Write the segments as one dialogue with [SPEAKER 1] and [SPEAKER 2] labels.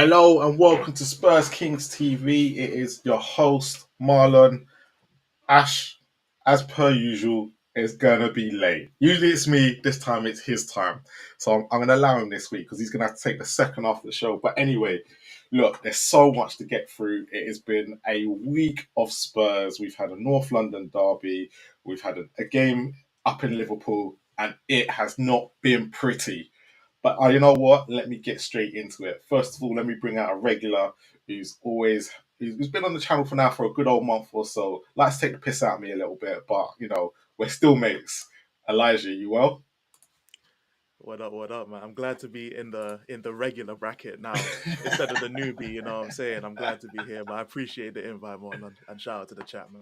[SPEAKER 1] Hello and welcome to Spurs Kings TV. It is your host Marlon. Ash, as per usual, is gonna be late. Usually it's me. This time it's his time. So I'm gonna allow him this week because he's gonna have to take the second half of the show. But anyway, look, there's so much to get through. It has been a week of Spurs. We've had a North London derby. We've had a game up in Liverpool, and it has not been pretty. But you know what? Let me get straight into it. First of all, let me bring out a regular who's been on the channel for now for a good old month or so. Likes to take the piss out of me a little bit, but we're still mates. Elijah, you well?
[SPEAKER 2] What up, man? I'm glad to be in the regular bracket now instead of the newbie. You know what I'm saying? I'm glad to be here, but I appreciate the invite, man, and shout out to the chat, man.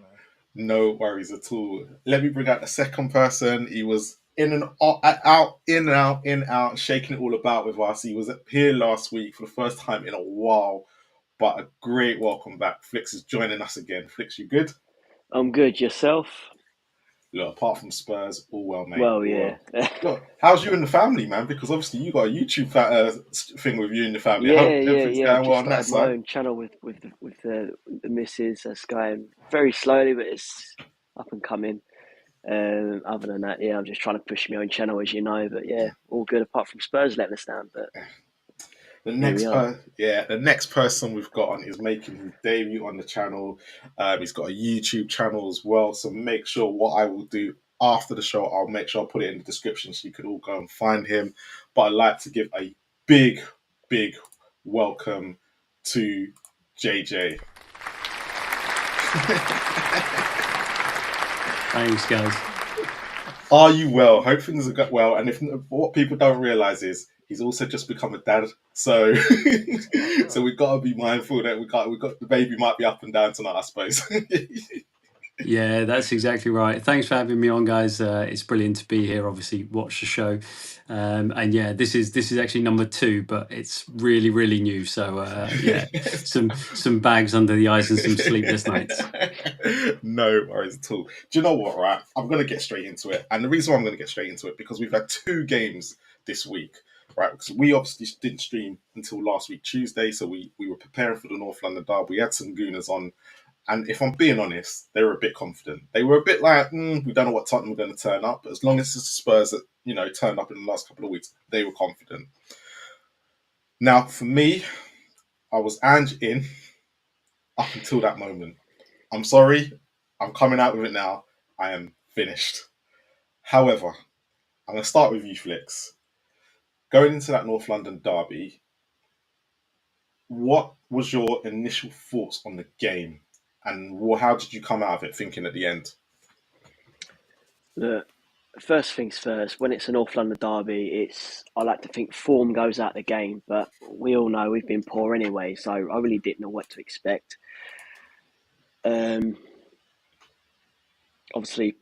[SPEAKER 1] No worries at all. Let me bring out the second person. He was in and out, in and out, in and out, shaking it all about with us. He was here last week for the first time in a while, but a great welcome back. Flix is joining us again. Flix, you good?
[SPEAKER 3] I'm good. Yourself?
[SPEAKER 1] Look, apart from Spurs, all well, mate.
[SPEAKER 3] Well,
[SPEAKER 1] all
[SPEAKER 3] yeah.
[SPEAKER 1] Well. Look, how's you and the family, man? Because obviously you got a YouTube thing with you and the family.
[SPEAKER 3] Yeah,
[SPEAKER 1] I hope
[SPEAKER 3] yeah.
[SPEAKER 1] everything's
[SPEAKER 3] I've
[SPEAKER 1] going
[SPEAKER 3] just
[SPEAKER 1] well on that
[SPEAKER 3] started my
[SPEAKER 1] side.
[SPEAKER 3] own channel with the missus. That's going very slowly, but it's up and coming. Other than that, yeah, I'm just trying to push my own channel, as you know. But yeah, all good apart from Spurs letting us down. But
[SPEAKER 1] The
[SPEAKER 3] here we are.
[SPEAKER 1] the next person we've got on is making his debut on the channel. He's got a YouTube channel as well. So make sure what I will do after the show, I'll make sure I'll put it in the description so you could all go and find him. But I'd like to give a big, big welcome to JJ.
[SPEAKER 4] Thanks, guys.
[SPEAKER 1] Are you well? Hope things have got well. And if what people don't realize is he's also just become a dad, so so we've got to be mindful that we got the baby might be up and down tonight, I suppose.
[SPEAKER 4] Yeah, that's exactly right. Thanks for having me on, guys. It's brilliant to be here. Obviously, watch the show, and yeah, this is actually number 2, but it's really really new. So yeah, some bags under the eyes and some sleepless nights.
[SPEAKER 1] No worries at all. Do you know what? Right, I'm gonna get straight into it, and the reason why I'm gonna get straight into it because we've had 2 games this week. Right, because we obviously didn't stream until last week Tuesday, so we were preparing for the North London derby. We had some gooners on. And if I'm being honest, they were a bit confident. They were a bit like, we don't know what Tottenham are going to turn up. But as long as it's the Spurs that, turned up in the last couple of weeks, they were confident. Now, for me, I was Ange in up until that moment. I'm sorry. I'm coming out with it now. I am finished. However, I'm going to start with you, Flix. Going into that North London derby, what was your initial thoughts on the game? And how did you come out of it thinking at the end?
[SPEAKER 3] Look, first things first. When it's a North London derby, I like to think form goes out the game, but we all know we've been poor anyway. So I really didn't know what to expect. Obviously,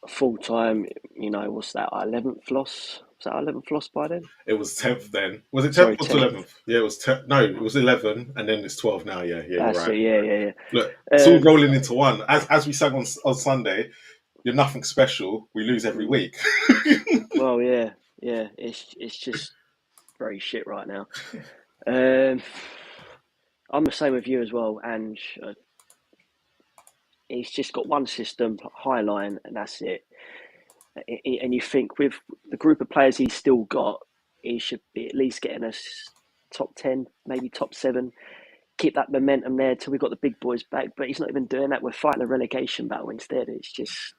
[SPEAKER 3] full time. What's that? 11th loss. Was that 11th loss by then?
[SPEAKER 1] It was 10th then. Was it 10th
[SPEAKER 3] Sorry,
[SPEAKER 1] or
[SPEAKER 3] 10th.
[SPEAKER 1] 11th? Yeah, it was 10. No, it was 11, and then it's 12 now. Yeah, you're
[SPEAKER 3] That's
[SPEAKER 1] right.
[SPEAKER 3] it. Yeah.
[SPEAKER 1] Look, it's all rolling into one. As we sang on Sunday, you're nothing special. We lose every week.
[SPEAKER 3] Well, yeah. It's just very shit right now. I'm the same with you as well, and he's just got one system, high line, and that's it. And you think with the group of players he's still got, he should be at least getting us top 10, maybe top 7. Keep that momentum there till we got the big boys back. But he's not even doing that. We're fighting a relegation battle instead. It's just.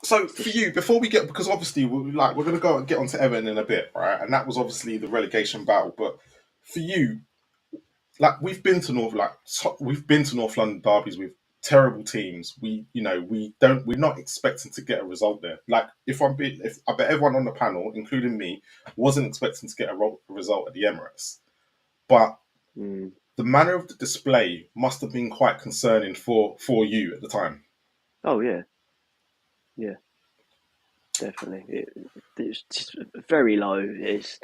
[SPEAKER 1] So for you, before we get, because obviously we're going to go and get onto Everton in a bit, right? And that was obviously the relegation battle. But for you, we've been to North London derbies with terrible teams. We're not expecting to get a result there. If I bet everyone on the panel, including me, wasn't expecting to get a result at the Emirates. But the manner of the display must have been quite concerning for you at the time.
[SPEAKER 3] Oh yeah, definitely. It's just very low. It's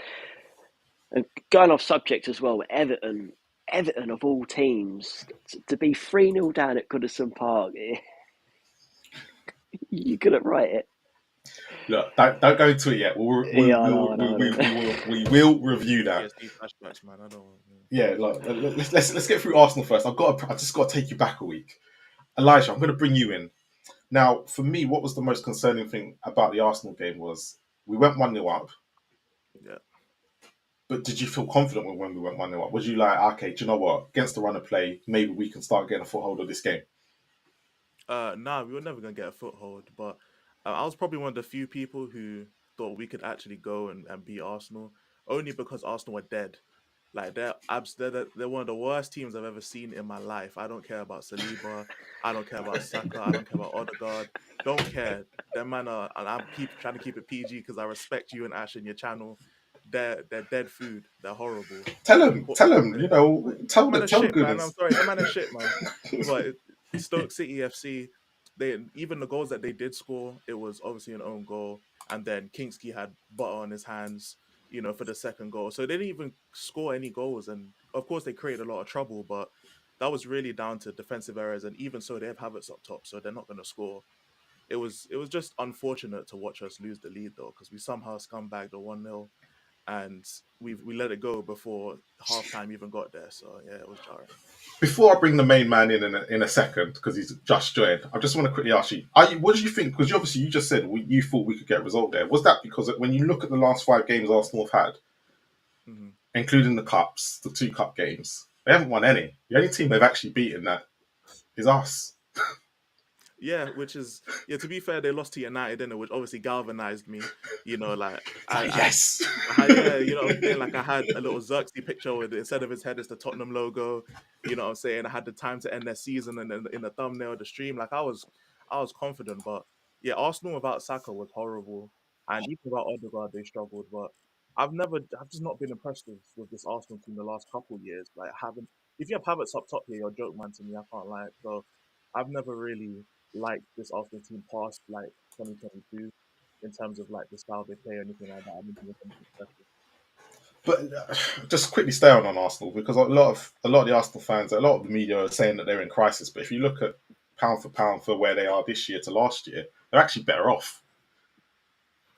[SPEAKER 3] and going off subject as well. Everton of all teams to be 3-0 down at Goodison Park. You couldn't write it.
[SPEAKER 1] Look, don't go into it yet.
[SPEAKER 3] Yeah, I know.
[SPEAKER 1] We will review that.
[SPEAKER 2] PTSD flashbacks, man. I don't.
[SPEAKER 1] Yeah, like, let's get through Arsenal first. I just got to take you back a week. Elijah, I'm going to bring you in. Now, for me, what was the most concerning thing about the Arsenal game was we went 1-0 up,
[SPEAKER 2] Yeah.
[SPEAKER 1] but did you feel confident when we went 1-0 up? Was you like, okay, do you know what? Against the run of play, maybe we can start getting a foothold of this game?
[SPEAKER 2] Nah, we were never gonna get a foothold, but I was probably one of the few people who thought we could actually go and beat Arsenal, only because Arsenal were dead. Like they're one of the worst teams I've ever seen in my life. I don't care about Saliba, I don't care about Saka, I don't care about Odegaard. Don't care. Them man are, and I'm trying to keep it PG because I respect you and Ash and your channel. They're dead food. They're horrible.
[SPEAKER 1] Tell him,
[SPEAKER 2] Yeah.
[SPEAKER 1] tell
[SPEAKER 2] Man are
[SPEAKER 1] the
[SPEAKER 2] shit, man. I'm
[SPEAKER 1] goodness.
[SPEAKER 2] sorry, that man is shit, man. But Stoke City FC, they even the goals that they did score, it was obviously an own goal, and then Kingsley had butter on his hands, for the second goal. So they didn't even score any goals, and of course they created a lot of trouble, but that was really down to defensive errors, and even so, they have Havertz up top, so they're not going to score. It was just unfortunate to watch us lose the lead though, because we somehow scumbagged the 1-0, and we let it go before halftime even got there. So yeah, it was jarring.
[SPEAKER 1] Before I bring the main man in a second, because he's just joined, I just want to quickly ask you, what do you think? Because obviously you just said you thought we could get a result there. Was that because when you look at the last 5 games Arsenal have had,
[SPEAKER 2] Mm-hmm.
[SPEAKER 1] including the cups, the 2 cup games, they haven't won any. The only team they've actually beaten that is us.
[SPEAKER 2] Yeah, which is to be fair, they lost to United, didn't it? Which obviously galvanized me. Like
[SPEAKER 1] Yes.
[SPEAKER 2] yeah, what I'm saying, like I had a little Xerxes picture with it. Instead of his head, it's the Tottenham logo. You know what I'm saying? I had the time to end their season, and then in the thumbnail of the stream, like I was confident. But yeah, Arsenal without Saka was horrible, and even without Odegaard, they struggled. But I've just not been impressed with this Arsenal team the last couple of years. Like, haven't if you have Havertz up top here, you're a joke man to me. I can't lie. So I've never really liked this Arsenal team past like 2022 in terms of like the style they play or anything like that. I mean,
[SPEAKER 1] But just quickly stay on Arsenal, because a lot of the Arsenal fans, a lot of the media are saying that they're in crisis. But if you look at pound for where they are this year to last year, they're actually better off.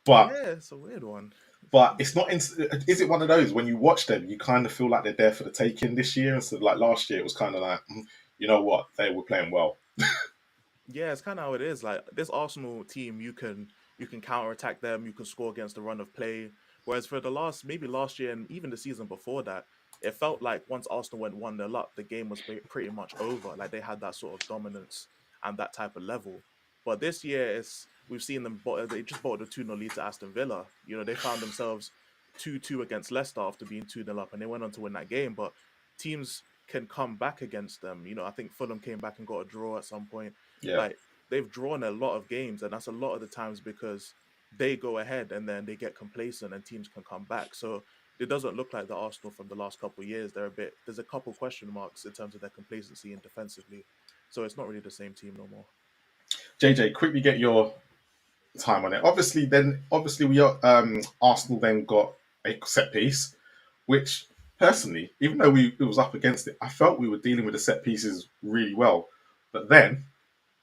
[SPEAKER 1] But
[SPEAKER 2] yeah, it's a weird one.
[SPEAKER 1] But it's not. Is it one of those when you watch them, you kind of feel like they're there for the taking this year instead of like last year? It was kind of like, you know what, they were playing well.
[SPEAKER 2] Yeah, it's kind of how it is. Like this Arsenal team, you can counter attack them, you can score against the run of play. Whereas for the last year and even the season before that, it felt like once Arsenal went 1-0 up, the game was pretty much over. Like they had that sort of dominance and that type of level. But this year, we've seen them. They just bought the 2-0 lead to Aston Villa. They found themselves 2-2 against Leicester after being 2-0 up, and they went on to win that game. But teams can come back against them. I think Fulham came back and got a draw at some point.
[SPEAKER 1] Yeah,
[SPEAKER 2] Like they've drawn a lot of games, and that's a lot of the times because they go ahead and then they get complacent and teams can come back. So it doesn't look like the Arsenal from the last couple of years. There's a couple question marks in terms of their complacency and defensively. So it's not really the same team no more.
[SPEAKER 1] JJ, quickly get your time on it. Obviously, we are Arsenal then got a set piece, which personally, even though it was up against it, I felt we were dealing with the set pieces really well. But then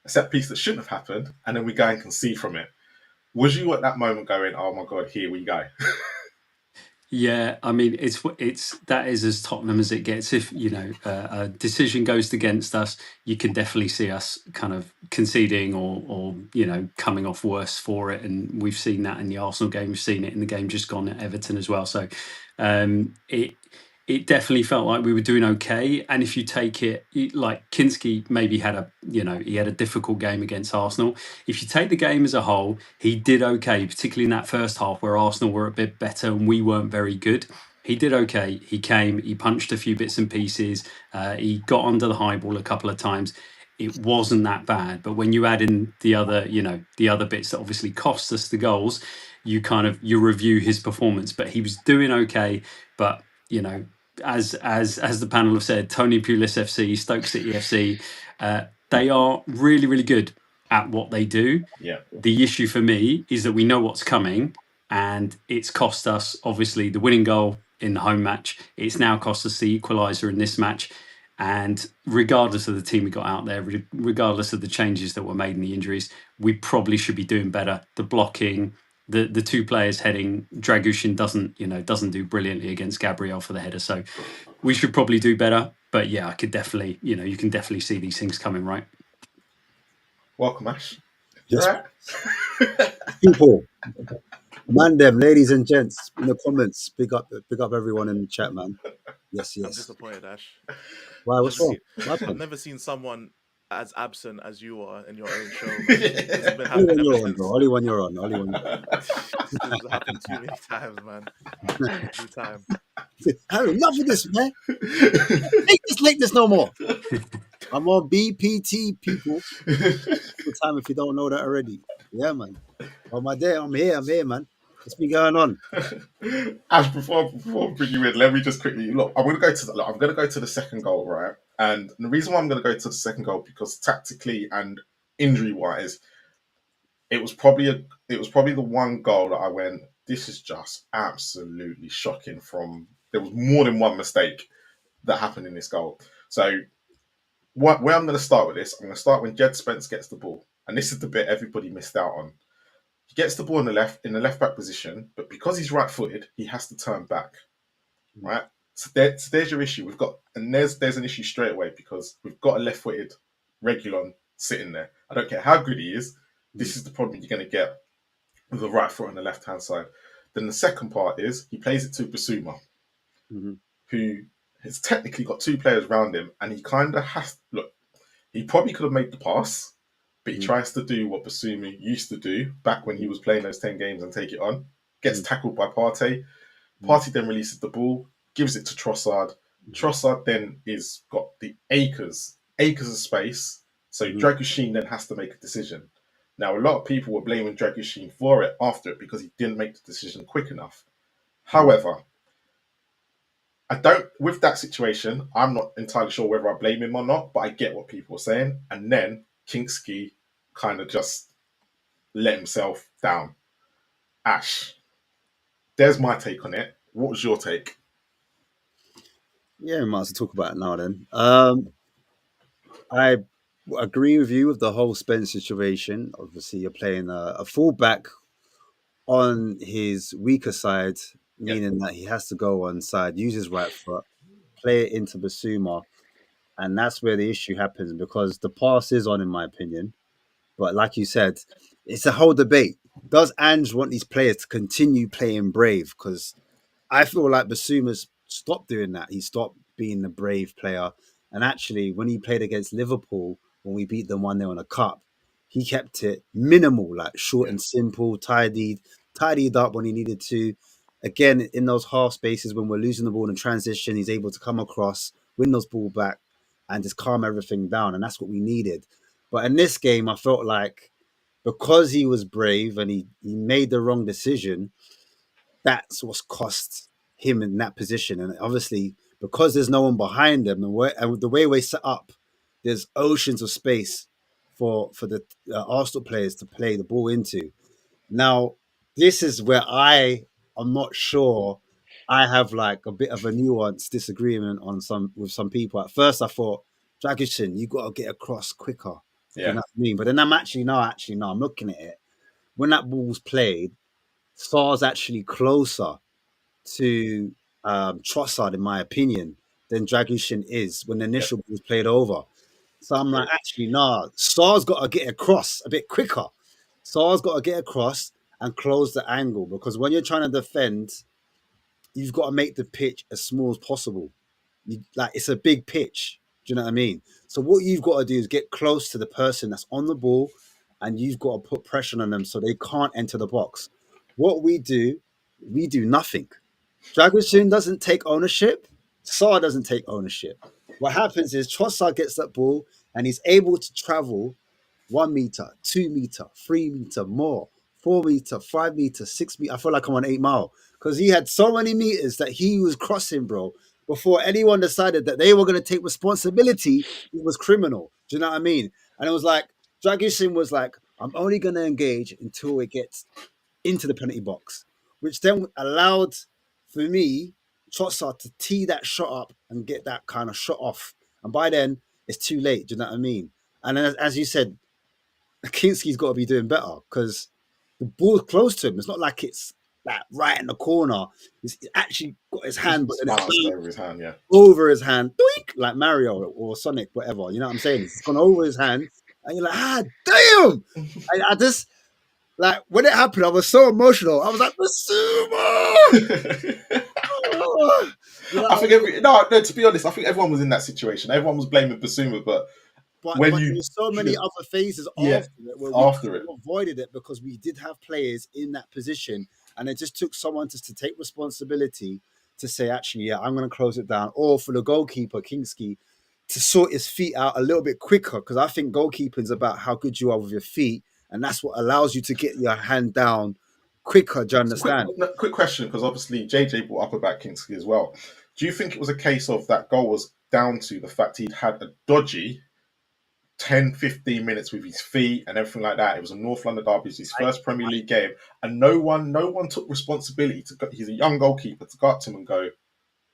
[SPEAKER 1] a set piece that shouldn't have happened, and then we go and concede from it. Was you at that moment going, "Oh my god, here we go"?
[SPEAKER 4] Yeah, I mean, that is as Tottenham as it gets. If a decision goes against us, you can definitely see us kind of conceding or coming off worse for it. And we've seen that in the Arsenal game. We've seen it in the game just gone at Everton as well. So it definitely felt like we were doing okay. And if you take it, like Kinski maybe he had a difficult game against Arsenal. If you take the game as a whole, he did okay, particularly in that first half where Arsenal were a bit better and we weren't very good. He did okay. He came, he punched a few bits and pieces. He got under the high ball a couple of times. It wasn't that bad. But when you add in the other bits that obviously cost us the goals, you review his performance. But he was doing okay. But as the panel have said, Tony Pulis FC, Stoke City FC, they are really, really good at what they do.
[SPEAKER 1] Yeah.
[SPEAKER 4] The issue for me is that we know what's coming, and it's cost us obviously the winning goal in the home match. It's now cost us the equaliser in this match, And regardless of the team we got out there, regardless of the changes that were made in the injuries, we probably should be doing better. The blocking, the two players heading, Dragushin doesn't do brilliantly against Gabriel for the header. So we should probably do better. But yeah, I could definitely, you can definitely see these things coming, right?
[SPEAKER 1] Welcome, Ash.
[SPEAKER 5] Yes,
[SPEAKER 1] Right.
[SPEAKER 5] people, man, them ladies and gents in the comments. Big up everyone in the chat, man. Yes,
[SPEAKER 2] I'm
[SPEAKER 5] yes.
[SPEAKER 2] disappointed, Ash.
[SPEAKER 5] Why?
[SPEAKER 2] I've
[SPEAKER 5] What's
[SPEAKER 2] never
[SPEAKER 5] wrong?
[SPEAKER 2] seen
[SPEAKER 5] What
[SPEAKER 2] I've
[SPEAKER 5] happened?
[SPEAKER 2] never seen someone as absent as you are in your own show, man. This has been
[SPEAKER 5] Only
[SPEAKER 2] happening
[SPEAKER 5] when
[SPEAKER 2] ever
[SPEAKER 5] you're on, bro.
[SPEAKER 2] since.
[SPEAKER 5] Only when you're on. Only when you're
[SPEAKER 2] This has happened too many times, man. Every time.
[SPEAKER 5] on. Harry, enough of this, man. Make this lateness no more. I'm on BPT, people. Good time if you don't know that already. Yeah, man. On my day, I'm here, man. What's been going on?
[SPEAKER 1] Ash, before we bring you in, let me just quickly look. I'm going to go to the second goal, right? And the reason why I'm going to go to the second goal because tactically and injury wise, it was probably the one goal that I went. This is just absolutely shocking. There was more than one mistake that happened in this goal. So where I'm going to start with this, I'm going to start when Jed Spence gets the ball, and this is the bit everybody missed out on. He gets the ball in the left back position, but because he's right-footed, he has to turn back, right? So there's your issue. There's an issue straight away because we've got a left-footed Regulon sitting there. I don't care how good he is. This is the problem you're going to get with the right foot on the left-hand side. Then the second part is he plays it to Basuma, who has technically got two players around him, and he kind of has look. He probably could have made the pass, but he tries to do what Basuma used to do back when he was playing those 10 games and take it on. Gets tackled by Partey. Partey then releases the ball, gives it to Trossard. Trossard then is got the acres of space. So Dragushin then has to make a decision. Now, a lot of people were blaming Dragushin for it after it because he didn't make the decision quick enough. However, with that situation, I'm not entirely sure whether I blame him or not, but I get what people are saying. And then Kingsky kind of just let himself down. Ash, there's my take on it. What was your take?
[SPEAKER 5] Yeah, we might as well talk about it now then. I agree with you with the whole Spence situation. Obviously, you're playing a fullback on his weaker side,
[SPEAKER 1] Yep.
[SPEAKER 5] meaning that he has to go on side, use his right foot, play it into Basuma, and that's where the issue happens because the pass is on, in my opinion. But like you said, it's a whole debate. Does Ange want these players to continue playing brave? Because I feel like Basuma's stopped doing that. He stopped being the brave player. And actually, when he played against Liverpool, when we beat them 1-0 in a cup, he kept it minimal, like short and simple, tidied up when he needed to. Again, in those half spaces when we're losing the ball in transition, he's able to come across, win those ball back, and just calm everything down. And that's what we needed. But in this game, I felt like because he was brave and he made the wrong decision, that's what's cost him in that position. And obviously, because there's no one behind him, and the way we're set up, there's oceans of space for the Arsenal players to play the ball into. Now, this is where I'm not sure. I have like a bit of a nuanced disagreement with some people. At first, I thought, Dragusin, you got to get across quicker. Do you
[SPEAKER 1] Yeah.
[SPEAKER 5] know what I mean? But then I'm I'm looking at it. When that ball's played, Sar's actually closer to Trossard, in my opinion, than Dragushin is when the
[SPEAKER 1] Yep.
[SPEAKER 5] initial ball was played over. So I'm like,
[SPEAKER 1] Agreed.
[SPEAKER 5] actually, nah, Sar's got to get across a bit quicker. Sar's got to get across and close the angle because when you're trying to defend, you've got to make the pitch as small as possible. Like it's a big pitch. Do you know what I mean? So what you've got to do is get close to the person that's on the ball, and you've got to put pressure on them so they can't enter the box. What we do nothing. Dragusin doesn't take ownership. Saar doesn't take ownership. What happens is Trossard gets that ball and he's able to travel 1 meter, 2 meter, 3 meter, more, 4 meter, 5 meter, 6 meter. I feel like I'm on 8 mile because he had so many meters that he was crossing, bro, before anyone decided that they were going to take responsibility. It was criminal. Do you know what I mean? And it was like, Dragusin was like, I'm only going to engage until it gets into the penalty box, which then allowed for me Trossard to tee that shot up and get that kind of shot off and by then it's too late. Do you know what I mean? And then, as you said, Kinski's got to be doing better because the ball's close to him. It's not like it's like right in the corner. He's actually got his hand, but
[SPEAKER 1] It's
[SPEAKER 5] then it's
[SPEAKER 1] bounced over his hand, yeah.
[SPEAKER 5] over his hand, doink, like Mario or Sonic, whatever. You know what I'm saying? It's gone over his hand, and you're like, damn! I just like when it happened, I was so emotional. I was like, Basuma! You know,
[SPEAKER 1] I think no, to be honest, I think everyone was in that situation. Everyone was blaming Basuma, but when
[SPEAKER 5] but
[SPEAKER 1] you
[SPEAKER 5] there's so many other phases
[SPEAKER 1] yeah,
[SPEAKER 5] after it where we
[SPEAKER 1] after it,
[SPEAKER 5] avoided it because we did have players in that position, and it just took someone just to take responsibility to say, actually, yeah, I'm going to close it down, or for the goalkeeper Kingski to sort his feet out a little bit quicker, because I think goalkeeping is about how good you are with your feet, and that's what allows you to get your hand down quicker. Do you understand?
[SPEAKER 1] Quick question, because obviously JJ brought up about Kingsley as well. Do you think it was a case of that goal was down to the fact he'd had a dodgy 10-15 minutes with his feet and everything like that? It was a North London derby, it was his first Premier League game, and no one took responsibility to go, he's a young goalkeeper, to go up to him and go,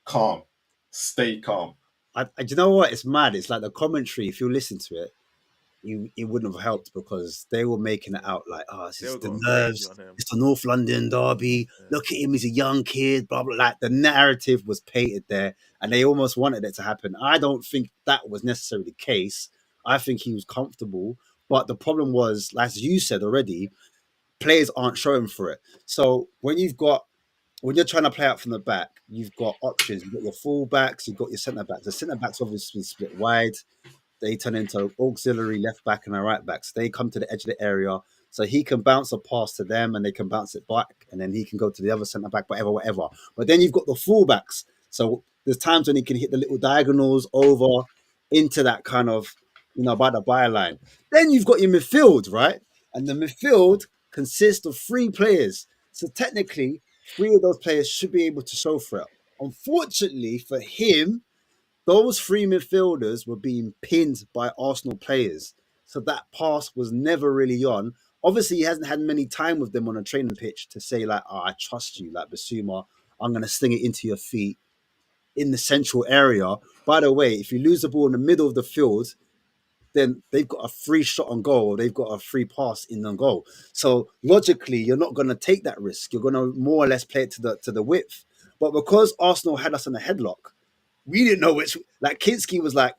[SPEAKER 1] calm, stay calm.
[SPEAKER 5] Do you know what? It's mad. It's like the commentary, if you listen to it, it wouldn't have helped because they were making it out like, oh, it's just the nerves, it's the North London derby. Yeah. Look at him, he's a young kid, blah, blah, like the narrative was painted there and they almost wanted it to happen. I don't think that was necessarily the case. I think he was comfortable. But the problem was, as you said already, players aren't showing for it. So when you're trying to play out from the back, you've got options. You've got your full backs, you've got your centre backs. The centre backs obviously split wide. They turn into auxiliary left back and a right back. So they come to the edge of the area. So he can bounce a pass to them and they can bounce it back. And then he can go to the other centre back, whatever. But then you've got the full backs. So there's times when he can hit the little diagonals over into that kind of, by the byline. Then you've got your midfield, right? And the midfield consists of 3 players. So technically, 3 of those players should be able to show for it. Unfortunately for him, those 3 midfielders were being pinned by Arsenal players. So that pass was never really on. Obviously, he hasn't had many time with them on a training pitch to say, like, I trust you, like Basuma, I'm going to sling it into your feet in the central area. By the way, if you lose the ball in the middle of the field, then they've got a free shot on goal, or they've got a free pass in the goal. So logically, you're not going to take that risk. You're going to more or less play it to the width. But because Arsenal had us in a headlock, we didn't know which. Like Kinski was like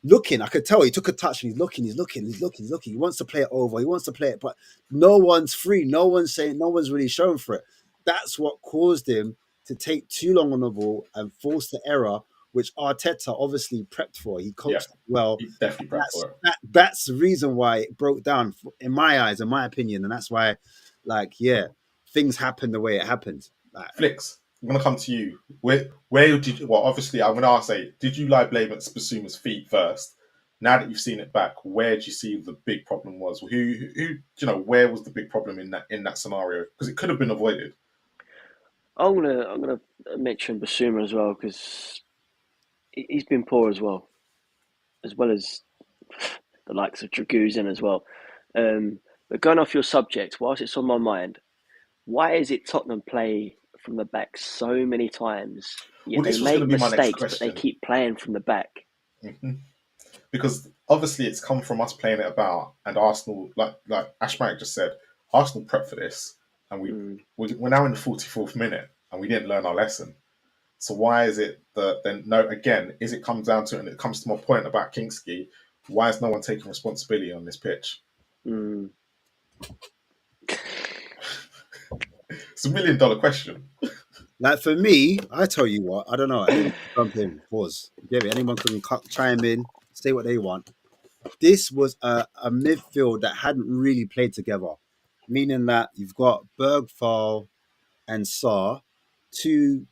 [SPEAKER 5] looking. I could tell he took a touch and he's looking. He wants to play it over. He wants to play it, but no one's free. No one's really showing for it. That's what caused him to take too long on the ball and force the error, which Arteta obviously prepped for. He coached well.
[SPEAKER 1] He definitely prepped for it.
[SPEAKER 5] That's the reason why it broke down, in my eyes, in my opinion, and that's why, things happened the way it happened.
[SPEAKER 1] Flicks, I'm going to come to you. Where did you? Well, obviously, I'm going to ask, did you blame at Basuma's feet first? Now that you've seen it back, where do you see the big problem was? Where was the big problem in that scenario? Because it could have been avoided.
[SPEAKER 3] I'm gonna mention Basuma as well because he's been poor as well as the likes of Draguzin as well. But going off your subject, whilst it's on my mind, why is it Tottenham play from the back so many times? Yet they make mistakes, but they keep playing from the back.
[SPEAKER 1] Mm-hmm. Because obviously it's come from us playing it about, and Arsenal, like Ashmatic just said, Arsenal prepped for this, and we're now in the 44th minute, and we didn't learn our lesson. So why is it that then? No, again, it comes down to, and it comes to my point about Kingski. Why is no one taking responsibility on this pitch? It's $1 million question.
[SPEAKER 5] Like for me, I tell you what, I don't know. Anyone can jump in, pause. Anyone can chime in, say what they want. This was a midfield that hadn't really played together, meaning that you've got Bergfall and Sarr, 2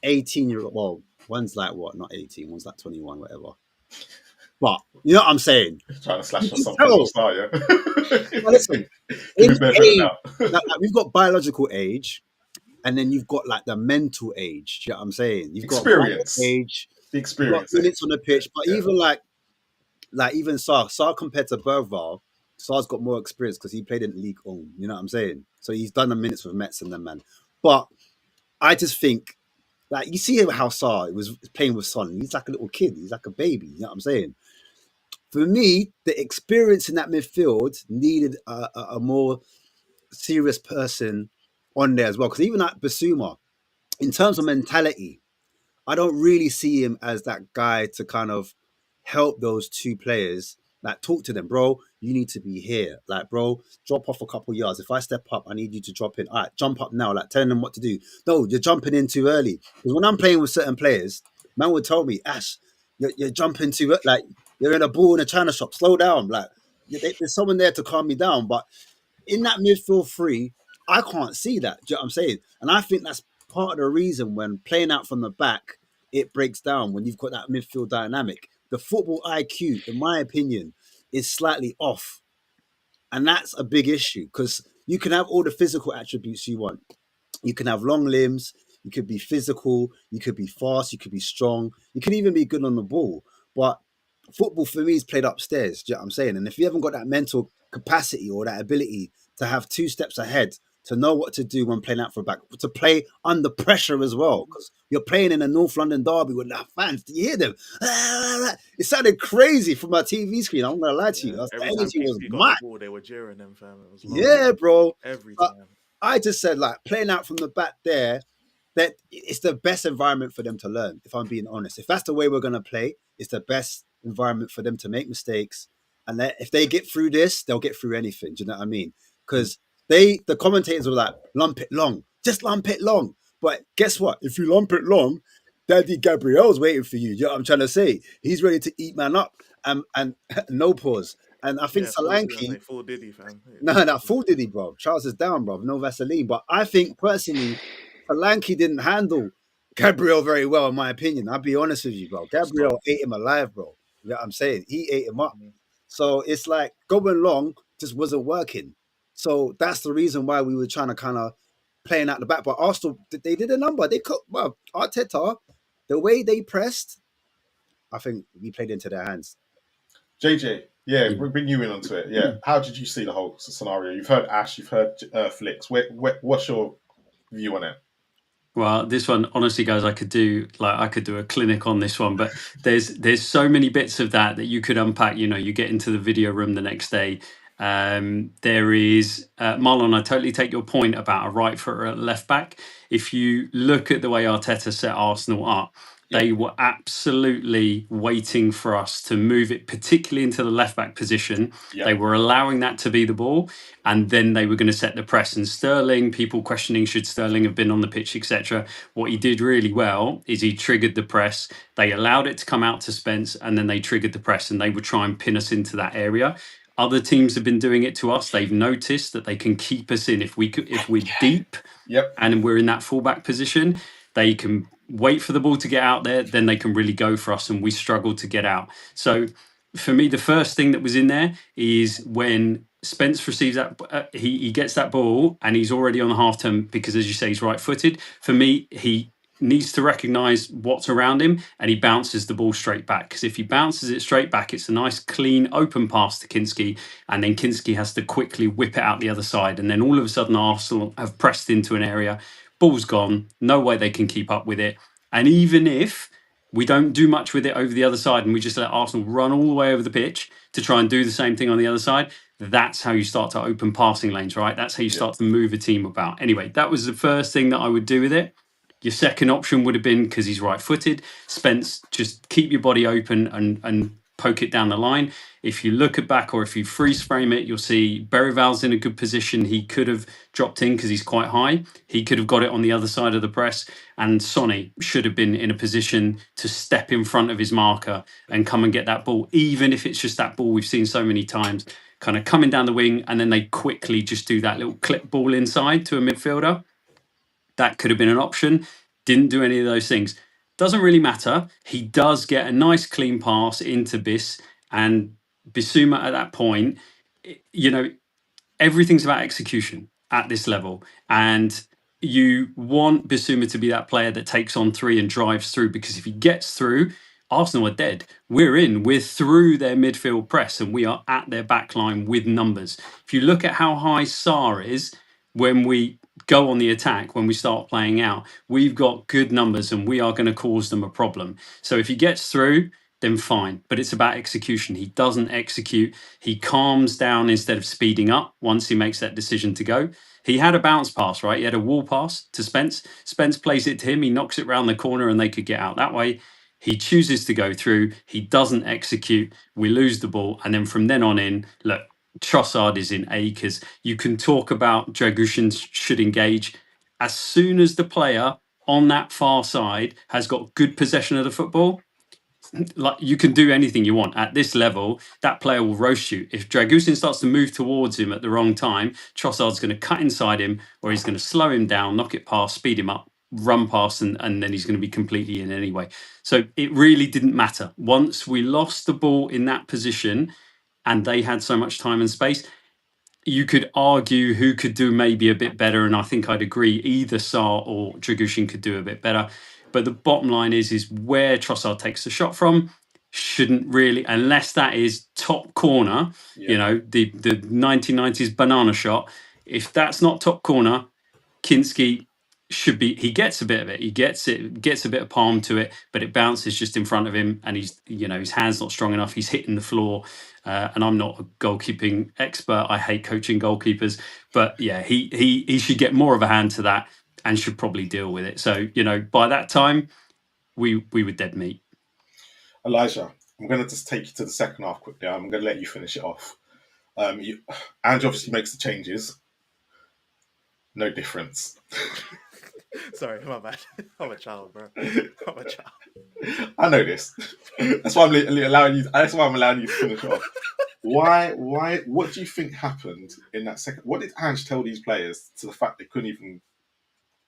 [SPEAKER 5] 18-year-old. Well, one's like what? Not 18. One's like 21, whatever. But you know what I'm saying?
[SPEAKER 1] Trying to slash us something on Sarr, yeah.
[SPEAKER 5] Now listen, we've got biological age. And then you've got like the mental age. Do you know what I'm saying? You've got age,
[SPEAKER 1] the experience,
[SPEAKER 5] minutes on the pitch. But even like even Sarr compared to Bergvall, Sarr's got more experience because he played in League One. You know what I'm saying? So he's done the minutes with Mets and them, man. But I just think Like you see how Sarr was playing with Son. He's like a little kid. He's like a baby. You know what I'm saying? For me, the experience in that midfield needed a more serious person on there as well. Because even at Basuma, in terms of mentality, I don't really see him as that guy to kind of help those two players. Like, talk to them, bro. You need to be here. Like, bro, drop off a couple yards. If I step up, I need you to drop in. All right, jump up now. Like, telling them what to do. No, you're jumping in too early. Because when I'm playing with certain players, man would tell me, Ash, you're jumping too, like, you're in a ball in a china shop. Slow down. Like, there's someone there to calm me down. But in that midfield three, I can't see that. Do you know what I'm saying? And I think that's part of the reason when playing out from the back, it breaks down when you've got that midfield dynamic. The football IQ, in my opinion, is slightly off. And that's a big issue because you can have all the physical attributes you want. You can have long limbs, you could be physical, you could be fast, you could be strong, you can even be good on the ball. But football for me is played upstairs. Do you know what I'm saying? And if you haven't got that mental capacity or that ability to have two steps ahead, to know what to do when playing out for back, to play under pressure as well, because you're playing in a North London derby with the fans. Do you hear them? It sounded crazy from my TV screen. I'm not gonna lie to you. The
[SPEAKER 2] Every time
[SPEAKER 5] energy was
[SPEAKER 2] Kingsley got
[SPEAKER 5] mad.
[SPEAKER 2] the ball, they were jeering him, fam. It was long.
[SPEAKER 5] Yeah, bro.
[SPEAKER 2] Every
[SPEAKER 5] But
[SPEAKER 2] time.
[SPEAKER 5] I just said, like, playing out from the back there, that it's the best environment for them to learn, if I'm being honest. If that's the way we're going to play, it's the best environment for them to make mistakes. And that if they get through this, they'll get through anything. Do you know what I mean? Because the commentators were like, lump it long, just lump it long. But guess what? If you lump it long, Daddy Gabriel's waiting for you. Do you know what I'm trying to say? He's ready to eat man up and no pause. And I think Solanke,
[SPEAKER 2] full Diddy, fam.
[SPEAKER 5] no, full Diddy, bro. Charles is down, bro. No Vaseline. But I think personally, Solanke didn't handle Gabriel very well, in my opinion. I'll be honest with you, bro. Gabriel ate him alive, bro. You know what I'm saying? He ate him up. So it's like going long just wasn't working. So that's the reason why we were trying to kind of playing out the back. But Arsenal, they did a number. They could, well, Arteta, the way they pressed, I think we played into their hands.
[SPEAKER 1] JJ, bring you in onto it. Yeah, how did you see the whole scenario? You've heard Ash, you've heard Flicks. What's your view on it?
[SPEAKER 4] Well, this one, honestly, guys, I could do a clinic on this one, but there's so many bits of that you could unpack. You know, you get into the video room the next day. There is Marlon. I totally take your point about a right foot or a left back. If you look at the way Arteta set Arsenal up, they were absolutely waiting for us to move it, particularly into the left back position. They were allowing that to be the ball, and then they were going to set the press. And Sterling, people questioning should Sterling have been on the pitch, etc. What he did really well is he triggered the press. They allowed it to come out to Spence, and then they triggered the press, and they would try and pin us into that area. Other teams have been doing it to us. They've noticed that they can keep us in if we're deep and we're in that fullback position. They can wait for the ball to get out there, then they can really go for us, and we struggle to get out. So for me, the first thing that was in there is when Spence receives that, he gets that ball and he's already on the half turn because, as you say, he's right-footed. For me, he needs to recognise what's around him and he bounces the ball straight back. Because if he bounces it straight back, it's a nice, clean, open pass to Kinski, and then Kinski has to quickly whip it out the other side. And then all of a sudden, Arsenal have pressed into an area. Ball's gone. No way they can keep up with it. And even if we don't do much with it over the other side and we just let Arsenal run all the way over the pitch to try and do the same thing on the other side, that's how you start to open passing lanes, right? That's how you start to move a team about. Anyway, that was the first thing that I would do with it. Your second option would have been, because he's right-footed, Spence, just keep your body open and poke it down the line. If you look at back or if you freeze frame it, you'll see Berryval's in a good position. He could have dropped in because he's quite high. He could have got it on the other side of the press. And Sonny should have been in a position to step in front of his marker and come and get that ball, even if it's just that ball we've seen so many times, kind of coming down the wing, and then they quickly just do that little clip ball inside to a midfielder. That could have been an option. Didn't do any of those things. Doesn't really matter. He does get a nice clean pass into Bis, and Bissouma at that point, you know, everything's about execution at this level. And you want Bissouma to be that player that takes on three and drives through, because if he gets through, Arsenal are dead. We're in. We're through their midfield press and we are at their back line with numbers. If you look at how high Sarr is, when we go on the attack when we start playing out. We've got good numbers and we are going to cause them a problem. So if he gets through, then fine. But it's about execution. He doesn't execute. He calms down instead of speeding up once he makes that decision to go. He had a bounce pass, right? He had a wall pass to Spence. Spence plays it to him. He knocks it round the corner and they could get out that way. He chooses to go through. He doesn't execute. We lose the ball. And then from then on in, look, Trossard is in acres. You can talk about Dragushin should engage. As soon as the player on that far side has got good possession of the football, like you can do anything you want at this level. That player will roast you. If Dragusin starts to move towards him at the wrong time, Trossard's going to cut inside him, or he's going to slow him down, knock it past, speed him up, run past, and then he's going to be completely in anyway. So it really didn't matter. Once we lost the ball in that position, and they had so much time and space, you could argue who could do maybe a bit better, and I think I'd agree either Saar or Dragushin could do a bit better. But the bottom line is where Trossard takes the shot from shouldn't really, unless that is top corner, you know, the 1990s banana shot. If that's not top corner, Kinski should be, he gets a bit of it, he gets a bit of palm to it, but it bounces just in front of him, and he's, you know, his hand's not strong enough, he's hitting the floor. And I'm not a goalkeeping expert, I hate coaching goalkeepers, but yeah, he should get more of a hand to that and should probably deal with it. So, you know, by that time we were dead meat.
[SPEAKER 1] Elijah, I'm going to just take you to the second half quickly. I'm going to let you finish it off. Ange obviously makes the changes. No difference.
[SPEAKER 2] Sorry, my bad. I'm a child, bro. I'm a child.
[SPEAKER 1] I know this. That's why I'm allowing you. That's why I'm allowing you to finish it off. Why? What do you think happened in that second? What did Ange tell these players to the fact they couldn't even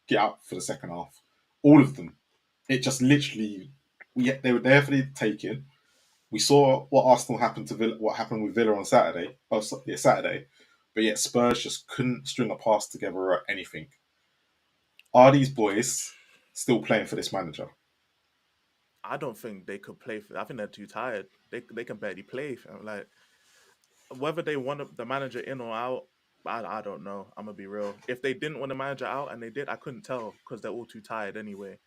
[SPEAKER 1] get out for the second half? All of them. It just literally. They were there for the taking. We saw what Arsenal happened to Villa, what happened with Villa on Saturday. Saturday. But yet Spurs just couldn't string a pass together or anything. Are these boys still playing for this manager?
[SPEAKER 2] I don't think they could play. I think they're too tired. They can barely play. Like whether they want the manager in or out, I don't know. I'm gonna be real. If they didn't want the manager out and they did, I couldn't tell because they're all too tired anyway.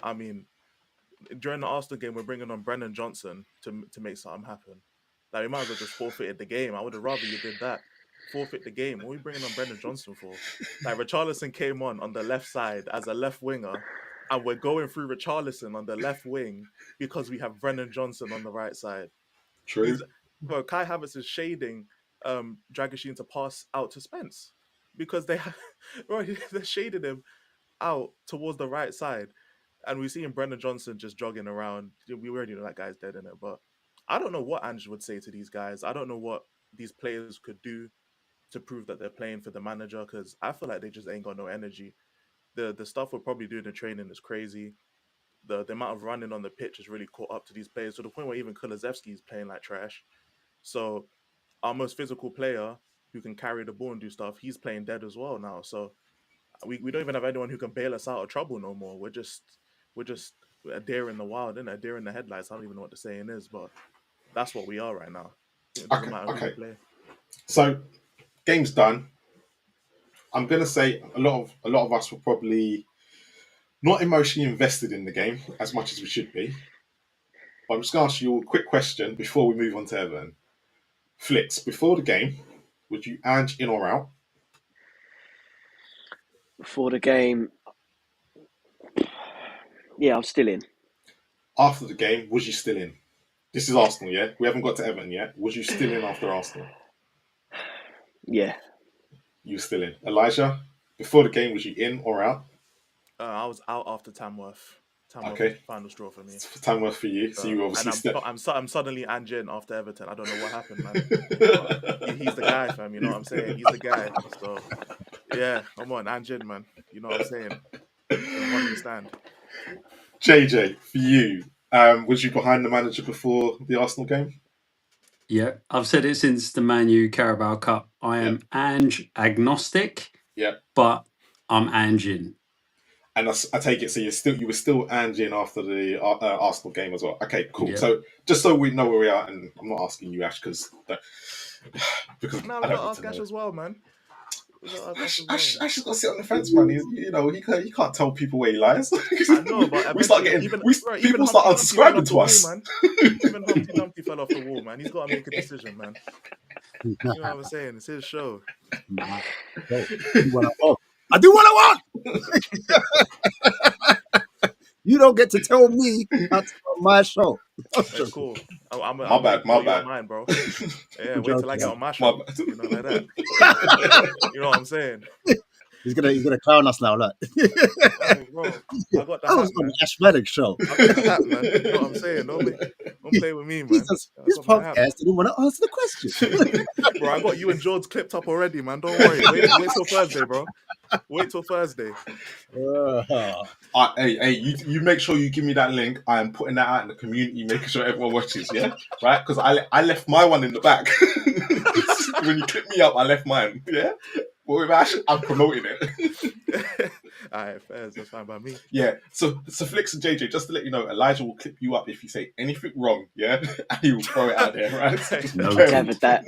[SPEAKER 2] I mean, during the Arsenal game, we're bringing on Brennan Johnson to make something happen. Like we might as well just forfeited the game. I would have rather you did that. Forfeit the game. What are we bringing on Brendan Johnson for? Like Richarlison came on the left side as a left winger, and we're going through Richarlison on the left wing because we have Brendan Johnson on the right side.
[SPEAKER 1] True.
[SPEAKER 2] Bro, Kai Havertz is shading Dragoshin to pass out to Spence because they're shading him out towards the right side, and we see him Brendan Johnson just jogging around. We already know that guy's dead in it, but I don't know what Ange would say to these guys. I don't know what these players could do to prove that they're playing for the manager, because I feel like they just ain't got no energy. The stuff we're probably doing in training is crazy. The amount of running on the pitch has really caught up to these players to the point where even Kulusevski is playing like trash. So our most physical player who can carry the ball and do stuff, he's playing dead as well now. So we don't even have anyone who can bail us out of trouble no more. We're just a deer in the wild, and a deer in the headlights. I don't even know what the saying is, but that's what we are right now. It doesn't matter who we play.
[SPEAKER 1] So game's done. I'm gonna say a lot of us were probably not emotionally invested in the game as much as we should be. But I'm just gonna ask you a quick question before we move on to Everton. Flicks, before the game, would you Ange in or out?
[SPEAKER 3] Before the game, yeah, I'm still in.
[SPEAKER 1] After the game, was you still in? This is Arsenal, yeah? We haven't got to Everton yet. Was you still in after Arsenal?
[SPEAKER 3] Yeah.
[SPEAKER 1] You were still in. Elijah, before the game, was you in or out?
[SPEAKER 2] I was out after Tamworth. Tamworth
[SPEAKER 1] Okay.
[SPEAKER 2] was the final straw for me.
[SPEAKER 1] Tamworth for you. So you obviously
[SPEAKER 2] I'm suddenly Ange in after Everton. I don't know what happened, man. He's the guy, fam. You know what I'm saying? He's the guy. So yeah, come on, Ange in, man. You know what I'm saying? One we stand.
[SPEAKER 1] JJ, for you, was you behind the manager before the Arsenal game?
[SPEAKER 4] Yeah, I've said it since the Man U Carabao Cup. I am Ange agnostic.
[SPEAKER 1] Yeah.
[SPEAKER 4] But I'm Ange in.
[SPEAKER 1] And I take it, so you were still Ange in after the Arsenal game as well. Okay, cool.
[SPEAKER 4] Yeah.
[SPEAKER 1] So just so we know where we are, and I'm not asking you, Ash, because
[SPEAKER 2] we gotta ask Ash as well, man. He's got us as
[SPEAKER 1] Ash
[SPEAKER 2] well.
[SPEAKER 1] has got to sit on the fence, man. He can't tell people where he lies.
[SPEAKER 2] I know, but
[SPEAKER 1] we start
[SPEAKER 2] eventually,
[SPEAKER 1] getting
[SPEAKER 2] even bro, even
[SPEAKER 1] people start
[SPEAKER 2] Humpty Dumpty fell
[SPEAKER 1] unsubscribing
[SPEAKER 2] off the
[SPEAKER 1] to
[SPEAKER 2] wall,
[SPEAKER 1] us.
[SPEAKER 2] man. Even Humpty Dumpty fell off the wall, man. He's got to make a decision, man. You know what I'm saying? It's his show.
[SPEAKER 5] Nah, go. Do what I want. I do what I want. You don't get to tell me how to run my show.
[SPEAKER 2] It's cool. I'm
[SPEAKER 1] My
[SPEAKER 2] gonna
[SPEAKER 1] bad, my
[SPEAKER 2] put you on
[SPEAKER 1] bad.
[SPEAKER 2] mine, bro. Yeah,
[SPEAKER 5] I'm
[SPEAKER 2] wait till I
[SPEAKER 5] joking.
[SPEAKER 2] get on my
[SPEAKER 1] My
[SPEAKER 2] show.
[SPEAKER 1] bad.
[SPEAKER 2] You know, like that. You know what I'm saying?
[SPEAKER 5] He's gonna clown us now, look.
[SPEAKER 2] Oh, bro, I got the
[SPEAKER 5] I
[SPEAKER 2] hat,
[SPEAKER 5] was on
[SPEAKER 2] man.
[SPEAKER 5] the Ashmatic show.
[SPEAKER 2] I got the hat, man. You know what I'm saying? Don't play with me, man.
[SPEAKER 5] Jesus,
[SPEAKER 2] I
[SPEAKER 5] this
[SPEAKER 2] got my hat,
[SPEAKER 5] podcast didn't want to answer the question.
[SPEAKER 2] bro. I got you and George clipped up already, man. Don't worry. Wait till Thursday, bro. Wait till Thursday.
[SPEAKER 1] Hey, you make sure you give me that link. I am putting that out in the community, making sure everyone watches. Yeah, right? Because I left my one in the back. When you clip me up, I left mine. Yeah, but with Ash, I'm promoting it.
[SPEAKER 2] All right, fairs. That's fine by me.
[SPEAKER 1] Yeah. So Flicks and JJ, just to let you know, Elijah will clip you up if you say anything wrong. Yeah, and he will throw it out there. Right?
[SPEAKER 5] No.
[SPEAKER 3] Gathered that.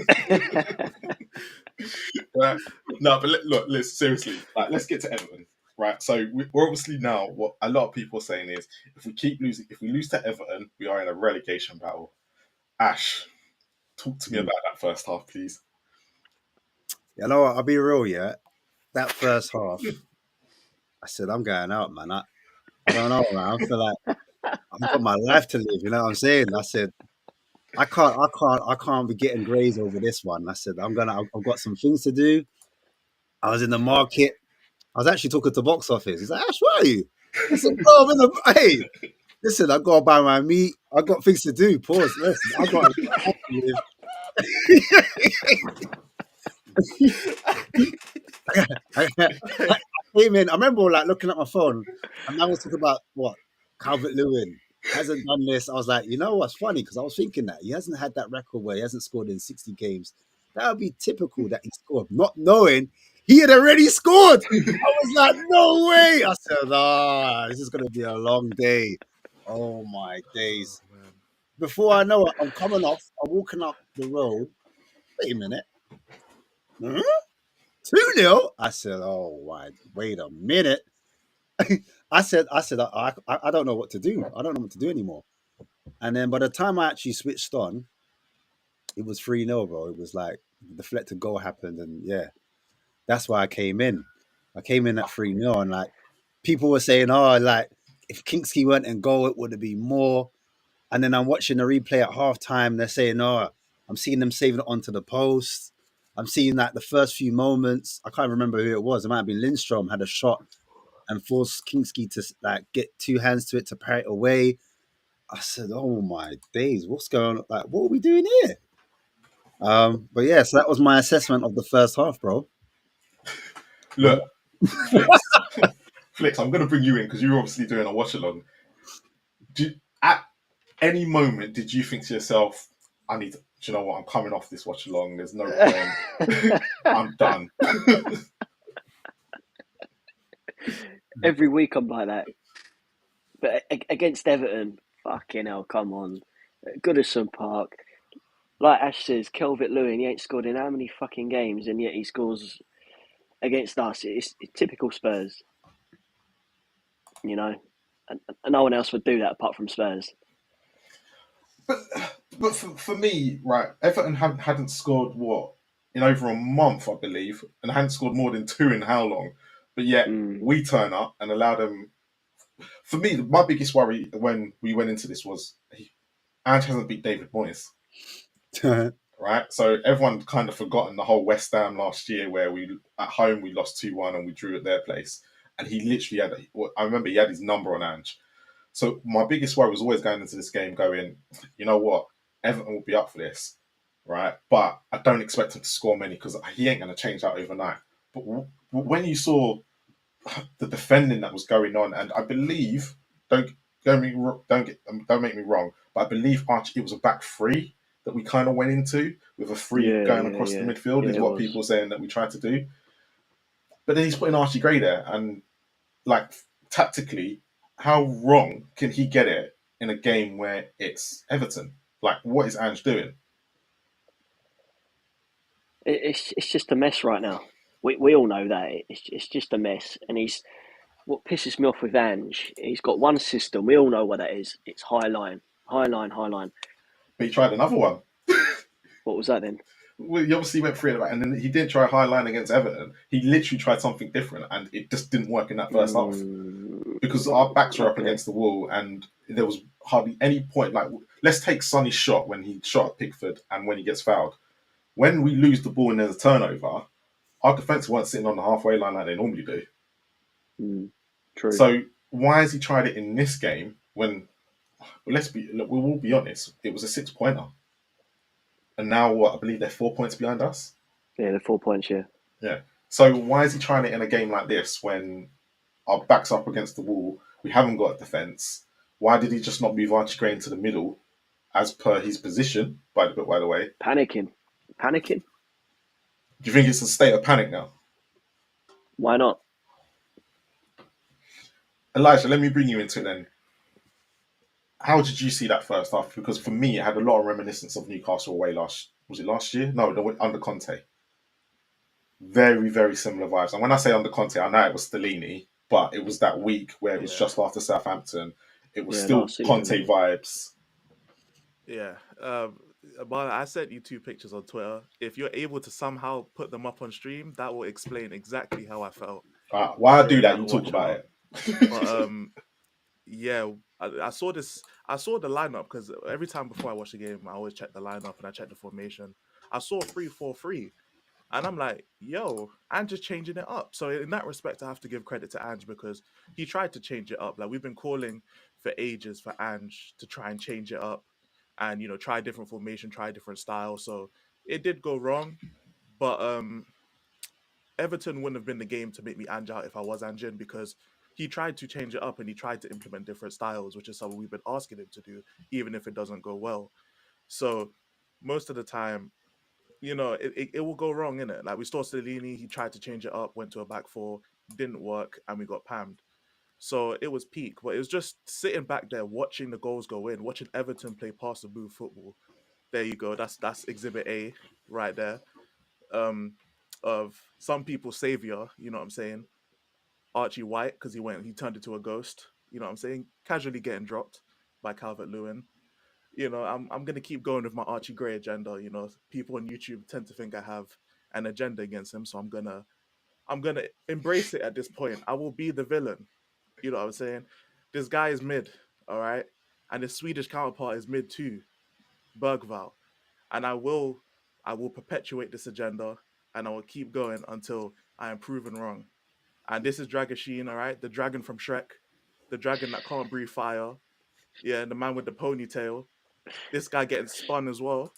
[SPEAKER 1] Right? No, but look, seriously, like, let's get to Everton. Right, so we're obviously now, what a lot of people are saying is, if we lose to Everton, we are in a relegation battle. Ash, talk to me about that first half, please.
[SPEAKER 5] You know what? I'll be real, yeah. That first half, I said, I'm going out, man. I don't know, man. I feel like I've got my life to live. You know what I'm saying? I said, I can't be getting grazed over this one. I said, I've got some things to do. I was in the market. I was actually talking to box office. He's like, Ash, where are you? I said, bro, I'm in the, hey, listen, I got to buy my meat. I got things to do. Pause. Listen, I got to live. I came in. I remember like looking at my phone, and I was talking about what Calvert-Lewin hasn't done this. I was like, you know what's funny? Because I was thinking that he hasn't had that record where he hasn't scored in 60 games. That would be typical that he scored, not knowing he had already scored. I was like, no way. I said, this is going to be a long day. Oh my days.
[SPEAKER 2] Oh, man.
[SPEAKER 5] Before I know it, I'm coming off. I'm walking up the road. Wait a minute. Huh? 2-0. I said, oh my, wait a minute. I said, I don't know what to do. I don't know what to do anymore. And then by the time I actually switched on, it was 3-0, bro. It was like the deflected goal happened, and yeah, that's why I came in. I came in at 3-0, and like people were saying, oh, like if Kingsley weren't in goal, it would have been more. And then I'm watching the replay at halftime. They're saying, oh, I'm seeing them saving it onto the post. I'm seeing that the first few moments, I can't remember who it was. It might have been Lindstrom had a shot and forced Kingsley to like get two hands to it to parry it away. I said, "Oh my days, what's going on? Like, what are we doing here?" But yeah, so that was my assessment of the first half, bro.
[SPEAKER 1] Look, Flicks, Flicks, I'm going to bring you in because you're obviously doing a watch along. At any moment, did you think to yourself, "I need to, do you know what? I'm coming off this watch along. There's no point. I'm done."
[SPEAKER 3] Every week I'm like that. But against Everton, fucking hell, come on. Goodison Park. Like Ash says, Calvert-Lewin, he ain't scored in how many fucking games, and yet he scores against us. It's typical Spurs, you know? And no one else would do that apart from Spurs.
[SPEAKER 1] But for me, right, Everton hadn't scored what in over a month, I believe, and hadn't scored more than two in how long? But yet we turn up and allow them. For me, my biggest worry when we went into this was Ange hasn't beat David Moyes, right? So everyone kind of forgotten the whole West Ham last year where we at home we lost 2-1 and we drew at their place, and he literally had. I remember he had his number on Ange. So my biggest worry was always going into this game going, you know what, Everton will be up for this, right? But I don't expect him to score many because he ain't going to change that overnight. But when you saw the defending that was going on, and I believe, don't make me wrong, but I believe Archie, it was a back three that we kind of went into with a free going across the midfield is what people are saying that we tried to do. But then he's putting Archie Gray there, and like tactically, how wrong can he get it in a game where it's Everton? Like, what is Ange doing?
[SPEAKER 3] It's just a mess right now. we all know that it's just a mess. And what pisses me off with Ange. He's got one system. We all know what that is. It's high line, high line, high line.
[SPEAKER 1] But he tried another one.
[SPEAKER 3] What was that then?
[SPEAKER 1] Well, he obviously went through it, and then he didn't try high line against Everton. He literally tried something different, and it just didn't work in that first half because our backs were up against the wall, and there was hardly any point. Like, let's take Sonny's shot when he shot at Pickford, and when he gets fouled. When we lose the ball and there's a turnover, our defence weren't sitting on the halfway line like they normally do.
[SPEAKER 3] True.
[SPEAKER 1] So why has he tried it in this game when? Well, we will be honest. It was a 6-pointer. And now, I believe they're 4 points behind us.
[SPEAKER 3] Yeah, they're 4 points, yeah.
[SPEAKER 1] Yeah. So why is he trying it in a game like this when our back's up against the wall? We haven't got a defence. Why did he just not move Archie Gray into the middle as per his position, by the way?
[SPEAKER 3] Panicking.
[SPEAKER 1] Do you think it's a state of panic now?
[SPEAKER 3] Why not?
[SPEAKER 1] Elijah, let me bring you into it then. How did you see that first half? Because for me, it had a lot of reminiscence of Newcastle away last year? No, under Conte. Very, very similar vibes. And when I say under Conte, I know it was Stellini, but it was that week where it was just after Southampton. It was still Conte vibes.
[SPEAKER 2] Yeah. But I sent you 2 pictures on Twitter. If you're able to somehow put them up on stream, that will explain exactly how I felt.
[SPEAKER 1] While I do that, you talk about it.
[SPEAKER 2] But yeah, I saw the lineup because every time before I watch the game, I always check the lineup and I check the formation. I saw 3-4-3. And I'm like, yo, Ange is changing it up. So in that respect, I have to give credit to Ange because he tried to change it up. Like, we've been calling for ages for Ange to try and change it up and, try different formation, try different style. So it did go wrong. But Everton wouldn't have been the game to make me Ange out if I was Ange in, because he tried to change it up and he tried to implement different styles, which is something we've been asking him to do, even if it doesn't go well. So most of the time, it will go wrong, innit? Like, we saw Stellini, he tried to change it up, went to a back four, didn't work, and we got pammed. So it was peak, but it was just sitting back there, watching the goals go in, watching Everton play pass the move football. There you go. That's Exhibit A right there. Of some people's savior, you know what I'm saying? Archie White, because he turned into a ghost. You know what I'm saying? Casually getting dropped by Calvert-Lewin. I'm gonna keep going with my Archie Gray agenda. People on YouTube tend to think I have an agenda against him, so I'm gonna embrace it at this point. I will be the villain. You know what I'm saying? This guy is mid, all right, and his Swedish counterpart is mid too, Bergvall, and I will perpetuate this agenda, and I will keep going until I am proven wrong. And this is Dragoshin, all right, the dragon from Shrek, the dragon that can't breathe fire. Yeah, the man with the ponytail. This guy getting spun as well.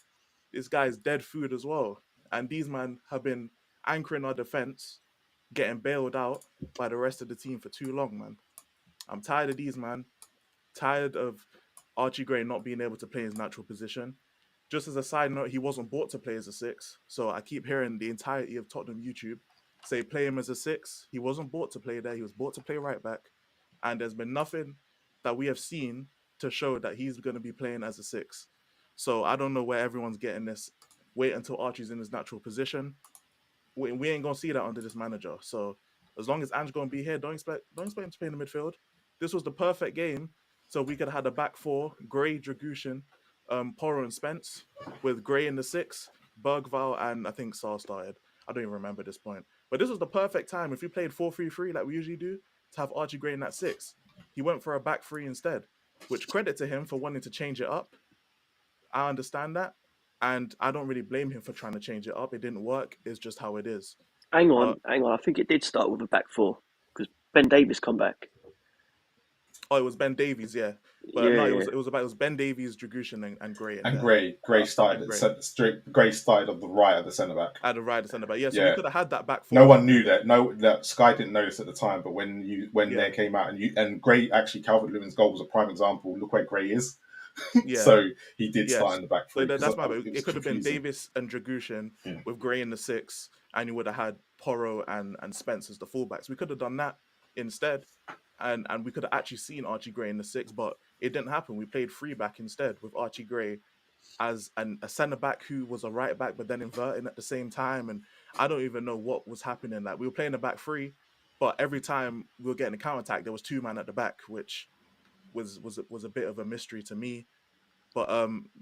[SPEAKER 2] This guy is dead food as well. And these men have been anchoring our defense, getting bailed out by the rest of the team for too long, man. I'm tired of these, man. Tired of Archie Gray not being able to play his natural position. Just as a side note, he wasn't bought to play as a 6. So I keep hearing the entirety of Tottenham YouTube say play him as a 6. He wasn't bought to play there. He was bought to play right back. And there's been nothing that we have seen to show that he's going to be playing as a 6. So I don't know where everyone's getting this. Wait until Archie's in his natural position. We ain't going to see that under this manager. So as long as Ange's going to be here, don't expect him to play in the midfield. This was the perfect game. So we could have had a back four, Gray, Dragushin, Porro and Spence, with Gray in the 6, Bergvall, and I think Saar started. I don't even remember this point. But this was the perfect time. If we played 4-3-3 like we usually do, to have Archie Gray in that 6. He went for a back 3 instead, which credit to him for wanting to change it up. I understand that. And I don't really blame him for trying to change it up. It didn't work. It's just how it is.
[SPEAKER 3] Hang on. I think it did start with a back 4 because Ben Davies come back.
[SPEAKER 2] Oh, it was Ben Davies, yeah. But no, it was Ben Davies, Dragushin, and Gray.
[SPEAKER 1] And Gray started on the right of the centre back.
[SPEAKER 2] At the right of the centre back, yeah. So we could have had that back 4.
[SPEAKER 1] No one knew that. That Sky didn't notice at the time. But when they came out and Gray, actually Calvert-Lewin's goal was a prime example. Look where Gray is.
[SPEAKER 2] Yeah.
[SPEAKER 1] So he did start in the back 3.
[SPEAKER 2] So that's my bad. It could have been Davis and Dragushin with Gray in the 6, and you would have had Porro and Spence as the fullbacks. We could have done that instead. And we could have actually seen Archie Gray in the 6, but it didn't happen. We played 3 back instead with Archie Gray as a centre back who was a right back, but then inverting at the same time. And I don't even know what was happening. Like, we were playing the back three, but every time we were getting a counter attack, there was two man at the back, which was a bit of a mystery to me. But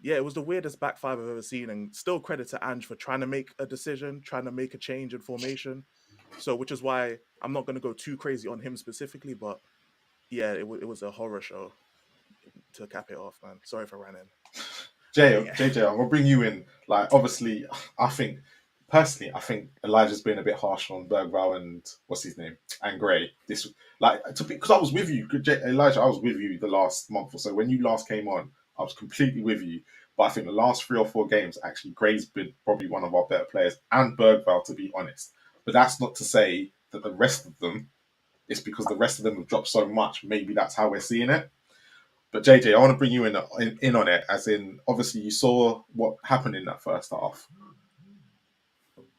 [SPEAKER 2] yeah, it was the weirdest back five I've ever seen, and still credit to Ange for trying to make a decision, trying to make a change in formation. So, which is why I'm not going to go too crazy on him specifically, but yeah, it was a horror show to cap it off, man. Sorry for running.
[SPEAKER 1] JJ, I'm gonna bring you in. Like, obviously, I think personally, I think Elijah's been a bit harsh on Bergvall and what's his name and Gray. This, like, because I was with you, Elijah. I was with you the last month or so when you last came on. I was completely with you. But I think the last 3 or 4 games, actually, Gray's been probably one of our better players, and Bergvall, to be honest. But that's not to say that the rest of them. It's because the rest of them have dropped so much. Maybe that's how we're seeing it. But JJ, I want to bring you in on it, as in, obviously you saw what happened in that first half.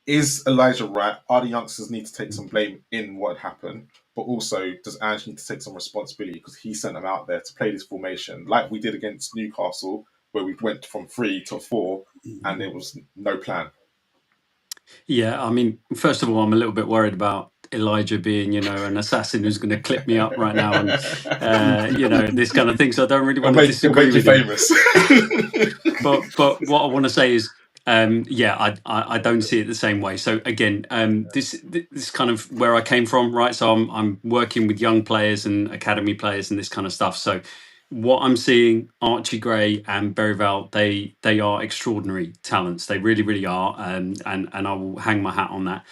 [SPEAKER 1] Is Elijah right? Are the youngsters need to take some blame in what happened? But also, does Ange need to take some responsibility because he sent them out there to play this formation like we did against Newcastle, where we went from 3 to 4 and there was no plan?
[SPEAKER 4] Yeah, I mean, first of all, I'm a little bit worried about Elijah being, an assassin who's going to clip me up right now, and this kind of thing. So I don't really want to disagree with him.
[SPEAKER 1] Famous.
[SPEAKER 4] But what I want to say is, I don't see it the same way. So again, this kind of where I came from, right? So I'm working with young players and academy players and this kind of stuff. So what I'm seeing, Archie Gray and Bergvall, they are extraordinary talents. They really, really are, and I will hang my hat on that.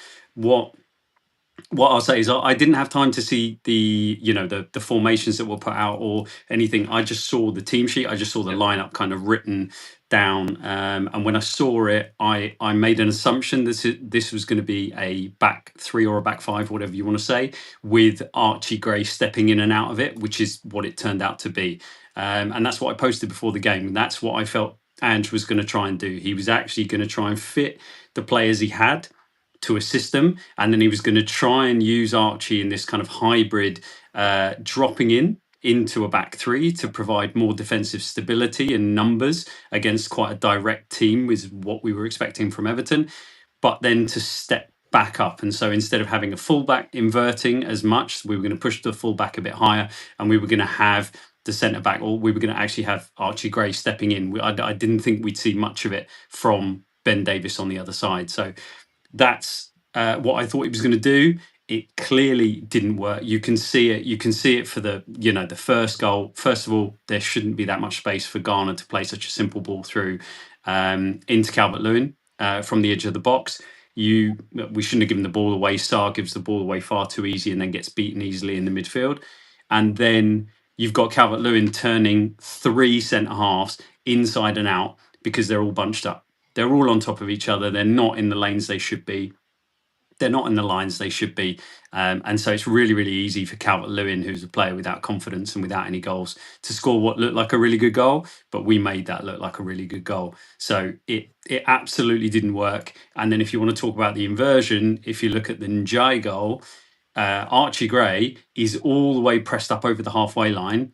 [SPEAKER 4] What I'll say is I didn't have time to see the formations that were put out or anything. I just saw the team sheet. I just saw the lineup kind of written down, and when I saw it, I made an assumption this was going to be a back three or a back five, whatever you want to say, with Archie Gray stepping in and out of it, which is what it turned out to be, and that's what I posted before the game. And that's what I felt Ange was going to try and do. He was actually going to try and fit the players he had to a system, and then he was going to try and use Archie in this kind of hybrid, dropping into a back three to provide more defensive stability and numbers against quite a direct team, is what we were expecting from Everton, but then to step back up. And so instead of having a fullback inverting as much, we were going to push the fullback a bit higher, and we were going to have the centre back, or we were going to actually have Archie Gray stepping in. I didn't think we'd see much of it from Ben Davies on the other side. So that's what I thought he was going to do. It clearly didn't work. You can see it. You can see it for the first goal. First of all, there shouldn't be that much space for Garner to play such a simple ball through into Calvert-Lewin from the edge of the box. We shouldn't have given the ball away. Sarr gives the ball away far too easy and then gets beaten easily in the midfield. And then you've got Calvert-Lewin turning 3 centre halves inside and out because they're all bunched up. They're all on top of each other. They're not in the lanes they should be. They're not in the lines they should be. And so it's really, really easy for Calvert-Lewin, who's a player without confidence and without any goals, to score what looked like a really good goal. But we made that look like a really good goal. So it absolutely didn't work. And then if you want to talk about the inversion, if you look at the Njai goal, Archie Gray is all the way pressed up over the halfway line.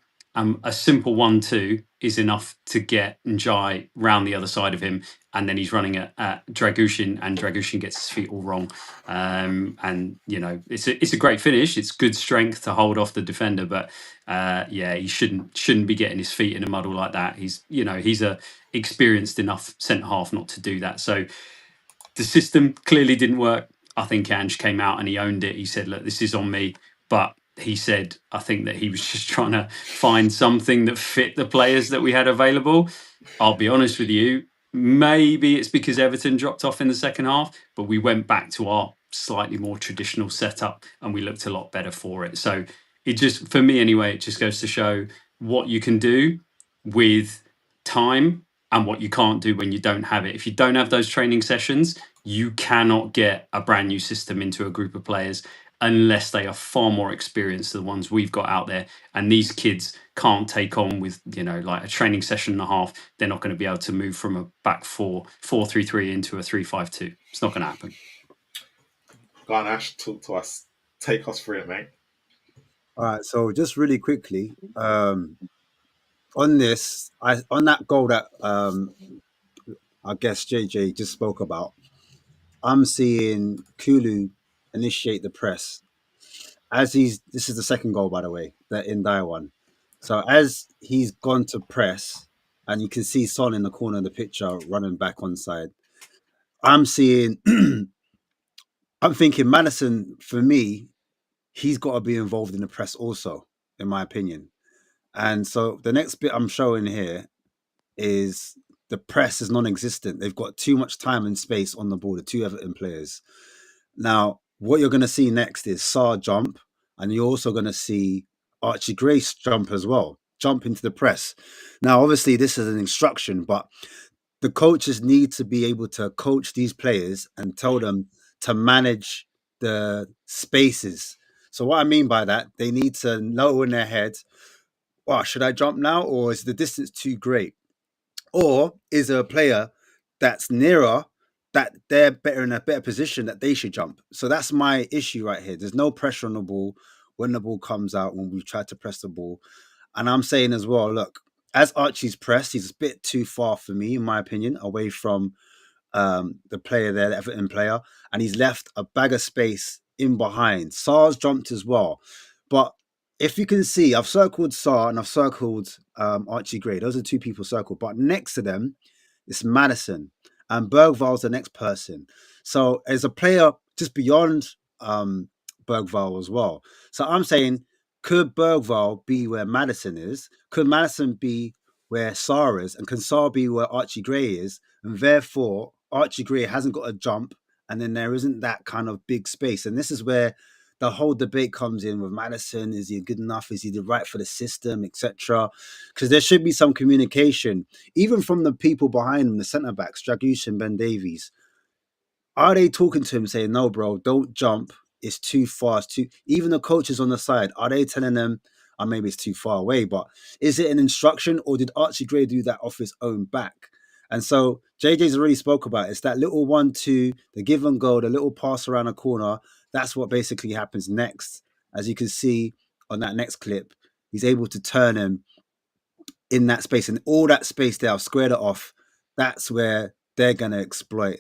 [SPEAKER 4] A simple 1-2 is enough to get Njai round the other side of him, and then he's running at Dragushin, and Dragushin gets his feet all wrong. And it's a great finish. It's good strength to hold off the defender, but he shouldn't be getting his feet in a muddle like that. He's a experienced enough centre half not to do that. So the system clearly didn't work. I think Ange came out and he owned it. He said, "Look, this is on me." But he said, I think that he was just trying to find something that fit the players that we had available. I'll be honest with you, maybe it's because Everton dropped off in the second half, but we went back to our slightly more traditional setup and we looked a lot better for it. So it just, for me anyway, it just goes to show what you can do with time and what you can't do when you don't have it. If you don't have those training sessions, you cannot get a brand new system into a group of players unless they are far more experienced than the ones we've got out there. And these kids can't take on with, like a training session and a half. They're not going to be able to move from a back 4-3-3 into a 3-5-2. It's not going to happen.
[SPEAKER 1] Go on, Ash, talk to us. Take us through it, mate.
[SPEAKER 5] All right, so just really quickly, on that goal that I guess JJ just spoke about, I'm seeing Kulu initiate the press as this is the second goal, by the way, the Indire one. So as he's gone to press, and you can see Son in the corner of the picture running back on side. I'm seeing, I'm thinking Madison, for me, he's got to be involved in the press also, in my opinion. And so the next bit I'm showing here is the press is non-existent. They've got too much time and space on the ball, the two Everton players. Now, what you're going to see next is Sarr jump, and you're also going to see Archie Grace jump as well, jump into the press. Now, obviously, this is an instruction, but the coaches need to be able to coach these players and tell them to manage the spaces. So what I mean by that, they need to know in their head, wow, should I jump now, or is the distance too great? Or is there a player that's nearer that they're better in a better position that they should jump? So that's my issue right here. There's no pressure on the ball when the ball comes out, when we've tried to press the ball. And I'm saying as well, look, as Archie's pressed, he's a bit too far for me, in my opinion, away from the player there, the Everton player, and he's left a bag of space in behind. Sar's jumped as well. But if you can see, I've circled Sar and I've circled Archie Gray. Those are two people circled. But next to them, it's Madison. And Bergval's the next person. So as a player just beyond Bergval as well. So I'm saying, could Bergval be where Madison is? Could Madison be where Sar is? And can Sar be where Archie Gray is? And therefore, Archie Gray hasn't got a jump, and then there isn't that kind of big space. And this is where the whole debate comes in with Madison. Is he good enough? Is he the right for the system, etc.? Because there should be some communication, even from the people behind him, the centre backs, Dragush and Ben Davies. Are they talking to him saying, no, bro, don't jump. It's too far. It's too... Even the coaches on the side, are they telling them, oh, maybe it's too far away, but is it an instruction, or did Archie Gray do that off his own back? And so JJ's already spoke about it. It's that little 1-2, the give and go, the little pass around a corner. That's what basically happens next. As you can see on that next clip, he's able to turn him in that space. And all that space there, I've squared it off. That's where they're going to exploit.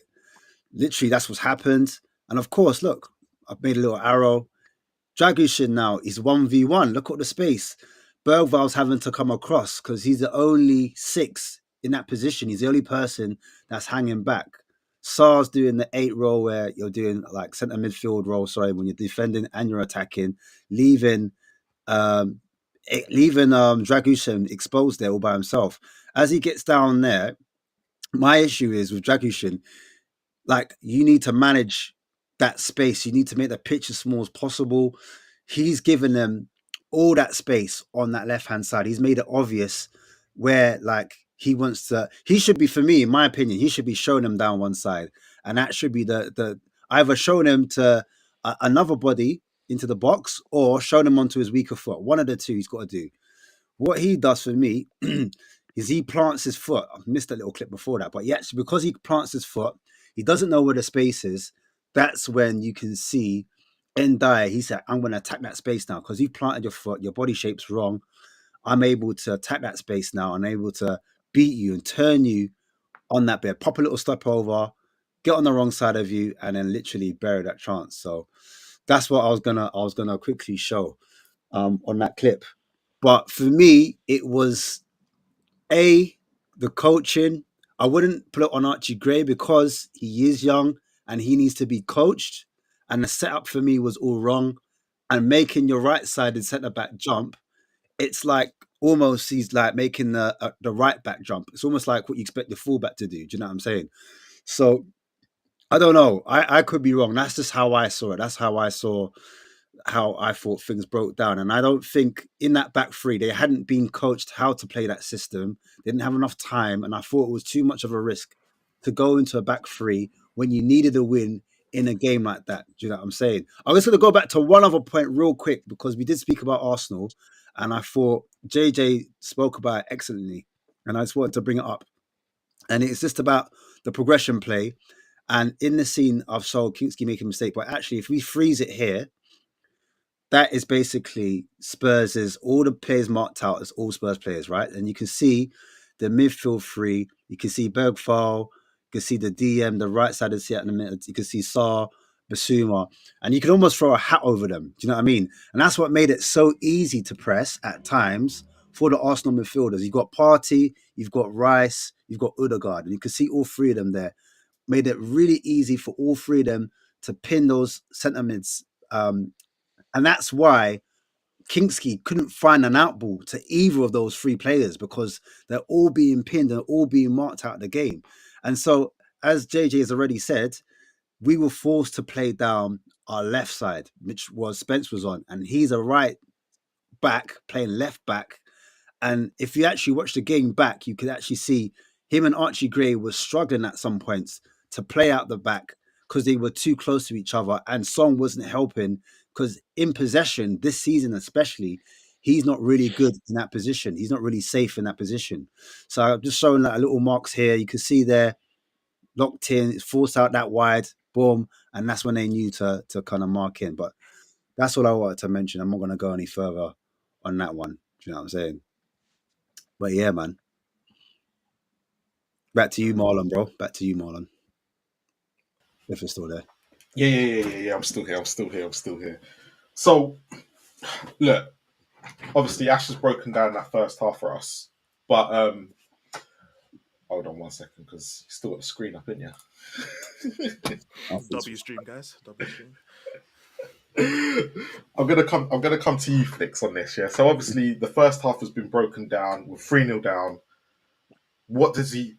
[SPEAKER 5] Literally, that's what's happened. And of course, look, I've made a little arrow. Dragushin now is 1v1. Look at the space. Bergval's having to come across because he's the only 6 in that position. He's the only person that's hanging back. Sar's doing the 8 role where you're doing like centre midfield role, when you're defending and you're attacking, leaving Dragushin exposed there all by himself. As he gets down there, my issue is with Dragushin, like, you need to manage that space. You need to make the pitch as small as possible. He's given them all that space on that left-hand side. He's made it obvious where, like, he wants to... He should be, for me, in my opinion, he should be showing them down one side. And that should be the either showing him to another body into the box or showing him onto his weaker foot. One of the two he's got to do. What he does for me is he plants his foot. I missed a little clip before that, but because he plants his foot, he doesn't know where the space is. That's when you can see Ndiaye. He said, I'm going to attack that space now because you've planted your foot. Your body shape's wrong. I'm able to attack that space now. I'm able to beat you and turn you on that bit. Pop a little step over, get on the wrong side of you, and then literally bury that chance. So that's what I was gonna quickly show on that clip. But for me, it was the coaching. I wouldn't put it on Archie Gray because he is young and he needs to be coached. And the setup for me was all wrong. And making your right-sided centre-back jump, it's like almost he's like making the right-back jump. It's almost like what you expect the full-back to do. Do you know what I'm saying? So I don't know. I could be wrong. That's just how I saw it. That's how I saw how I thought things broke down. And I don't think in that back three, they hadn't been coached how to play that system. They didn't have enough time. And I thought it was too much of a risk to go into a back three when you needed a win in a game like that. Do you know what I'm saying? I'm just going to go back to one other point real quick because we did speak about Arsenal and I thought JJ spoke about it excellently. And I just wanted to bring it up. And it's just about the progression play. And in the scene, I've saw Kinksky make a mistake. But actually, if we freeze it here, that is basically Spurs' all the players marked out as all Spurs players, right? And you can see the midfield three. You can see Bergval. You can see the DM, the right side of Seattle in the minute. You can see Saar, Basuma, and you can almost throw a hat over them. Do you know what I mean? And that's what made it so easy to press at times for the Arsenal midfielders. You've got Partey, you've got Rice, you've got Odegaard, and you can see all three of them there. Made it really easy for all three of them to pin those centre mids. And that's why Kingsky couldn't find an outball to either of those three players because they're all being pinned and all being marked out of the game. And so, as JJ has already said, we were forced to play down our left side, which was Spence was on, and he's a right back playing left back. And if you actually watch the game back, you could actually see him and Archie Gray were struggling at some points to play out the back because they were too close to each other, and Song wasn't helping because in possession this season especially, he's not really good in that position. He's not really safe in that position. So I'm just showing like little marks here. You can see there, locked in, it's forced out that wide, boom, and that's when they knew to kind of mark in. But that's all I wanted to mention. I'm not going to go any further on that one. Do you know what I'm saying? But yeah, man. Back to you, Marlon, bro. Back to you, Marlon. If you're still there.
[SPEAKER 1] Yeah. I'm still here. So, look, obviously Ash has broken down that first half for us, but hold on 1 second because you still got the screen up, ain't you?
[SPEAKER 2] W stream, guys. W stream.
[SPEAKER 1] I'm gonna come to you, Flicks, on this. Yeah. So obviously the first half has been broken down. We're 3-0 down. What does he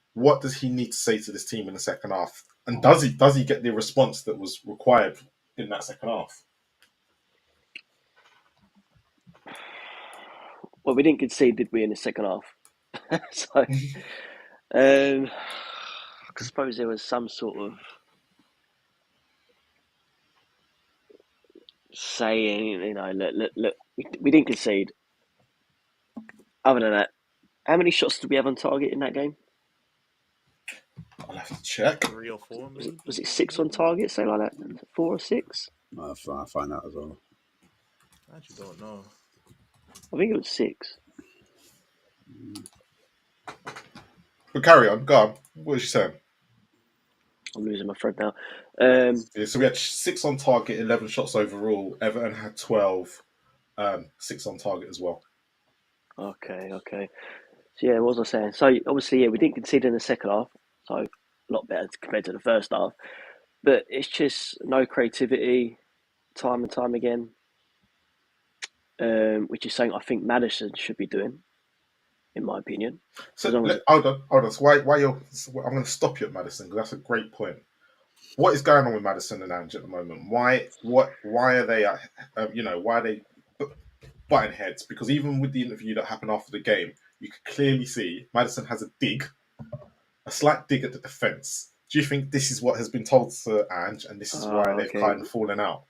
[SPEAKER 1] need to say to this team in the second half? And does he get the response that was required in that second half?
[SPEAKER 3] Well, we didn't concede, did we, in the second half? So, I suppose there was some sort of saying, you know, look, we didn't concede. Other than that, how many shots did we have on target in that game?
[SPEAKER 1] I'll have to check.
[SPEAKER 2] 3 or 4, maybe.
[SPEAKER 3] Was it 6 on target, something like that? 4 or 6?
[SPEAKER 5] I'll find out as well.
[SPEAKER 2] I actually don't know.
[SPEAKER 3] I think it was 6.
[SPEAKER 1] But carry on, go on. What was you saying?
[SPEAKER 3] I'm losing my thread now.
[SPEAKER 1] Yeah, so we had 6 on target, 11 shots overall. Everton had 12, 6 on target as well.
[SPEAKER 3] Okay. So yeah, what was I saying? So obviously, yeah, we didn't concede in the second half, so a lot better compared to the first half. But it's just no creativity, time and time again, which is something I think Maddison should be doing, in my opinion.
[SPEAKER 1] So
[SPEAKER 3] long as-
[SPEAKER 1] hold on. So why you're? I'm going to stop you at Madison because that's a great point. What is going on with Madison and Ange at the moment? Why are they? Why are they butting heads? Because even with the interview that happened after the game, you could clearly see Madison has a slight dig at the defence. Do you think this is what has been told to Ange, and this is why they've kind of fallen out?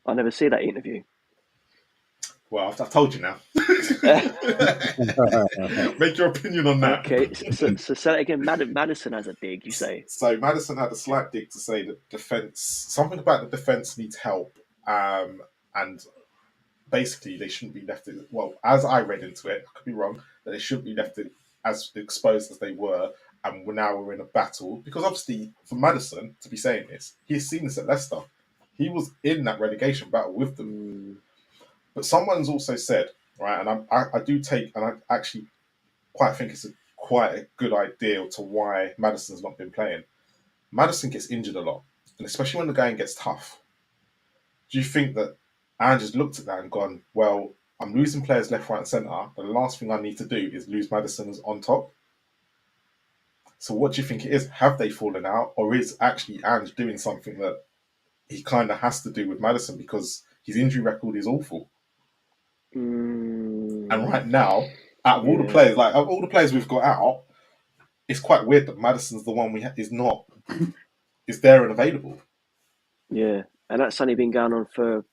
[SPEAKER 3] I never see that interview.
[SPEAKER 1] Well, I've told you now. Make your opinion on that.
[SPEAKER 3] Okay, so say that again. Madison has a dig, you say?
[SPEAKER 1] So Madison had a slight dig to say that something about the defence needs help, and basically they shouldn't be left. Well, as I read into it, I could be wrong, that they shouldn't be left as exposed as they were, and we're in a battle. Because obviously, for Madison to be saying this, he's seen this at Leicester. He was in that relegation battle with them. But someone's also said, right, and I do take, and I actually quite think it's quite a good idea to why Madison's not been playing. Madison gets injured a lot, and especially when the game gets tough. Do you think that Ange has looked at that and gone, well, I'm losing players left, right, and centre. The last thing I need to do is lose Madison on top. So what do you think it is? Have they fallen out, or is actually Ange doing something that he kind of has to do with Madison because his injury record is awful? And right now, out of all the players we've got out, it's quite weird that Madison's the one is there and available.
[SPEAKER 3] Yeah, and that's only been going on for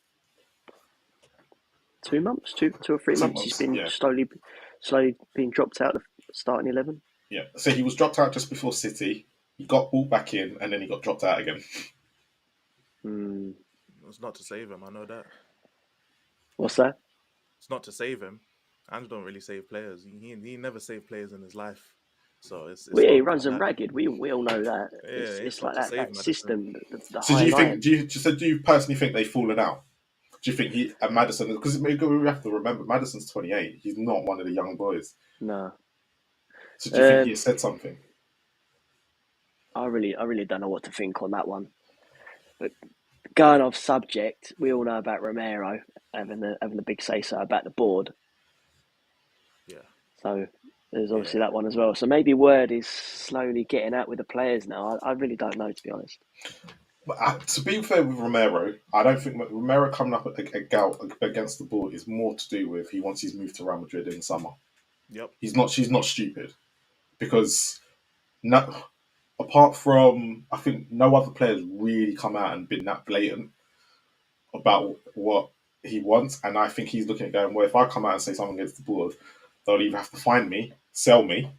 [SPEAKER 3] 2 months, two or 3 months. He's been slowly being dropped out of starting 11.
[SPEAKER 1] Yeah, so he was dropped out just before City. He got brought back in, and then he got dropped out again.
[SPEAKER 2] It's not to save him, I know that.
[SPEAKER 3] What's that?
[SPEAKER 2] It's not to save him. Ange don't really save players. He never saved players in his life. So it's
[SPEAKER 3] Well, yeah,
[SPEAKER 2] not
[SPEAKER 3] he runs them
[SPEAKER 2] that.
[SPEAKER 3] ragged. We all know that.
[SPEAKER 2] Yeah,
[SPEAKER 3] It's
[SPEAKER 2] it's not
[SPEAKER 3] like
[SPEAKER 2] to
[SPEAKER 3] that
[SPEAKER 2] save Madison.
[SPEAKER 3] system, the
[SPEAKER 1] So
[SPEAKER 3] high line.
[SPEAKER 1] do you personally think they've fallen out? Do you think he and Madison? Because we have to remember Madison's 28. He's not one of the young boys.
[SPEAKER 3] No,
[SPEAKER 1] So do you think he has said something?
[SPEAKER 3] I really don't know what to think on that one. But going off subject, we all know about Romero having the big say so about the board.
[SPEAKER 2] Yeah,
[SPEAKER 3] So there's
[SPEAKER 2] yeah.
[SPEAKER 3] obviously that one as well. So maybe word is slowly getting out with the players now. I really don't know, to be honest.
[SPEAKER 1] But to be fair with Romero, I don't think Romero coming up a gout against the board is more to do with he wants his move to Real Madrid in the summer.
[SPEAKER 2] Yep.
[SPEAKER 1] She's not stupid because no, apart from I think no other players really come out and been that blatant about what he wants, and I think he's looking at going, well, if I come out and say something against the board, they'll either have to find me, sell me.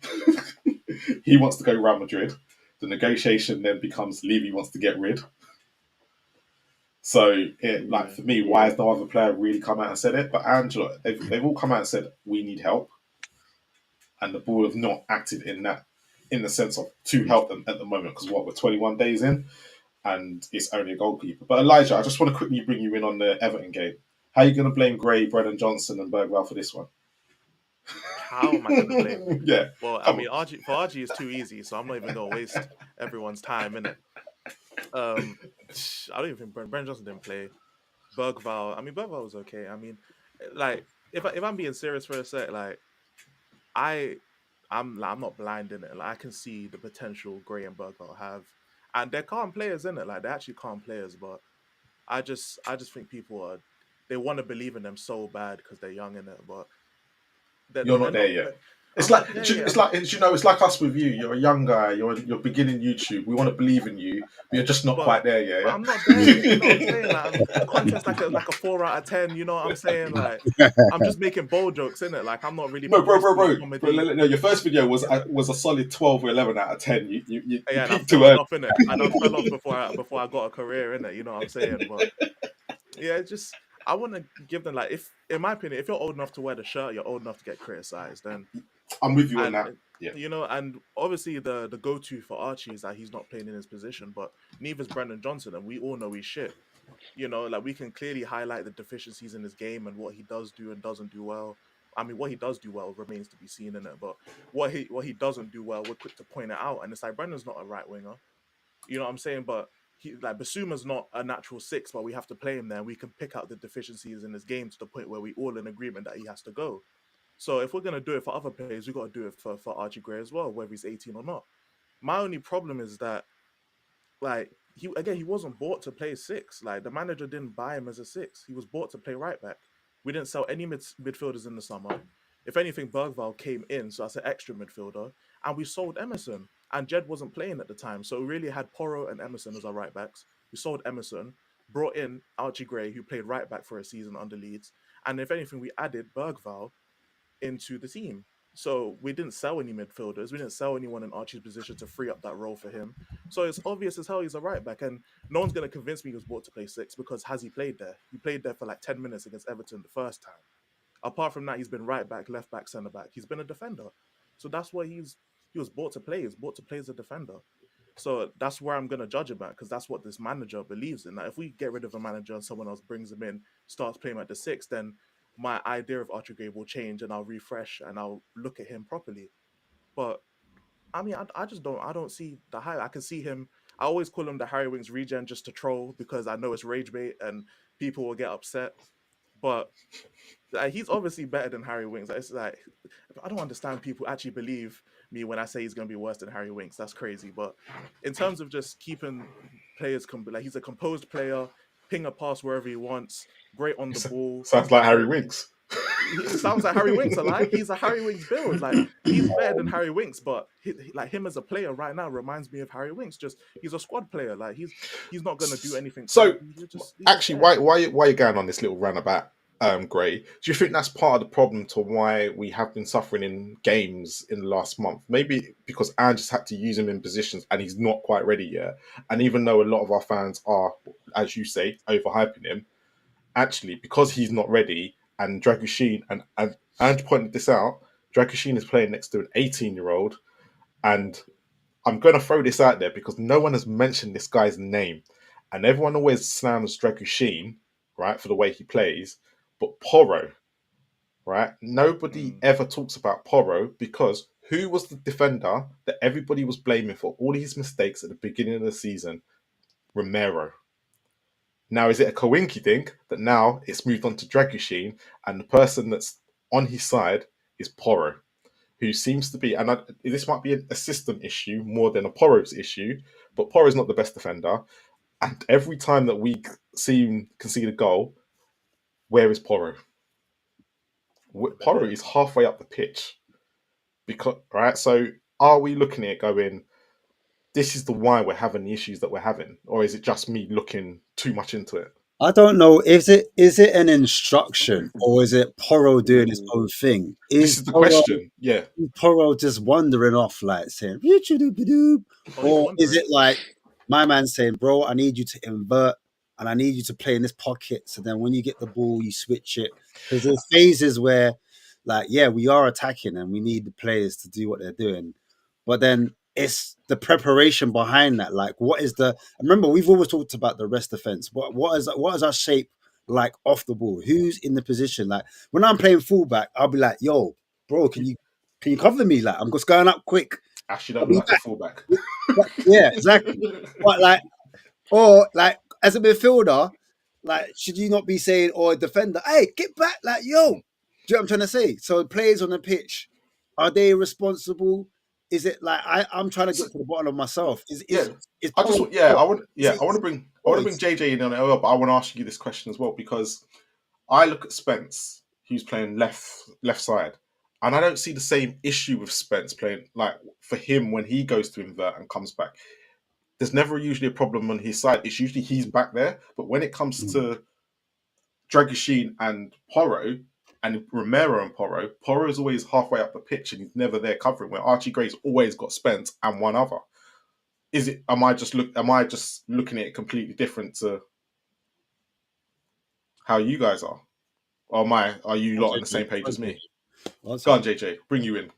[SPEAKER 1] He wants to go Real Madrid. The negotiation then becomes Levy wants to get rid. So, like for me, why has no other player really come out and said it? But Angela, they've all come out and said we need help, and the board have not acted in that, in the sense of to help them at the moment. Because we're 21 days in, and it's only a goalkeeper. But Elijah, I just want to quickly bring you in on the Everton game. How are you going to blame Gray, Brennan Johnson, and Bergwell for this one?
[SPEAKER 2] How am I going to blame?
[SPEAKER 1] Yeah,
[SPEAKER 2] Well, I mean, Archie is too easy, so I'm not even going to waste everyone's time in it. I don't even think Brennan Johnson didn't play. Bergvall was okay. I mean, like if I'm being serious for a sec, like I I'm not blind in it. Like I can see the potential Gray and Bergvall have, and they're calm players in it. Like they're actually calm players, but I just think people are they want to believe in them so bad because they're young in it, but
[SPEAKER 1] you're
[SPEAKER 2] they're
[SPEAKER 1] not there
[SPEAKER 2] not.
[SPEAKER 1] yet. It's
[SPEAKER 2] I'm
[SPEAKER 1] like
[SPEAKER 2] not there yet.
[SPEAKER 1] it's like us with you. You're a young guy. You're beginning YouTube. We want to believe in you, but you're just not
[SPEAKER 2] But
[SPEAKER 1] quite there yet.
[SPEAKER 2] I'm not there yet. You know what I'm saying? Like the content's like a 4 out of 10. You know what I'm saying? Like I'm just making bold jokes in it. Like I'm not really
[SPEAKER 1] No,
[SPEAKER 2] progressing the
[SPEAKER 1] bro.
[SPEAKER 2] comedy.
[SPEAKER 1] No, your first video was a solid 12 or 11 out of 10. You
[SPEAKER 2] Yeah, and I've
[SPEAKER 1] peaked too
[SPEAKER 2] fallen
[SPEAKER 1] early.
[SPEAKER 2] off in it. I done fell off before I got a career in it. You know what I'm saying? But yeah, it's just I want to give them like if in my opinion, if you're old enough to wear the shirt, you're old enough to get criticized. Then
[SPEAKER 1] I'm with you on
[SPEAKER 2] and
[SPEAKER 1] that. Yeah.
[SPEAKER 2] and obviously the go to for Archie is that he's not playing in his position, but neither is Brendan Johnson, and we all know he's shit. Like we can clearly highlight the deficiencies in his game and what he does do and doesn't do well. I mean, what he does do well remains to be seen in it, but what he doesn't do well, we're quick to point it out. And it's like Brendan's not a right winger, you know what I'm saying? But he like Basuma's not a natural six, but we have to play him there. We can pick out the deficiencies in his game to the point where we all in agreement that he has to go. So if we're gonna do it for other players, we got to do it for Archie Gray as well, whether he's 18 or not. My only problem is that like he wasn't bought to play six. Like the manager didn't buy him as a six. He was bought to play right back. We didn't sell any midfielders in the summer. If anything, Bergvall came in, so that's an extra midfielder, and we sold Emerson. And Jed wasn't playing at the time, so we really had Porro and Emerson as our right backs. We sold Emerson, brought in Archie Gray, who played right back for a season under Leeds, and if anything, we added Bergvall into the team. So we didn't sell any midfielders. We didn't sell anyone in Archie's position to free up that role for him. So it's obvious as hell he's a right back, and no one's gonna convince me he was bought to play six because has he played there? He played there for like 10 minutes against Everton the first time. Apart from that, he's been right back, left back, centre back. He's been a defender. So that's what he was bought to play. He was bought to play as a defender. So that's where I'm gonna judge him at because that's what this manager believes in. That if we get rid of a manager and someone else brings him in, starts playing at the six, then my idea of Archie Gray will change and I'll refresh and I'll look at him properly. But I mean, I just don't see the hype. I can see him. I always call him the Harry Winks regen just to troll because I know it's rage bait and people will get upset. But he's obviously better than Harry Winks. It's like I don't understand people actually believe me when I say he's going to be worse than Harry Winks. That's crazy. But in terms of just keeping players, like he's a composed player, ping a pass wherever he wants, great on the ball.
[SPEAKER 1] Sounds like Harry
[SPEAKER 2] Very,
[SPEAKER 1] Winks.
[SPEAKER 2] it sounds like Harry Winks. Like he's a Harry Winks build. Like he's better than Harry Winks, but like him as a player right now reminds me of Harry Winks. Just he's a squad player. Like he's not going to do anything.
[SPEAKER 1] So
[SPEAKER 2] He's just
[SPEAKER 1] actually,
[SPEAKER 2] there.
[SPEAKER 1] why are you going on this little rant about Gray? Do you think that's part of the problem to why we have been suffering in games in the last month? Maybe because Ange just had to use him in positions and he's not quite ready yet. And even though a lot of our fans are, as you say, overhyping him, actually because he's not ready and Dragushin and Ange pointed this out, Dragushin is playing next to an 18-year-old And I'm going to throw this out there because no one has mentioned this guy's name. And everyone always slams Dragushin, right, for the way he plays. But Porro, right? Nobody ever talks about Porro because who was the defender that everybody was blaming for all his mistakes at the beginning of the season? Romero. Now, is it a coinky thing that now it's moved on to Dragushin and the person that's on his side is Porro, who seems to be, and this might be a system issue more than a Porro's issue, but Porro's not the best defender. And every time that we see him concede a goal, where is Porro? Porro is halfway up the pitch. Because right, so are we looking at it going, this is the why we're having the issues that we're having, or is it just me looking too much into it?
[SPEAKER 5] I don't know. Is it an instruction or is it Porro doing his own thing?
[SPEAKER 1] This
[SPEAKER 5] Is
[SPEAKER 1] is the question. Yeah.
[SPEAKER 5] Porro just wandering off like saying, "Doo-doo-doo-doo,"
[SPEAKER 2] Oh, he's
[SPEAKER 5] or is
[SPEAKER 2] wondering.
[SPEAKER 5] it like my man saying, bro, I need you to invert and I need you to play in this pocket. So then when you get the ball, you switch it. Because there's phases where, like, yeah, we are attacking and we need the players to do what they're doing. But then it's the preparation behind that. Like, what is the, remember, we've always talked about the rest defense. What is our shape like off the ball? Who's in the position? Like, when I'm playing fullback, I'll be like, yo, bro, can you cover me? Like, I'm just going up quick.
[SPEAKER 1] Actually,
[SPEAKER 5] I'll
[SPEAKER 1] don't
[SPEAKER 5] be
[SPEAKER 1] look like a fullback.
[SPEAKER 5] back. Yeah, exactly. But like, or like as a midfielder, like should you not be saying or a defender, hey, get back, like yo? Do you know what I'm trying to say? So players on the pitch, are they responsible? Is it like I'm trying to
[SPEAKER 1] So,
[SPEAKER 5] get to the bottom of myself? Is
[SPEAKER 1] yeah,
[SPEAKER 5] is is
[SPEAKER 1] I just
[SPEAKER 5] Porro,
[SPEAKER 1] yeah, I want
[SPEAKER 5] is
[SPEAKER 1] yeah,
[SPEAKER 5] it
[SPEAKER 1] I want
[SPEAKER 5] his
[SPEAKER 1] to bring
[SPEAKER 5] choice?
[SPEAKER 1] JJ in on it, as well, but I want to ask you this question as well because I look at Spence, who's playing left side, and I don't see the same issue with Spence playing like for him when he goes to invert and comes back. There's never usually a problem on his side. It's usually he's back there. But when it comes
[SPEAKER 5] Mm.
[SPEAKER 1] to Dragoshin and Porro and Romero and Porro is always halfway up the pitch and he's never there covering. Where Archie Gray's always got Spence and one other. Is it? Am I just looking at it completely different to how you guys are? Or are you lot on the same page as me?
[SPEAKER 5] One
[SPEAKER 1] Go on,
[SPEAKER 5] second.
[SPEAKER 1] JJ. Bring you in.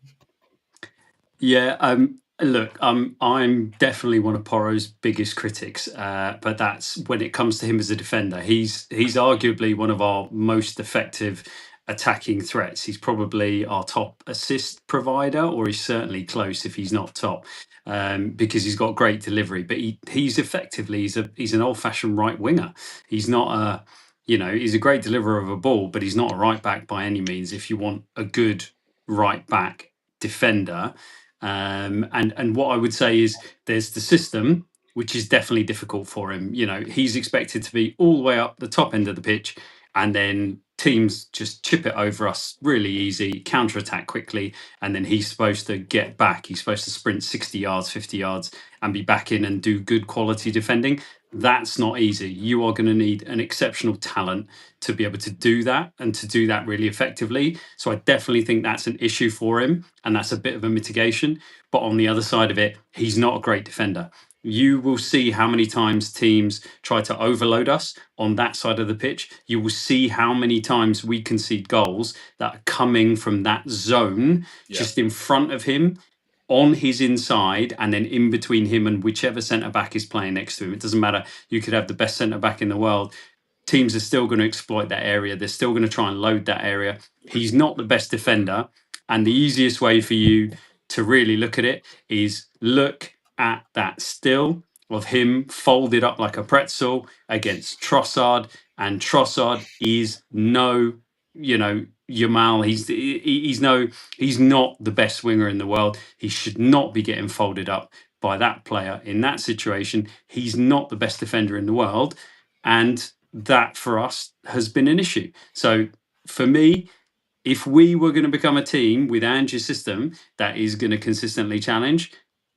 [SPEAKER 4] Yeah, look, I'm definitely one of Porro's biggest critics, but that's when it comes to him as a defender. He's arguably one of our most effective attacking threats. He's probably our top assist provider, or he's certainly close if he's not top, because he's got great delivery. But he's effectively he's an old fashioned right winger. He's not a he's a great deliverer of a ball, but he's not a right back by any means. If you want a good right back defender. And what I would say is there's the system, which is definitely difficult for him. He's expected to be all the way up the top end of the pitch, and then teams just chip it over us really easy, counter attack quickly, and then he's supposed to get back. He's supposed to sprint 60 yards, 50 yards, and be back in and do good quality defending. That's not easy. You are going to need an exceptional talent to be able to do that and to do that really effectively. So I definitely think that's an issue for him, and that's a bit of a mitigation. But on the other side of it, he's not a great defender. You will see how many times teams try to overload us on that side of the pitch. You will see how many times we concede goals that are coming from that zone
[SPEAKER 1] Yeah.
[SPEAKER 4] just in front of him, on his inside, and then in between him and whichever centre back is playing next to him. It doesn't matter. You could have the best centre back in the world. Teams are still going to exploit that area. They're still going to try and load that area. He's not the best defender. And the easiest way for you to really look at it is look at that still of him folded up like a pretzel against Trossard. And Trossard is no, Yamal. He's not the best winger in the world. He should not be getting folded up by that player in that situation. He's not the best defender in the world. And that for us has been an issue. So for me, if we were going to become a team with Angie's system that is going to consistently challenge,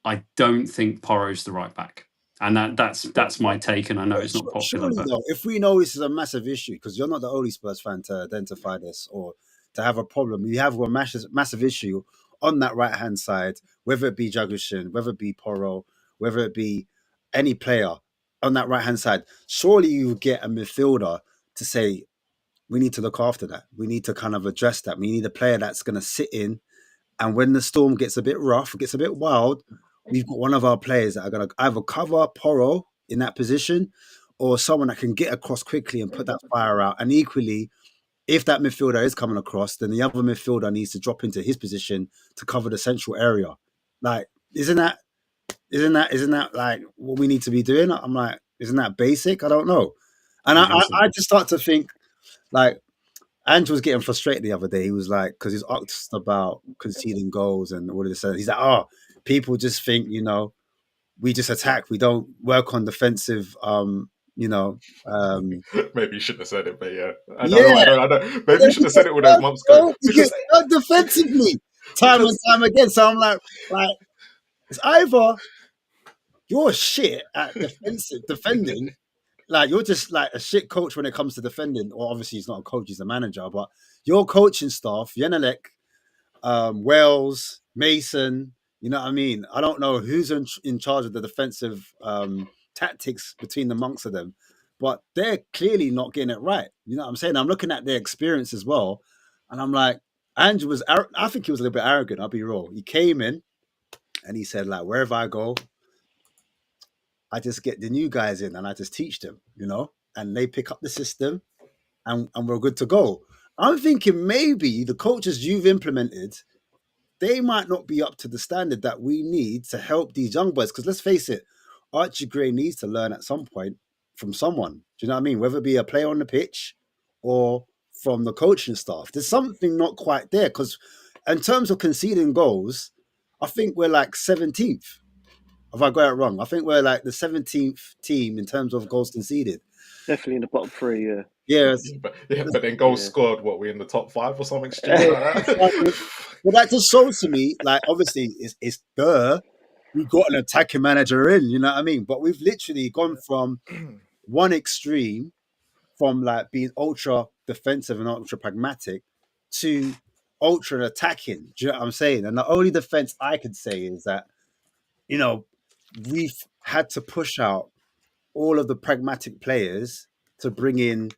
[SPEAKER 4] I don't think Porro's the right back. And that's my take. And I know it's not popular,
[SPEAKER 5] Surely
[SPEAKER 4] but
[SPEAKER 5] though, if we know this is a massive issue, because you're not the only Spurs fan to identify this or to have a problem, you have a massive issue on that right hand side, whether it be Jagushin, whether it be Porro, whether it be any player on that right hand side. Surely you would get a midfielder to say, we need to look after that. We need to kind of address that. We need a player that's going to sit in And when the storm gets a bit rough, gets a bit wild, we've got one of our players that are going to either cover Porro in that position or someone that can get across quickly and put that fire out. And equally, if that midfielder is coming across, then the other midfielder needs to drop into his position to cover the central area. Like, isn't that like what we need to be doing? I'm like, isn't that basic? I don't know. And I just start to think, like, Andrew was getting frustrated the other day. He was like, because he's asked about conceding goals and all of this. He's like, oh, people just think, we just attack. We don't work on defensive, you know.
[SPEAKER 1] Maybe you shouldn't have said it, but yeah. I
[SPEAKER 5] Yeah.
[SPEAKER 1] know. Maybe you should have said it all those months ago.
[SPEAKER 5] You get defensively time and time again. So I'm like, it's either you're shit at defending, like you're just like a shit coach when it comes to defending. Or obviously he's not a coach, he's a manager, but your coaching staff, Yenelek, Wells, Mason, you know what I mean? I don't know who's in charge of the defensive tactics between the monks of them, but they're clearly not getting it right. You know what I'm saying? I'm looking at their experience as well, and I'm like, Andrew was, I think he was a little bit arrogant, I'll be real. He came in and he said, like, wherever I go, I just get the new guys in and I just teach them, and they pick up the system and we're good to go. I'm thinking maybe the coaches you've implemented, they might not be up to the standard that we need to help these young boys. Because let's face it, Archie Gray needs to learn at some point from someone. Do you know what I mean? Whether it be a player on the pitch or from the coaching staff. There's something not quite there. Because in terms of conceding goals, I think we're like 17th. Have I got it wrong? I think we're like the 17th team in terms of goals conceded.
[SPEAKER 3] Definitely in the bottom three, yeah.
[SPEAKER 5] Yes.
[SPEAKER 1] But then goals scored, what, we in the top 5 or something stupid like that?
[SPEAKER 5] Well, that just shows to me, like, obviously, it's we've got an attacking manager in, you know what I mean? But we've literally gone from one extreme, from like being ultra defensive and ultra pragmatic, to ultra attacking. Do you know what I'm saying? And the only defense I could say is that, we've had to push out all of the pragmatic players to bring in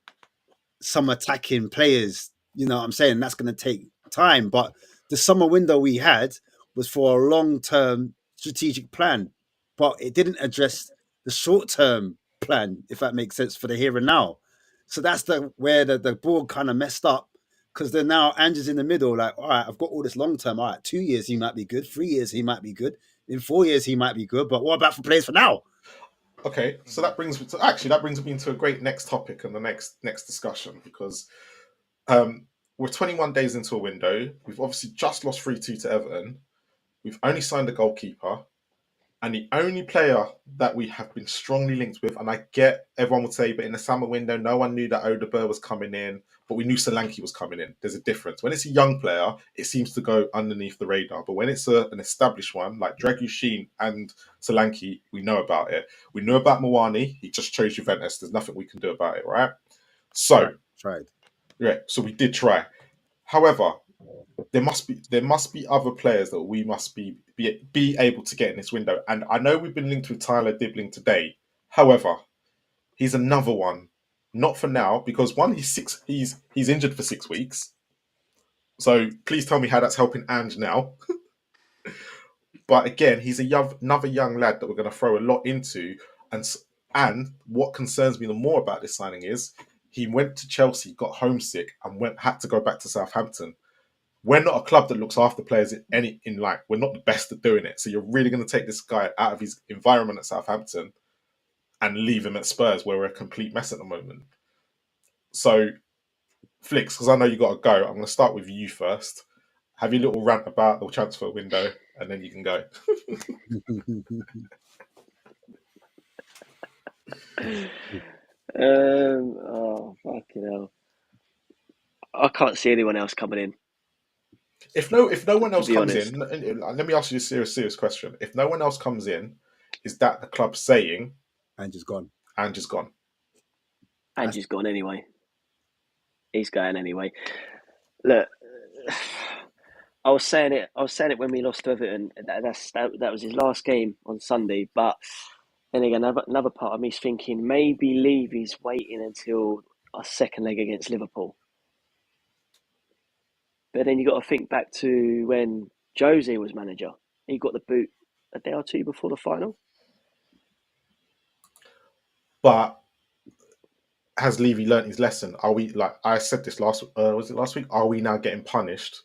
[SPEAKER 5] some attacking players. You know what I'm saying? That's going to take time. But the summer window we had was for a long-term strategic plan, but it didn't address the short-term plan, if that makes sense, for the here and now. So that's where the board kind of messed up, because then now Andrew's in the middle, like, all right, I've got all this long-term. All right, 2 years he might be good, 3 years he might be good, in 4 years he might be good, but what about for players for now?
[SPEAKER 1] Okay, so that brings me into a great next topic and the next discussion, because we're 21 days into a window. We've obviously just lost 3-2 to Everton. We've only signed a goalkeeper, and the only player that we have been strongly linked with, and I get everyone would say, but in the summer window, no one knew that Odegaard was coming in, but we knew Solanke was coming in. There's a difference. When it's a young player, it seems to go underneath the radar. But when it's an established one, like Dragushin and Solanke, we know about it. We knew about Mawani. He just chose Juventus. There's nothing we can do about it, right? So,
[SPEAKER 5] Tried.
[SPEAKER 1] Yeah, so we did try. However, there must be other players that we must be able to get in this window. And I know we've been linked with Tyler Dibbling today. However, he's another one. Not for now, because one, he's injured for 6 weeks. So please tell me how that's helping Ange now. But again, he's another young lad that we're going to throw a lot into. And what concerns me the more about this signing is he went to Chelsea, got homesick, and had to go back to Southampton. We're not a club that looks after players in life. We're not the best at doing it. So you're really going to take this guy out of his environment at Southampton and leave him at Spurs, where we're a complete mess at the moment. So, Flicks, because I know you got to go, I'm going to start with you first. Have your little rant about the transfer window, and then you can go.
[SPEAKER 3] Oh, fucking hell. I can't see anyone else coming in.
[SPEAKER 1] If no one else comes in, let me ask you a serious question. If no one else comes in, is that the club saying
[SPEAKER 5] Andrew's gone?
[SPEAKER 1] Andrew's gone.
[SPEAKER 3] Andrew's gone anyway. He's going anyway. Look, I was saying it when we lost to Everton. That was his last game on Sunday. But then again, another part of me is thinking maybe Levy's waiting until our second leg against Liverpool. But then you got to think back to when Jose was manager. He got the boot a day or two before the final.
[SPEAKER 1] But has Levy learnt his lesson? Are we, like I said this last was it last week? Are we now getting punished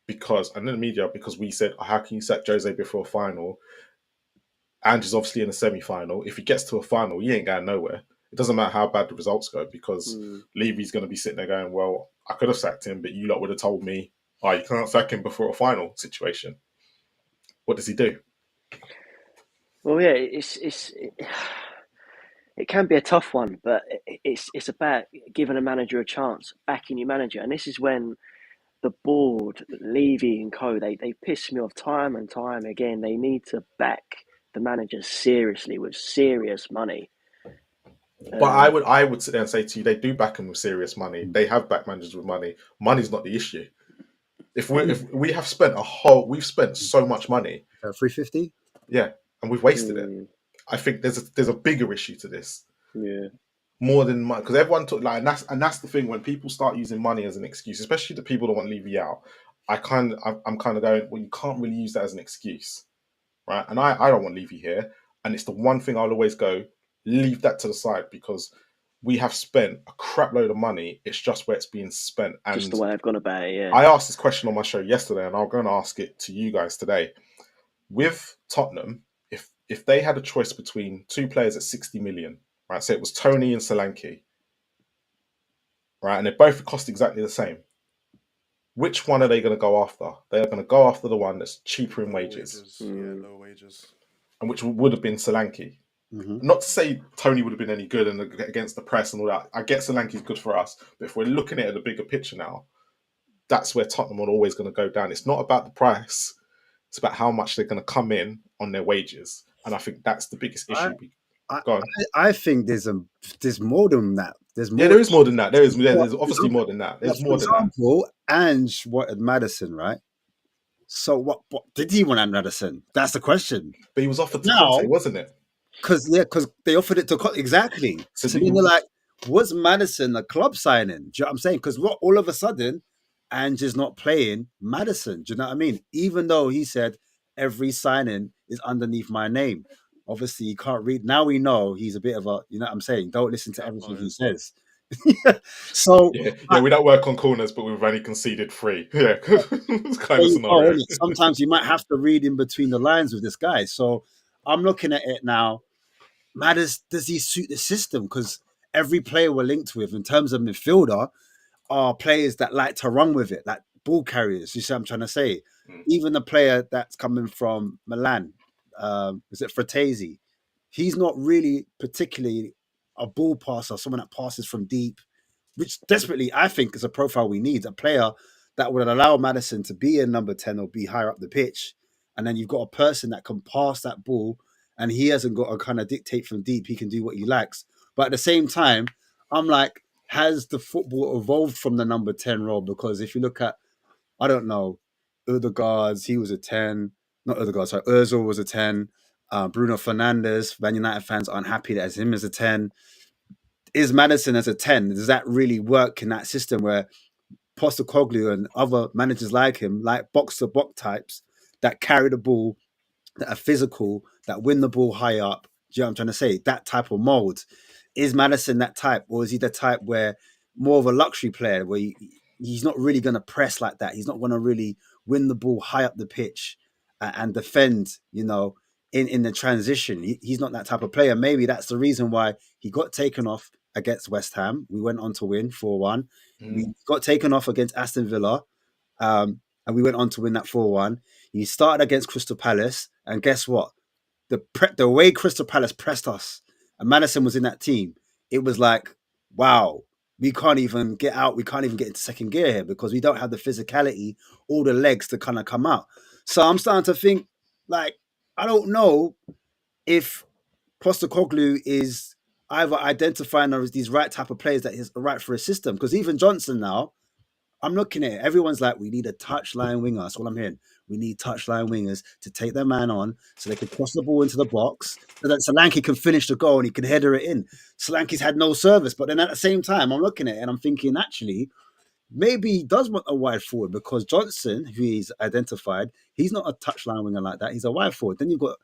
[SPEAKER 1] because, and in the media, because we said, how can you sack Jose before a final? Ange's obviously in a semi-final. If he gets to a final, he ain't going nowhere. It doesn't matter how bad the results go, because Levy's going to be sitting there going, well, I could have sacked him, but you lot would have told me, oh, you can't sack him before a final situation. What does he do?
[SPEAKER 3] Well, yeah, it can be a tough one, but it's about giving a manager a chance, backing your manager. And this is when the board, Levy and co, they piss me off time and time again. They need to back the manager seriously with serious money.
[SPEAKER 1] But I would sit there and say to you, they do back him with serious money. They have backed managers with money. Money's not the issue. If we have spent we've spent so much money,
[SPEAKER 5] $350,
[SPEAKER 1] yeah, and we've wasted it. I think there's a bigger issue to this.
[SPEAKER 3] Yeah.
[SPEAKER 1] More than money, because everyone took, like, and that's the thing, when people start using money as an excuse, especially the people that want Levy out. I'm kind of going, well, you can't really use that as an excuse, right? And I don't want Levy here, and it's the one thing I'll always go, leave that to the side, because we have spent a crap load of money. It's just where it's being spent, and
[SPEAKER 3] just the way I've gone about it. Yeah.
[SPEAKER 1] I asked this question on my show yesterday, and I'm going to ask it to you guys today. With Tottenham, if they had a choice between two players at 60 million, right? So it was Tony and Solanke, right? And they both cost exactly the same. Which one are they going to go after? They are going to go after the one that's cheaper in wages.
[SPEAKER 2] Yeah, low wages.
[SPEAKER 1] And which would have been Solanke. Not to say Tony would have been any good against the press and all that. I get Solanke's good for us, but if we're looking at the bigger picture now, that's where Tottenham are always going to go down. It's not about the price. It's about how much they're going to come in on their wages. And I think that's the biggest issue.
[SPEAKER 5] I think there's more than that.
[SPEAKER 1] There is more than that. There's obviously more than that. There's more than that.
[SPEAKER 5] For example, Ange wanted Maddison, right? So what did he want Maddison? That's the question.
[SPEAKER 1] But he was offered to Conte, wasn't it?
[SPEAKER 5] Because they offered it to Conte. Exactly. So then they're like, was Maddison a club signing? Do you know what I'm saying? Because all of a sudden, Ange is not playing Maddison. Do you know what I mean? Even though he said every signing is underneath my name. Obviously, you can't read. Now we know he's a bit of a, you know what I'm saying? Don't listen to everything he says. So
[SPEAKER 1] we don't work on corners, but we've only conceded 3. Yeah, it's kind of scenario.
[SPEAKER 5] Sometimes you might have to read in between the lines with this guy. So I'm looking at it now. Does he suit the system? Because every player we're linked with in terms of midfielder are players that like to run with it, like ball carriers. You see what I'm trying to say? Even the player that's coming from Milan, is it Fratesi? He's not really particularly a ball passer, someone that passes from deep, which desperately I think is a profile we need. A player that would allow Maddison to be a number 10 or be higher up the pitch. And then you've got a person that can pass that ball and he hasn't got to kind of dictate from deep. He can do what he likes. But at the same time, I'm like, has the football evolved from the number 10 role? Because if you look at, I don't know, Odegaard's, he was a 10. Not Odegaard, sorry, Ozil was a 10. Bruno Fernandes, Man United fans aren't happy that as him as a 10. Is Maddison as a 10? Does that really work in that system where Postecoglou and other managers like him, like box-to-box types that carry the ball, that are physical, that win the ball high up? Do you know what I'm trying to say? That type of mold. Is Maddison that type, or is he the type where more of a luxury player where he's not really going to press like that? He's not going to really win the ball high up the pitch and defend, you know, in the transition. He's not that type of player. Maybe that's the reason why he got taken off against West Ham. We went on to win 4-1. We got taken off against Aston Villa, and we went on to win that 4-1. He started against Crystal Palace, and guess what? The way Crystal Palace pressed us, and Maddison was in that team, it was like, wow, we can't even get out. We can't even get into second gear here because we don't have the physicality or the legs to kind of come out. So I'm starting to think, like, I don't know if Postecoglou is either identifying these right type of players that is right for a system. Because even Johnson now, I'm looking at it. Everyone's like, we need a touchline winger. That's all I'm hearing. We need touchline wingers to take their man on so they can cross the ball into the box so that Solanke can finish the goal and he can header it in. Solanke's had no service. But then at the same time, I'm looking at it and I'm thinking, actually, maybe he does want a wide forward because Johnson, who he's identified, he's not a touchline winger like that. He's a wide forward. Then you've got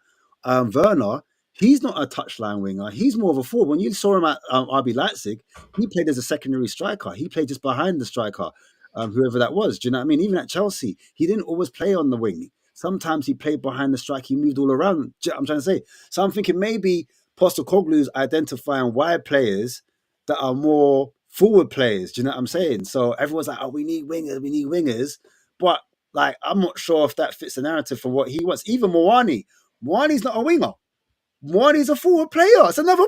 [SPEAKER 5] Werner. He's not a touchline winger. He's more of a forward. When you saw him at RB Leipzig, he played as a secondary striker. He played just behind the striker, whoever that was. Do you know what I mean? Even at Chelsea, he didn't always play on the wing. Sometimes he played behind the strike. He moved all around. Do you know what I'm trying to say. So I'm thinking maybe Postecoglou's identifying wide players that are more forward players. Do you know what I'm saying? So everyone's like, oh, we need wingers. But like, I'm not sure if that fits the narrative for what he wants. Even Moani. Moani's not a winger. Moani's a forward player. That's another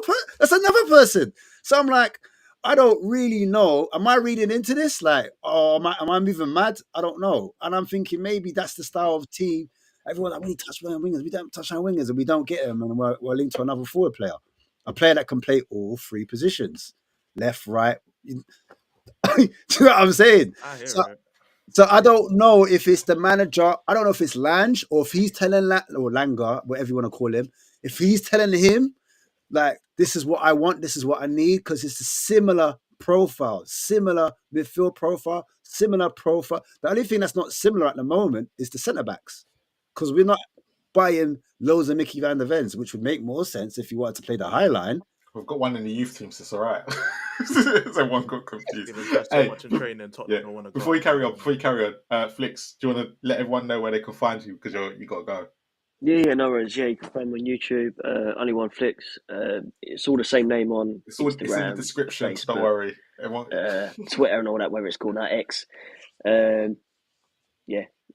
[SPEAKER 5] person. So I'm like, I don't really know. Am I reading into this? Like, oh, am I moving mad? I don't know. And I'm thinking maybe that's the style of team. Everyone's like, we need touchline wingers. We don't touch our wingers and we don't get them. And we're linked to another forward player. A player that can play all three positions. Left, right. Do you know what I'm saying?
[SPEAKER 2] I hear
[SPEAKER 5] So,
[SPEAKER 2] it.
[SPEAKER 5] so I don't know if it's the manager. I don't know if it's Lange or if he's telling or Langer, whatever you want to call him. If he's telling him, like, this is what I want, this is what I need, because it's a similar profile, similar midfield profile, similar profile. The only thing that's not similar at the moment is the centre backs, because we're not buying loads of Mickey Van der Vens, which would make more sense if you wanted to play the high line.
[SPEAKER 1] We've got one in the youth team, so it's all right. Everyone got confused.
[SPEAKER 2] Even catch too much in training. Tottenham don't want to go.
[SPEAKER 1] Before you carry on, Flicks, do you want to let everyone know where they can find you because you got to go?
[SPEAKER 3] Yeah, no worries. Yeah, you can find me on YouTube. Only one Flicks. It's all the same name on
[SPEAKER 1] It's
[SPEAKER 3] Instagram,
[SPEAKER 1] in the description.
[SPEAKER 3] Facebook,
[SPEAKER 1] So don't worry. Everyone...
[SPEAKER 3] Twitter, and all that. Whether it's called now X. Yeah,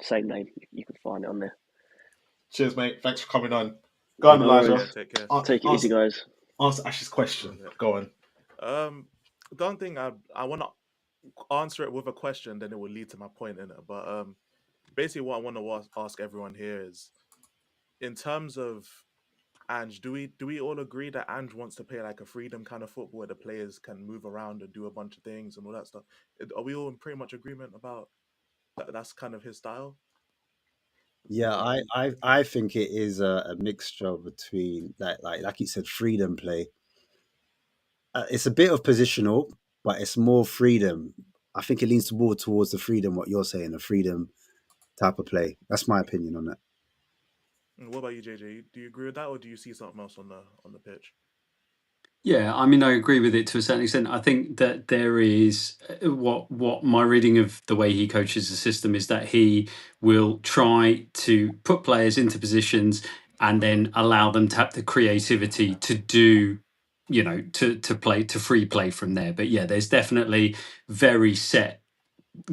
[SPEAKER 3] same name. You can find it on there.
[SPEAKER 1] Cheers, mate. Thanks for coming on. Go on,
[SPEAKER 3] No
[SPEAKER 1] Elijah.
[SPEAKER 3] worries.
[SPEAKER 2] Take care.
[SPEAKER 3] Take it easy, guys.
[SPEAKER 1] Answer Ash's question. Go on.
[SPEAKER 2] The one thing I want to answer it with a question, then it will lead to my point in it. But basically, what I want to ask everyone here is, in terms of Ange, do we all agree that Ange wants to play like a freedom kind of football where the players can move around and do a bunch of things and all that stuff? Are we all in pretty much agreement about that? That's kind of his style.
[SPEAKER 5] Yeah, I think it is a mixture between like you said, freedom play. It's a bit of positional, but it's more freedom. I think it leans more towards the freedom, what you're saying, the freedom type of play. That's my opinion on that.
[SPEAKER 2] And what about you, JJ? Do you agree with that, or do you see something else on the pitch?
[SPEAKER 4] Yeah, I mean, I agree with it to a certain extent. I think that there is what my reading of the way he coaches the system is that he will try to put players into positions and then allow them to have the creativity to do, to play, to free play from there. But yeah, there's definitely very set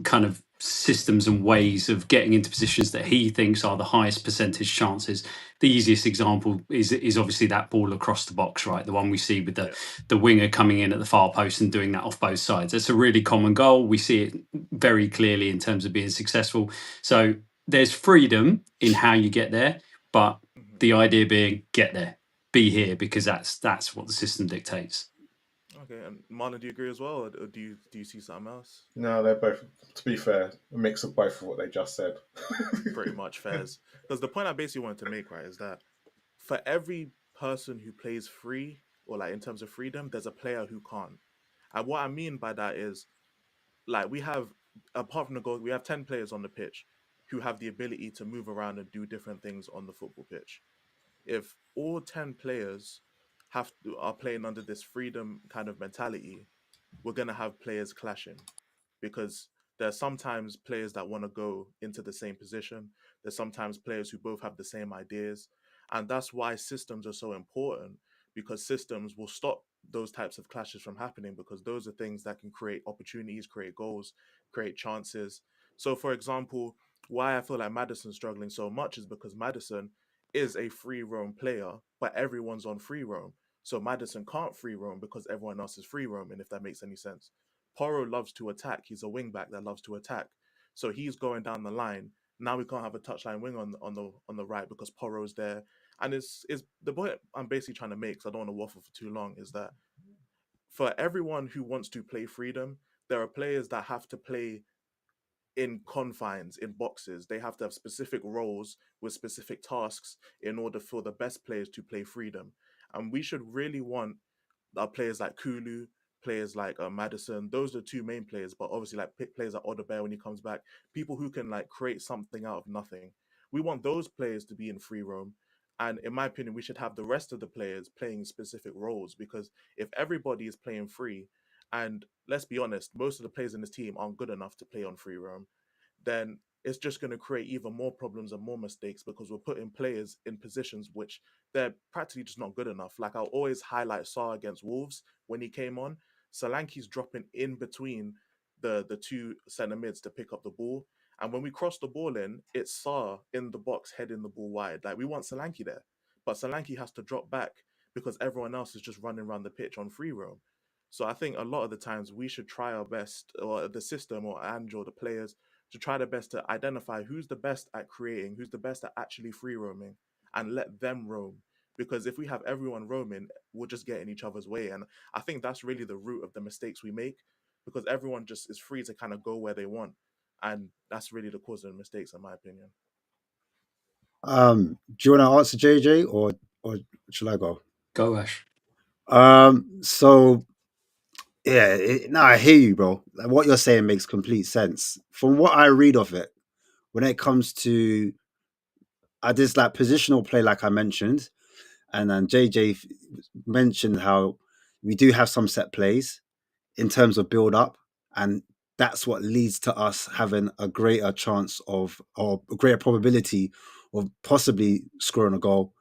[SPEAKER 4] kind of systems and ways of getting into positions that he thinks are the highest percentage chances. The easiest example is obviously that ball across the box, right? The one we see with the winger coming in at the far post and doing that off both sides. It's a really common goal. We see it very clearly in terms of being successful. So there's freedom in how you get there, but the idea being get there, be here, because that's what the system dictates.
[SPEAKER 2] Okay, and Marlon, do you agree as well, or do you see something else?
[SPEAKER 1] No, they're both, to be fair, a mix of both of what they just said.
[SPEAKER 2] Pretty much fairs. Because the point I basically wanted to make, right, is that for every person who plays free, or like in terms of freedom, there's a player who can't. And what I mean by that is, like, we have, apart from the goal, we have 10 players on the pitch who have the ability to move around and do different things on the football pitch. If all 10 players are playing under this freedom kind of mentality, we're going to have players clashing, because there's sometimes players that want to go into the same position. There's sometimes players who both have the same ideas. And that's why systems are so important, because systems will stop those types of clashes from happening, because those are things that can create opportunities, create goals, create chances. So, for example, why I feel like Maddison's struggling so much is because Maddison is a free roam player, but everyone's on free roam. So Maddison can't free roam because everyone else is free roaming, if that makes any sense. Porro loves to attack. He's a wing back that loves to attack. So he's going down the line. Now we can't have a touchline wing on the right because Porro's there. And it's the point I'm basically trying to make, because I don't want to waffle for too long, is that for everyone who wants to play freedom, there are players that have to play in confines, in boxes. They have to have specific roles with specific tasks in order for the best players to play freedom. And we should really want our players like Kulu, players like Madison. Those are the two main players, but obviously like pick players like Odebear when he comes back, people who can like create something out of nothing. We want those players to be in free roam. And in my opinion, we should have the rest of the players playing specific roles, because if everybody is playing free, and let's be honest, most of the players in this team aren't good enough to play on free roam, then it's just going to create even more problems and more mistakes, because we're putting players in positions which they're practically just not good enough. Like I'll always highlight Saar against Wolves when he came on. Solanke's dropping in between the two centre mids to pick up the ball. And when we cross the ball in, it's Saar in the box heading the ball wide. Like we want Solanke there. But Solanke has to drop back because everyone else is just running around the pitch on free roam. So I think a lot of the times we should try our best, or the system or Ange or the players, to try their best to identify who's the best at creating, who's the best at actually free roaming, and let them roam. Because if we have everyone roaming, we'll just get in each other's way. And I think that's really the root of the mistakes we make, because everyone just is free to kind of go where they want. And that's really the cause of the mistakes, in my opinion.
[SPEAKER 5] Do you want to answer JJ or shall I go?
[SPEAKER 4] Go, Ash.
[SPEAKER 5] So yeah, no, I hear you, bro. Like, what you're saying makes complete sense. From what I read of it, when it comes to I just like positional play, like I mentioned, and then JJ mentioned how we do have some set plays in terms of build up, and that's what leads to us having a greater chance of, or a greater probability of possibly scoring a goal,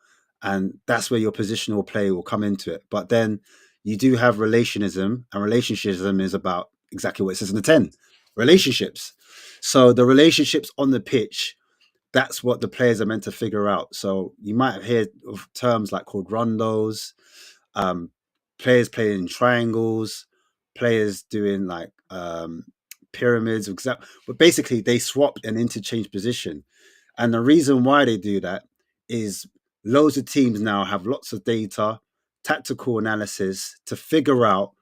[SPEAKER 5] and that's where your positional play will come into it. But then you do have relationism, and relationship is about exactly what it says in the 10 relationships. So the relationships on the pitch, that's what the players are meant to figure out. So you might have heard of terms like called rondos, um, players playing triangles, players doing like pyramids, but basically they swap and interchange position. And the reason why they do that is loads of teams now have lots of data, tactical analysis to figure out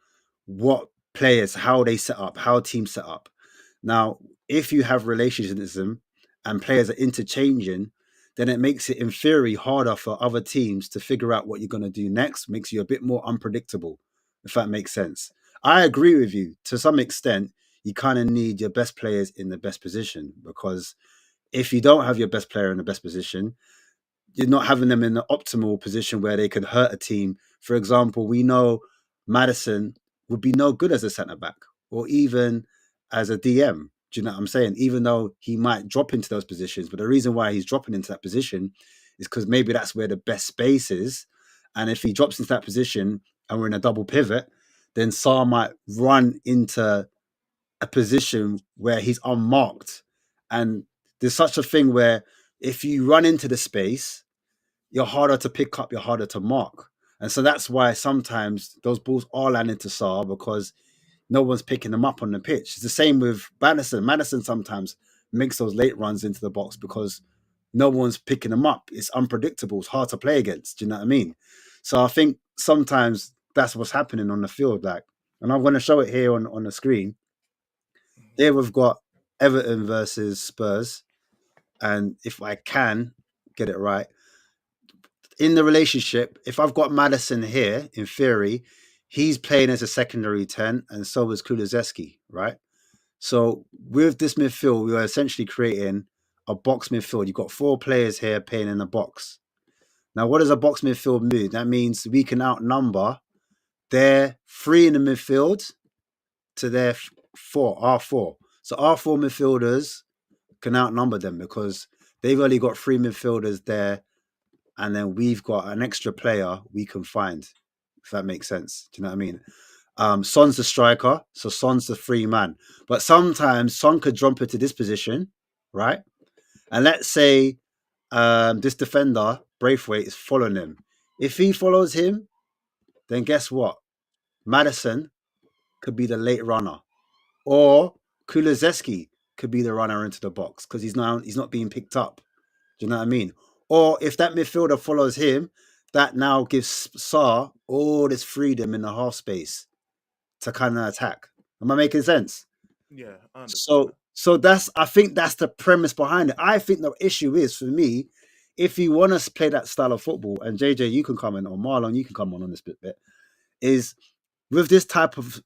[SPEAKER 5] what players, how they set up, how teams set up. Now, if you have relationships and players are interchanging, then it makes it in theory harder for other teams to figure out what you're going to do next, makes you a bit more unpredictable, if that makes sense. I agree with you. To some extent, you kind of need your best players in the best position, because if you don't have your best player in the best position, you're not having them in the optimal position where they could hurt a team. For example, we know Madison would be no good as a centre back or even as a DM. Do you know what I'm saying? Even though he might drop into those positions, but the reason why he's dropping into that position is because maybe that's where the best space is. And if he drops into that position and we're in a double pivot, then Saar might run into a position where he's unmarked. And there's such a thing where if you run into the space, you're harder to pick up, you're harder to mark. And so that's why sometimes those balls are landing to Saar, because no one's picking them up on the pitch. It's the same with Madison. Madison sometimes makes those late runs into the box because no one's picking them up. It's unpredictable. It's hard to play against. Do you know what I mean? So I think sometimes that's what's happening on the field. Like, and I'm going to show it here on the screen. Here we've got Everton versus Spurs. And if I can get it right, in the relationship, if I've got Madison here, in theory, he's playing as a secondary 10, and so is Kulusevski, right? So with this midfield, we are essentially creating a box midfield. You've got 4 players here playing in a box. Now, what does a box midfield mean? That means we can outnumber their 3 in the midfield to their 4, R4. So R4 midfielders can outnumber them because they've only got 3 midfielders there, and then we've got an extra player we can find, if that makes sense. Do you know what I mean? Son's the striker, so Son's the free man. But sometimes Son could jump into this position, right? And let's say this defender, Braithwaite, is following him. If he follows him, then guess what? Madison could be the late runner. Or Kulusevski could be the runner into the box because he's not being picked up. Do you know what I mean? Or if that midfielder follows him, that now gives Saar all this freedom in the half space to kind of attack. Am I making sense?
[SPEAKER 2] Yeah, I understand that.
[SPEAKER 5] So I think that's the premise behind it. I think the issue is, for me, if you want to play that style of football, and JJ, you can comment, or Marlon, you can come on this bit, is with this type of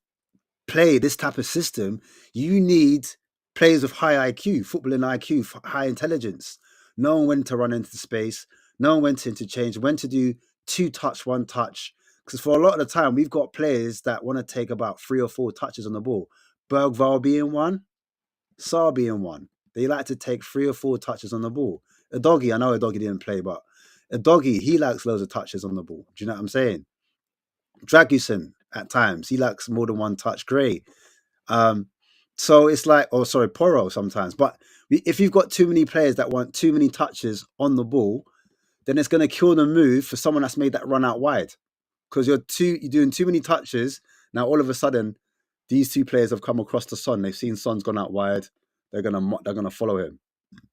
[SPEAKER 5] play this type of system, you need players with high IQ, footballing IQ, high intelligence, knowing when to run into the space, knowing when to interchange, when to do 2 touch, 1 touch. Because for a lot of the time, we've got players that want to take about 3 or 4 touches on the ball. Bergval being one, Saar being one. They like to take 3 or 4 touches on the ball. A doggy, I know a doggy didn't play, but a doggy, he likes loads of touches on the ball. Do you know what I'm saying? Dragusin, at times, he likes more than 1 touch. Gray. So it's like, oh, sorry, Poro sometimes. But if you've got too many players that want too many touches on the ball, then it's going to kill the move for someone that's made that run out wide. Because you're doing too many touches. Now, all of a sudden, these 2 players have come across the Son. They've seen Son's gone out wide. They're gonna follow him.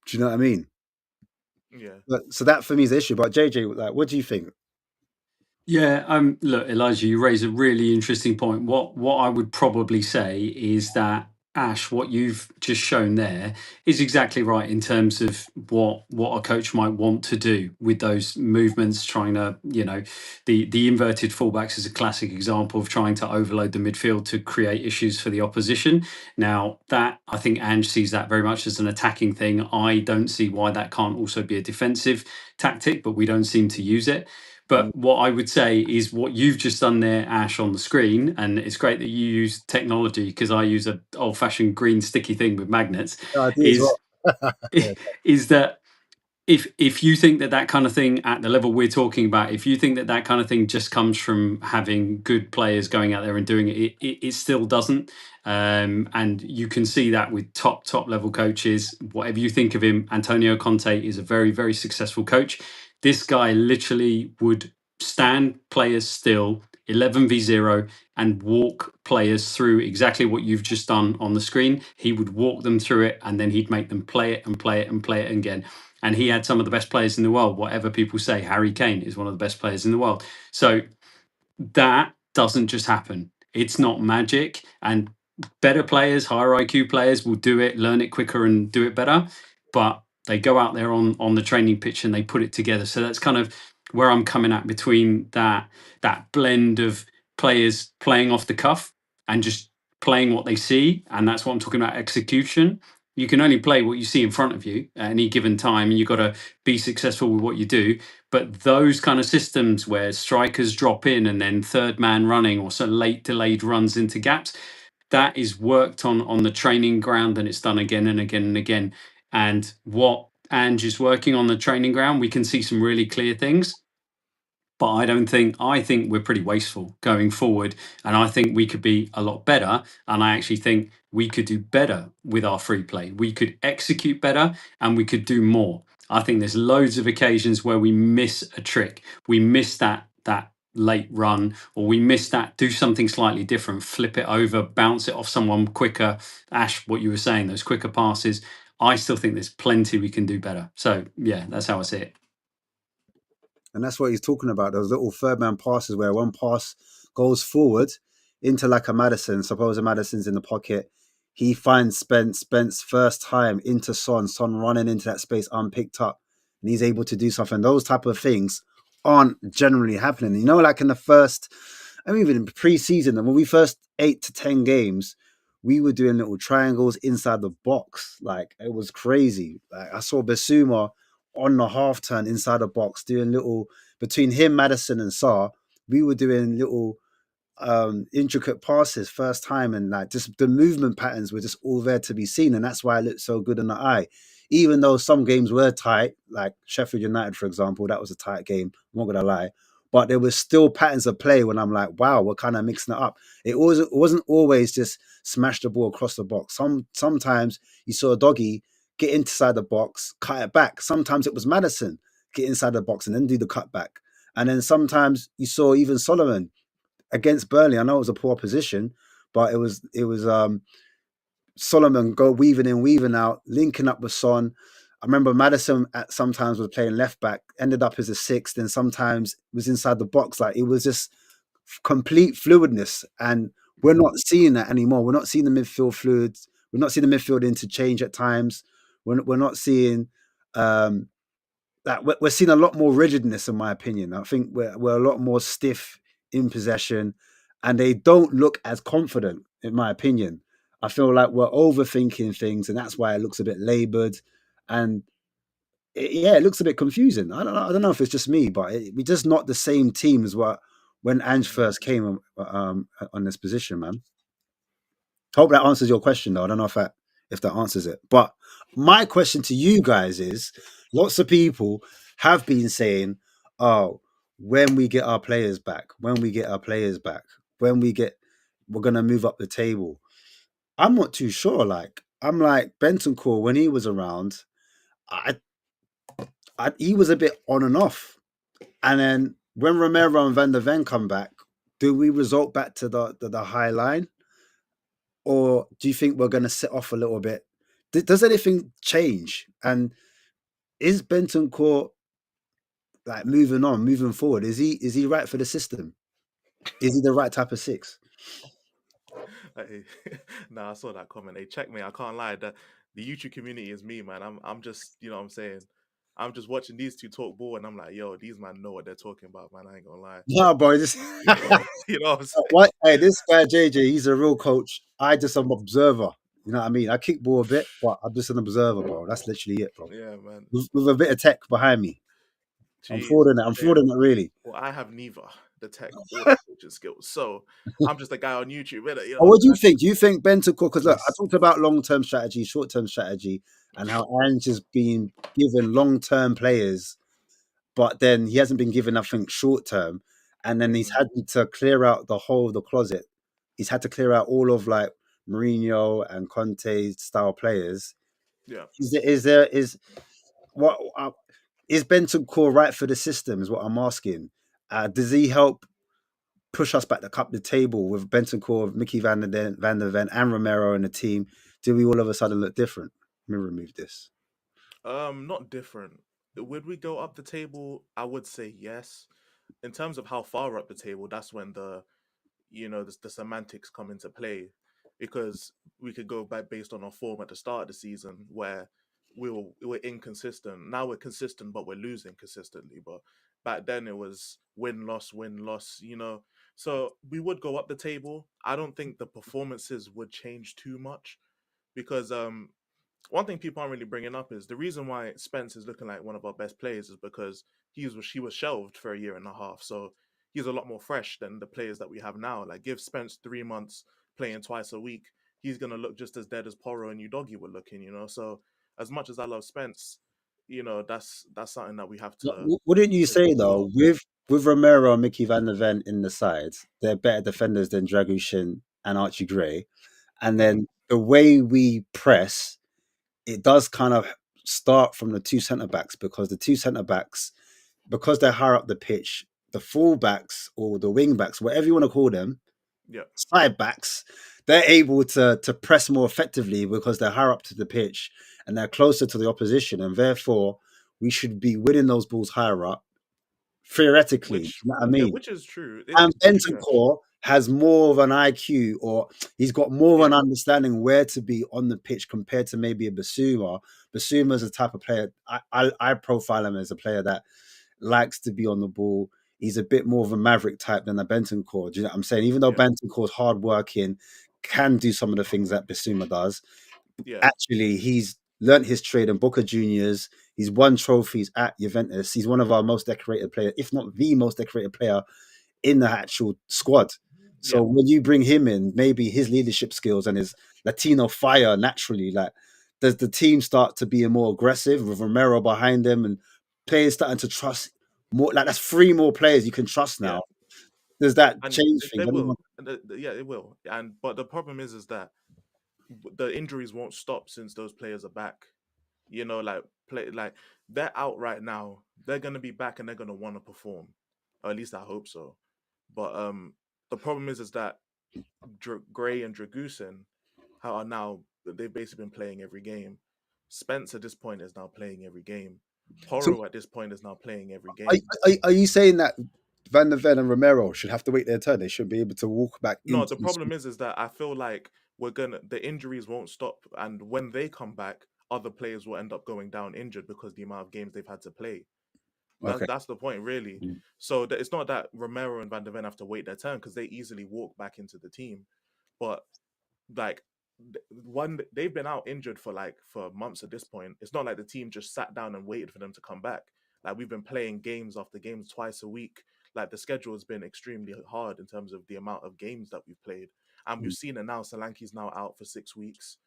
[SPEAKER 5] Do you know what I mean?
[SPEAKER 2] Yeah.
[SPEAKER 5] So that for me is the issue. But JJ, like, what do you think?
[SPEAKER 4] Yeah, look, Elijah, you raise a really interesting point. What I would probably say is that Ash, what you've just shown there is exactly right in terms of what a coach might want to do with those movements, trying to, the inverted fullbacks is a classic example of trying to overload the midfield to create issues for the opposition. Now, that I think Ange sees that very much as an attacking thing. I don't see why that can't also be a defensive tactic, but we don't seem to use it. But what I would say is what you've just done there, Ash, on the screen, and it's great that you use technology because I use an old-fashioned green sticky thing with magnets,
[SPEAKER 5] I do as
[SPEAKER 4] is
[SPEAKER 5] well.
[SPEAKER 4] is that if you think that kind of thing at the level we're talking about, if you think that kind of thing just comes from having good players going out there and doing it, it still doesn't. And you can see that with top level coaches. Whatever you think of him, Antonio Conte is a very, very successful coach. This guy literally would stand players still 11v0 and walk players through exactly what you've just done on the screen. He would walk them through it and then he'd make them play it and play it and play it again. And he had some of the best players in the world. Whatever people say, Harry Kane is one of the best players in the world. So that doesn't just happen. It's not magic. And better players, higher IQ players will do it, learn it quicker and do it better. But they go out there on the training pitch and they put it together. So that's kind of where I'm coming at between that blend of players playing off the cuff and just playing what they see. And that's what I'm talking about, execution. You can only play what you see in front of you at any given time, and you've got to be successful with what you do. But those kind of systems where strikers drop in and then third man running or so late delayed runs into gaps, that is worked on the training ground, and it's done again and again and again. And what Ange is working on the training ground, we can see some really clear things. But I think we're pretty wasteful going forward. And I think we could be a lot better. And I actually think we could do better with our free play. We could execute better and we could do more. I think there's loads of occasions where we miss a trick. We miss that late run, or we miss that, do something slightly different, flip it over, bounce it off someone quicker. Ash, what you were saying, those quicker passes. I still think there's plenty we can do better. So yeah, that's how I see it.
[SPEAKER 5] And that's what he's talking about. Those little third man passes where one pass goes forward into like a Maddison. Suppose a Maddison's in the pocket. He finds Spence first time into Son running into that space unpicked up. And he's able to do something. Those type of things aren't generally happening. You know, like in the first, I mean, even in pre-season, when we first 8 to 10 games, we were doing little triangles inside the box. Like, it was crazy. Like, I saw Basuma on the half turn inside the box, doing little, between him, Maddison and Sarr, we were doing little intricate passes first time, and like just the movement patterns were just all there to be seen, and that's why it looked so good in the eye. Even though some games were tight, like Sheffield United, for example, that was a tight game, I'm not gonna lie. But there was still patterns of play when I'm like, wow, we're kind of mixing it up. It wasn't always just smash the ball across the box. Sometimes you saw a doggy get inside the box, cut it back. Sometimes it was Maddison get inside the box and then do the cutback. And then sometimes you saw even Solomon against Burnley. I know it was a poor position, but it was Solomon go weaving in, weaving out, linking up with Son. I remember Maddison at sometimes was playing left back, ended up as a sixth, and sometimes was inside the box. Like, it was just complete fluidness, and we're not seeing that anymore. We're not seeing the midfield fluids. We're not seeing the midfield interchange at times. We're not seeing that. We're seeing a lot more rigidness, in my opinion. I think we're a lot more stiff in possession, and they don't look as confident. in my opinion. I feel like we're overthinking things, and that's why it looks a bit laboured, and it looks a bit confusing. I don't know if it's just me, but we're just not the same team as what when Ange first came on this position, man. Hope that answers your question, though. I don't know if that answers it. But my question to you guys is: lots of people have been saying, "Oh, when we get our players back, when we get our players back, we're gonna move up the table." I'm not too sure. Like, I'm like Bentancur when he was around, I, he was a bit on and off. And then when Romero and Van der Ven come back, do we resort back to the high line, or do you think we're going to sit off a little bit? Does anything change? And is Bentancur like moving forward? Is he right for the system? Is he the right type of six?
[SPEAKER 2] Hey, nah, I saw that comment. Hey, check me. I can't lie. The YouTube community is me, man. I'm just, you know what I'm saying? I'm just watching these two talk ball and I'm like, yo, these man know what they're talking about, man. I ain't gonna lie.
[SPEAKER 5] No, bro. This
[SPEAKER 2] You know what I'm saying?
[SPEAKER 5] what? Hey, this guy JJ, he's a real coach. I just am observer. You know what I mean? I kick ball a bit, but I'm just an observer, bro. That's literally it, bro.
[SPEAKER 2] Yeah, man.
[SPEAKER 5] With a bit of tech behind me. I'm
[SPEAKER 2] Jeez.
[SPEAKER 5] frauding it. I'm
[SPEAKER 2] Yeah.
[SPEAKER 5] frauding it, really.
[SPEAKER 2] Well, I have neither the tech or the coaching skills. So I'm just a guy on YouTube, innit? You know
[SPEAKER 5] Oh,
[SPEAKER 2] what
[SPEAKER 5] what do
[SPEAKER 2] I'm
[SPEAKER 5] you think? Do you think Bentancur? Because look, I
[SPEAKER 1] Yes.
[SPEAKER 5] talked about long-term strategy, short-term strategy, and how Ange has been given long-term players, but then he hasn't been given nothing short-term, and then he's
[SPEAKER 2] saying?
[SPEAKER 5] had to clear out the whole of the closet. He's had to clear out all of like Mourinho and Conte style players.
[SPEAKER 2] Yeah.
[SPEAKER 5] Is what is Bentancur right for the system? Is what I'm asking. Does he help push us back up the table with Bentancur, Mickey Van der Ven, and Romero in the team? Do we all of a sudden look different? Let me remove this.
[SPEAKER 2] Not different. Would we go up the table? I would say yes. In terms of how far up the table, that's when the semantics come into play, because we could go back based on our form at the start of the season where we were inconsistent. Now we're consistent, but we're losing consistently. But back then it was win loss win loss. So we would go up the table. I don't think the performances would change too much because one thing people aren't really bringing up is the reason why Spence is looking like one of our best players is because she was shelved for a year and a half. So he's a lot more fresh than the players that we have now. Like give Spence 3 months playing twice a week, he's gonna look just as dead as Porro and Udogi were looking. So as much as I love Spence, that's something that we have to
[SPEAKER 5] Wouldn't you
[SPEAKER 2] take
[SPEAKER 5] say
[SPEAKER 2] on board.
[SPEAKER 5] though, with Romero and Mickey Van der Ven in the sides, they're better defenders than Dragushin and Archie Gray, and
[SPEAKER 2] Hmm.
[SPEAKER 5] then the way we press, it does kind of start from the two centre backs because the two centre backs, because they're higher up the pitch, the full backs or the wing backs, whatever you want to call them,
[SPEAKER 2] Yeah,
[SPEAKER 5] side backs, they're able to press more effectively because they're higher up to the pitch and they're closer to the opposition, and therefore we should be winning those balls higher up theoretically. You
[SPEAKER 2] which
[SPEAKER 5] know what I
[SPEAKER 2] yeah,
[SPEAKER 5] mean?
[SPEAKER 2] which is true.
[SPEAKER 5] And
[SPEAKER 2] It's true actually.
[SPEAKER 5] Bentancur has more of an IQ, or he's got more of
[SPEAKER 2] Yeah,
[SPEAKER 5] an understanding where to be on the pitch compared to maybe a Basuma. Basuma's a type of player I profile him as a player that likes to be on the ball. He's a bit more of a maverick type than a Bentancur. Do you know what I'm saying? Even though
[SPEAKER 2] yeah,
[SPEAKER 5] Bentancur's hardworking, can do some of the things that Basuma does,
[SPEAKER 2] yeah,
[SPEAKER 5] actually he's learnt his trade in Boca Juniors. He's won trophies at Juventus. He's one of our most decorated players, if not the most decorated player in the actual squad.
[SPEAKER 2] yeah,
[SPEAKER 5] So when you bring him in, maybe his leadership skills and his Latino fire naturally, like, does the team start to be more aggressive with Romero behind them and players starting to trust more? Like, that's three more players you can trust
[SPEAKER 2] yeah.
[SPEAKER 5] now. Does that
[SPEAKER 2] And
[SPEAKER 5] change
[SPEAKER 2] they
[SPEAKER 5] things?
[SPEAKER 2] will. Yeah, it will. But the problem is that the injuries won't stop since those players are back. Like play like they're out right now. They're gonna be back and they're gonna want to perform, or at least I hope so. But the problem is that Gray and Dragusin how are now they've basically been playing every game. Spence at this point is now playing every game.
[SPEAKER 5] So
[SPEAKER 2] Porro at this point is now playing every
[SPEAKER 5] are,
[SPEAKER 2] game.
[SPEAKER 5] are you saying that Van der Ven and Romero should have to wait their turn? They should be able to walk back
[SPEAKER 2] No,
[SPEAKER 5] into
[SPEAKER 2] the
[SPEAKER 5] the squad.
[SPEAKER 2] problem is that I feel like the injuries won't stop, and when they come back, other players will end up going down injured because the amount of games they've had to play.
[SPEAKER 5] Okay.
[SPEAKER 2] That's the point, really.
[SPEAKER 5] Mm.
[SPEAKER 2] So it's not that Romero and Van der Ven have to wait their turn because they easily walk back into the team. But like they've been out injured for months at this point. It's not like the team just sat down and waited for them to come back. Like we've been playing games after games twice a week. Like the schedule has been extremely hard in terms of the amount of games that we've played, and we've seen it now. Solanke's now out for 6 weeks.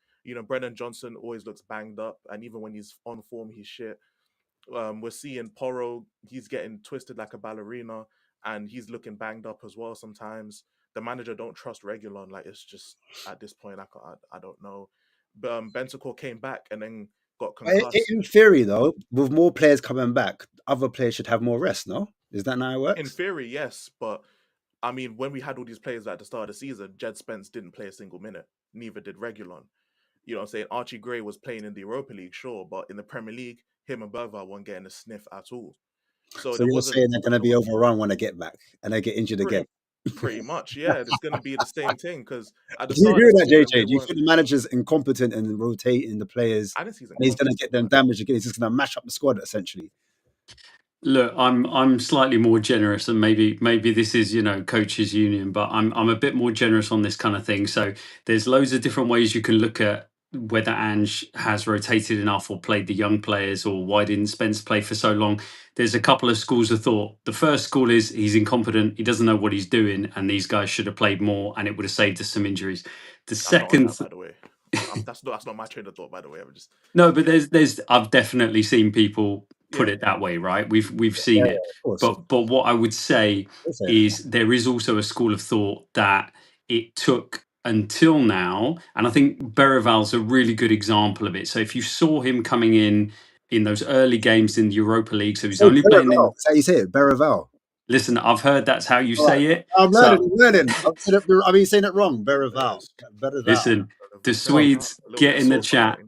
[SPEAKER 2] Brennan Johnson always looks banged up, and even when he's on form, he's shit. We're seeing Porro, he's getting twisted like a ballerina, and he's looking banged up as well sometimes. The manager don't trust Regulon. Like it's just at this point, I don't know. But Bentancur came back and then got concussed.
[SPEAKER 5] In theory, though, with more players coming back, other players should have more rest. No, is that not how it works?
[SPEAKER 2] In theory, yes, but I mean, when we had all these players at the start of the season, Jed Spence didn't play a single minute. Neither did Regulon. You know what I'm saying? Archie Gray was playing in the Europa League, sure, but in the Premier League, him and Berval weren't getting a sniff at all.
[SPEAKER 5] So you're saying they're going to be overrun when they get back and they get injured again?
[SPEAKER 2] Pretty much, yeah. It's going to be the same thing because at the
[SPEAKER 5] Do you
[SPEAKER 2] start
[SPEAKER 5] agree
[SPEAKER 2] of
[SPEAKER 5] with
[SPEAKER 2] the
[SPEAKER 5] that,
[SPEAKER 2] season,
[SPEAKER 5] JJ? Do you think the manager's incompetent in rotating the players?
[SPEAKER 2] I didn't see
[SPEAKER 5] And he's going to get them damaged again. He's just going to mash up the squad essentially.
[SPEAKER 4] Look, I'm slightly more generous, and maybe this is coaches union, but I'm a bit more generous on this kind of thing. So there's loads of different ways you can look at whether Ange has rotated enough or played the young players, or why didn't Spence play for so long. There's a couple of schools of thought. The first school is he's incompetent, he doesn't know what he's doing, and these guys should have played more, and it would have saved us some injuries. The second,
[SPEAKER 2] by the way, that's not my train of thought. By the way, I'm just
[SPEAKER 4] no, but there's I've definitely seen people put it that way, right? We've seen it, but what I would say is there is also a school of thought that it took until now, and I think Berrival's a really good example of it. So if you saw him coming in those early games in the Europa League, so he's only playing in.
[SPEAKER 5] That's how you say it, Berrival.
[SPEAKER 4] Listen, I've heard that's how you say it.
[SPEAKER 5] I'm learning. I've been saying it wrong. Berrival.
[SPEAKER 4] Listen, the Swedes get in the chat.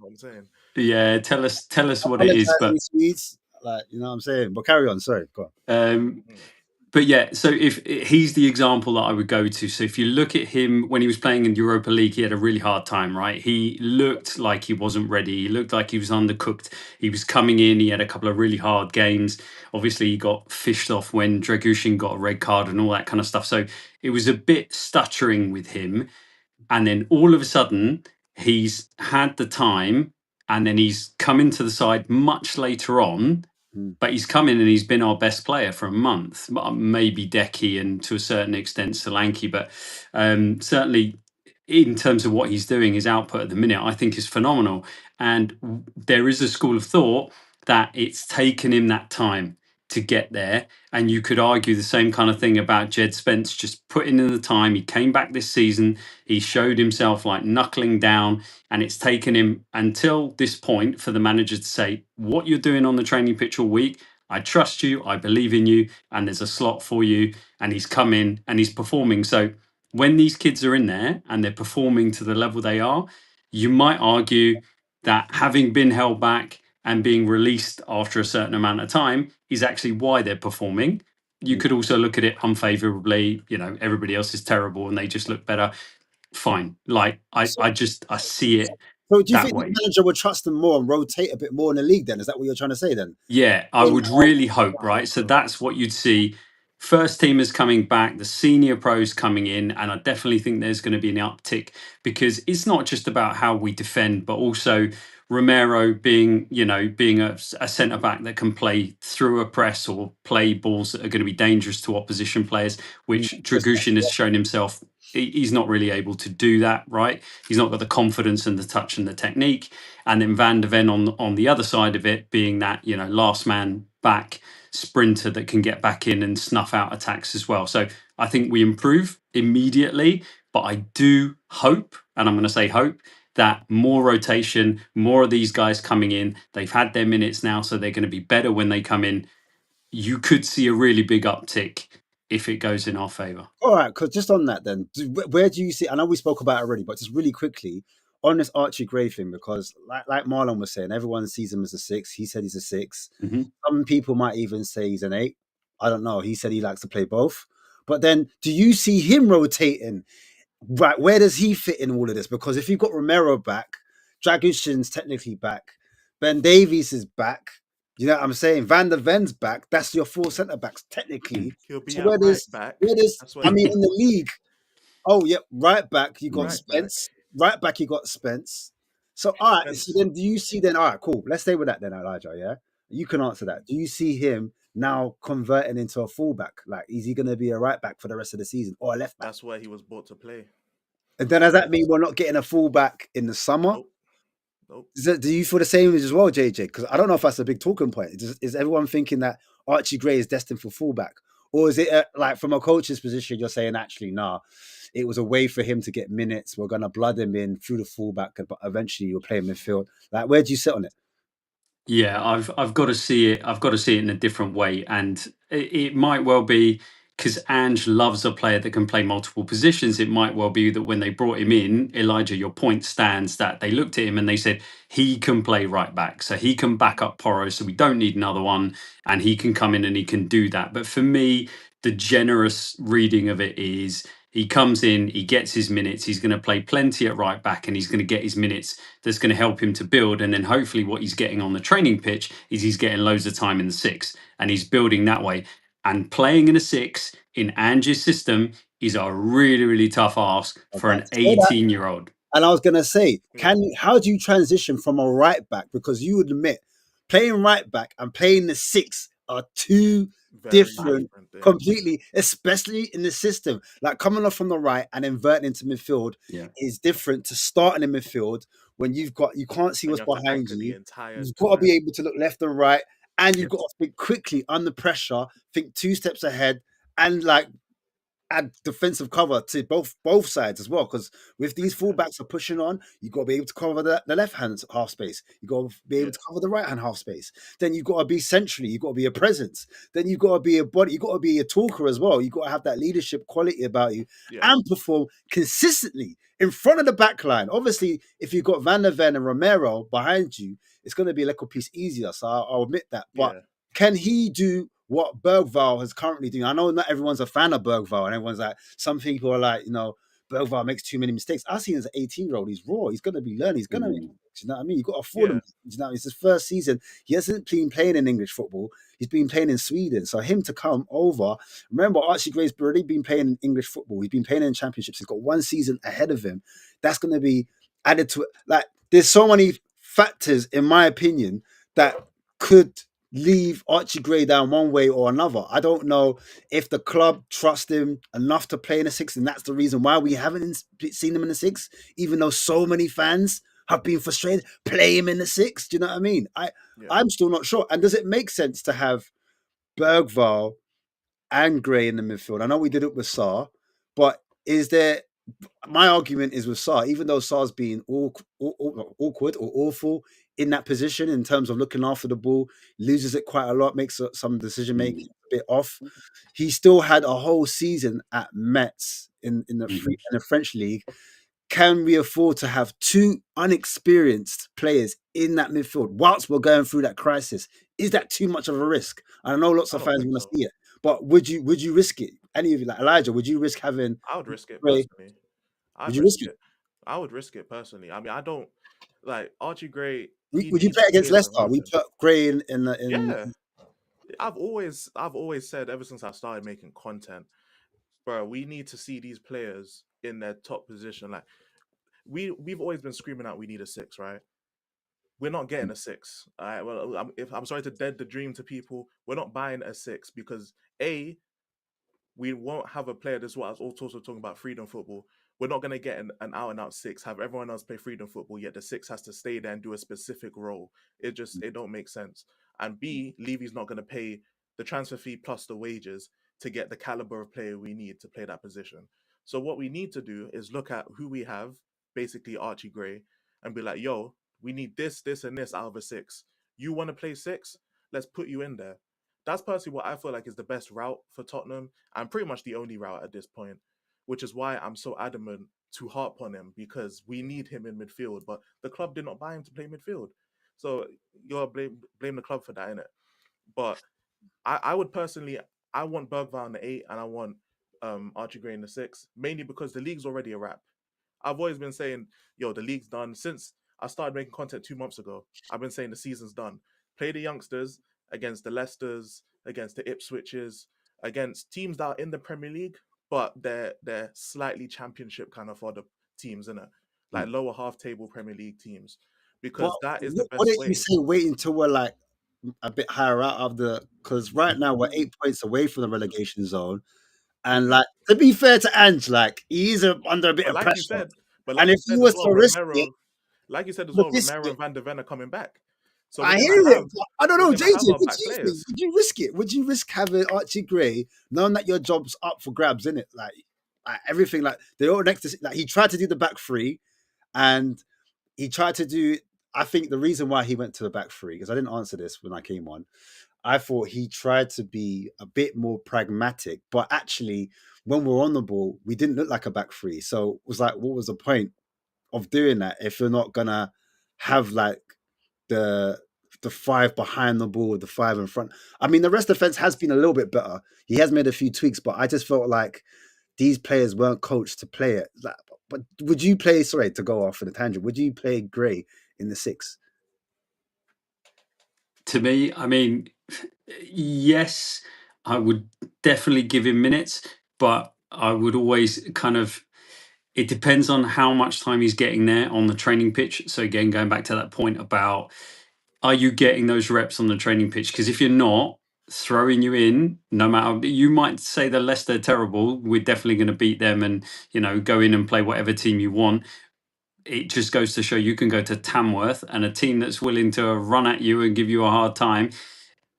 [SPEAKER 4] Yeah, tell us what it is, but
[SPEAKER 5] Swedes, like, you know what I'm saying. But carry on. Sorry, go on.
[SPEAKER 4] But yeah, so if he's the example that I would go to. So if you look at him when he was playing in the Europa League, he had a really hard time, right? He looked like he wasn't ready. He looked like he was undercooked. He was coming in. He had a couple of really hard games. Obviously, he got fished off when Dragushin got a red card and all that kind of stuff. So it was a bit stuttering with him. And then all of a sudden, he's had the time, and then he's come into the side much later on. But he's come in and he's been our best player for a month. Maybe Decky and to a certain extent Solanke, but certainly in terms of what he's doing, his output at the minute, I think is phenomenal. And there is a school of thought that it's taken him that time to get there. And you could argue the same kind of thing about Jed Spence, just putting in the time. He came back this season. He showed himself like knuckling down, and it's taken him until this point for the manager to say, what you're doing on the training pitch all week, I trust you, I believe in you, and there's a slot for you. And he's come in and he's performing. So when these kids are in there and they're performing to the level they are, you might argue that having been held back and being released after a certain amount of time is actually why they're performing. You could also look at it unfavorably. Everybody else is terrible and they just look better. Fine. Like I see it.
[SPEAKER 5] So do you think the manager would trust them more and rotate a bit more in the league then? Is that what you're trying to say then?
[SPEAKER 4] Yeah, I would really hope, right? So that's what you'd see. First teamers coming back, the senior pros coming in, and I definitely think there's going to be an uptick because it's not just about how we defend, but also Romero being a centre back that can play through a press or play balls that are going to be dangerous to opposition players, which Dragushin has shown himself he's not really able to do that, right? He's not got the confidence and the touch and the technique. And then Van de Ven on the other side of it being that, last man back sprinter that can get back in and snuff out attacks as well. So I think we improve immediately, but I do hope, and I'm going to say hope, that more rotation, more of these guys coming in, they've had their minutes now, so they're going to be better when they come in. You could see a really big uptick if it goes in our favour.
[SPEAKER 5] All right, because just on that then, where do you see, I know we spoke about it already, but just really quickly, on this Archie Gray thing, because like Marlon was saying, everyone sees him as a 6. He said he's a 6.
[SPEAKER 4] Mm-hmm.
[SPEAKER 5] Some people might even say he's an 8. I don't know. He said he likes to play both. But then do you see him rotating? Right, where does he fit in all of this? Because if you've got Romero back, Dragushin's technically back, Ben Davies is back, you know what I'm saying? Van der Ven's back. That's your 4 centre backs technically.
[SPEAKER 2] He'll be
[SPEAKER 5] so
[SPEAKER 2] right back.
[SPEAKER 5] In the league, oh yeah, right back. You got Spence. right back, you got Spence. So, all right. So
[SPEAKER 2] Spence,
[SPEAKER 5] then, do you see then? All right, cool. Let's stay with that then, Elijah. Yeah, you can answer that. Do you see him now converting into a fullback? Like, is he going to be a right back for the rest of the season or a left back?
[SPEAKER 2] that's where he was bought to play.
[SPEAKER 5] And then does that mean we're not getting a fullback in the summer?
[SPEAKER 2] Nope, nope.
[SPEAKER 5] Do you feel the same as well, JJ? Because I don't know if that's a big talking point. Is everyone thinking that Archie Gray is destined for fullback? Or is it like from a coach's position, you're saying, actually, nah, it was a way for him to get minutes. We're going to blood him in through the fullback, but eventually you'll play midfield. Like, where do you sit on it?
[SPEAKER 4] Yeah, I've got to see it. I've got to see it in a different way, and it might well be because Ange loves a player that can play multiple positions. It might well be that when they brought him in, Elijah, your point stands that they looked at him and they said he can play right back, so he can back up Porro, so we don't need another one, and he can come in and he can do that. But for me, the generous reading of it is he comes in, he gets his minutes, he's going to play plenty at right back, and he's going to get his minutes that's going to help him to build. And then hopefully, what he's getting on the training pitch is he's getting loads of time in the six and he's building that way. And playing in a six in Ange's system is a really, really tough ask
[SPEAKER 5] I was
[SPEAKER 4] for
[SPEAKER 5] about
[SPEAKER 4] an
[SPEAKER 5] to say that.
[SPEAKER 4] 18-year-old.
[SPEAKER 5] And I was going to say,
[SPEAKER 2] Yeah,
[SPEAKER 5] how do you transition from a right back? Because you would admit playing right back and playing the six are two
[SPEAKER 2] very
[SPEAKER 5] different
[SPEAKER 2] different things.
[SPEAKER 5] completely, especially in the system. Like coming off from the right and inverting into midfield
[SPEAKER 4] Yeah.
[SPEAKER 5] is different to starting in midfield when you can't see
[SPEAKER 2] And
[SPEAKER 5] what's
[SPEAKER 2] you have to
[SPEAKER 5] behind
[SPEAKER 2] anchor the
[SPEAKER 5] you.
[SPEAKER 2] entire
[SPEAKER 5] You've got to be
[SPEAKER 2] defense.
[SPEAKER 5] able to look left and right, and you've got
[SPEAKER 2] Yes.
[SPEAKER 5] to think quickly under pressure, think two steps ahead, and like add defensive cover to both sides as well. Because with these fullbacks are pushing on, you got to be able to cover the left hand half space. You got to be able
[SPEAKER 2] Yeah,
[SPEAKER 5] to cover the right hand half space. Then you got to be centrally. You got to be a presence. Then you got to be a body. You got to be a talker as well. You got to have that leadership quality about you
[SPEAKER 2] yeah,
[SPEAKER 5] and perform consistently in front of the back line. Obviously, if you've got Van der Ven and Romero behind you, it's going to be a little piece easier. So I'll admit that. But
[SPEAKER 2] yeah,
[SPEAKER 5] can he do what Bergval is currently doing? I know not everyone's a fan of Bergval, and everyone's like, some people are like, Bergval makes too many mistakes. I see him as an 18-year-old. He's raw. He's going to be learning. He's going to make mistakes. You know what I mean? You've got to afford him.
[SPEAKER 2] yeah,
[SPEAKER 5] You know, it's his first season. He hasn't been playing in English football. He's been playing in Sweden. So him to come over, remember, Archie Gray's already been playing in English football. He's been playing in championships. He's got one season ahead of him. That's going to be added to it. Like, there's so many factors, in my opinion, that could leave Archie Gray down one way or another. I don't know if the club trust him enough to play in a six, and that's the reason why we haven't seen him in the six, even though so many fans have been frustrated. Play him in the six. Do you know what I mean?
[SPEAKER 2] yeah.
[SPEAKER 5] I'm still not sure. And does it make sense to have Bergval and Gray in the midfield? I know we did it with Sarr, but is there? My argument is with Sarr, even though Sarr's been awkward or awful in that position in terms of looking after the ball, loses it quite a lot, makes some decision making a bit off. He still had a whole season at Metz in the French league. Can we afford to have two unexperienced players in that midfield whilst we're going through that crisis? Is that too much of a risk? I know lots
[SPEAKER 2] I
[SPEAKER 5] of
[SPEAKER 2] don't
[SPEAKER 5] fans
[SPEAKER 2] think
[SPEAKER 5] want to
[SPEAKER 2] so.
[SPEAKER 5] see it, but would you risk it? Any of you, like Elijah, would you risk having
[SPEAKER 2] I would risk it
[SPEAKER 5] Gray?
[SPEAKER 2] personally.
[SPEAKER 5] Would
[SPEAKER 2] I'd
[SPEAKER 5] you
[SPEAKER 2] risk
[SPEAKER 5] risk it?
[SPEAKER 2] it. I would risk it personally. I mean, I don't like Archie Gray. He
[SPEAKER 5] Would you
[SPEAKER 2] needs
[SPEAKER 5] play against
[SPEAKER 2] players
[SPEAKER 5] Leicester?
[SPEAKER 2] around
[SPEAKER 5] We
[SPEAKER 2] him.
[SPEAKER 5] put Gray in.
[SPEAKER 2] Yeah, I've always said ever since I started making content, bro, we need to see these players in their top position. Like we've always been screaming out, we need a six, right? We're not getting a six. All right. Well, I'm sorry to dead the dream to people. We're not buying a six because a we won't have a player. This is what I was also talking about freedom football. We're not going to get an out and out six, have everyone else play freedom football, yet the six has to stay there and do a specific role. It don't make sense. And B, Levy's not going to pay the transfer fee plus the wages to get the caliber of player we need to play that position. So what we need to do is look at who we have, basically Archie Gray, and be like, yo, we need this, this, and this out of a six. You want to play six? Let's put you in there. That's personally what I feel like is the best route for Tottenham and pretty much the only route at this point, which is why I'm so adamant to harp on him because we need him in midfield. But the club did not buy him to play midfield, so you're blame the club for that, innit? But I would personally, I want Bergvall in the eight and I want Archie Gray in the six, mainly because the league's already a wrap. I've always been saying, yo, the league's done since I started making content 2 months ago. I've been saying the season's done. Play the youngsters against the Leicesters, against the Ipswiches, against teams that are in the Premier League, but they're slightly championship kind of other teams, innit? like lower half table Premier League teams,
[SPEAKER 5] But
[SPEAKER 2] because that is the
[SPEAKER 5] what
[SPEAKER 2] best
[SPEAKER 5] did you
[SPEAKER 2] way.
[SPEAKER 5] say? Wait until we're like a bit higher out of the, because right now we're 8 points away from the relegation zone. And like, to be fair to Ange, like he's under a bit
[SPEAKER 2] But
[SPEAKER 5] of
[SPEAKER 2] like you
[SPEAKER 5] pressure.
[SPEAKER 2] said, but
[SPEAKER 5] And
[SPEAKER 2] like
[SPEAKER 5] if
[SPEAKER 2] you
[SPEAKER 5] he
[SPEAKER 2] said as
[SPEAKER 5] was
[SPEAKER 2] well,
[SPEAKER 5] to risk it,
[SPEAKER 2] like you said as
[SPEAKER 5] the
[SPEAKER 2] well, Romero
[SPEAKER 5] biscuit.
[SPEAKER 2] and Van de Ven are coming back. So
[SPEAKER 5] I hear it. But I don't
[SPEAKER 2] we're
[SPEAKER 5] know,
[SPEAKER 2] gonna have
[SPEAKER 5] JJ.
[SPEAKER 2] our
[SPEAKER 5] Would
[SPEAKER 2] back
[SPEAKER 5] you think?
[SPEAKER 2] players.
[SPEAKER 5] Would you risk it? Would you risk having Archie Gray, knowing that your job's up for grabs, in it? Like everything, like they all next to, like he tried to do the back three, and he tried to do. I think the reason why he went to the back three, because I didn't answer this when I came on, I thought he tried to be a bit more pragmatic, but actually, when we're on the ball, we didn't look like a back three. So it was like, what was the point of doing that if you're not gonna have like the five behind the ball, the five in front? I mean, the rest of the defense has been a little bit better. He has made a few tweaks, but I just felt like these players weren't coached to play it. Like, but would you play? Sorry to go off on a tangent. Would you play Gray in the 6?
[SPEAKER 4] To me, I mean, yes, I would definitely give him minutes, but I would always kind of, it depends on how much time he's getting there on the training pitch. So again, going back to that point about, are you getting those reps on the training pitch? Because if you're not, throwing you in, no matter, you might say that Leicester are terrible, we're definitely going to beat them, and go in and play whatever team you want. It just goes to show you can go to Tamworth and a team that's willing to run at you and give you a hard time.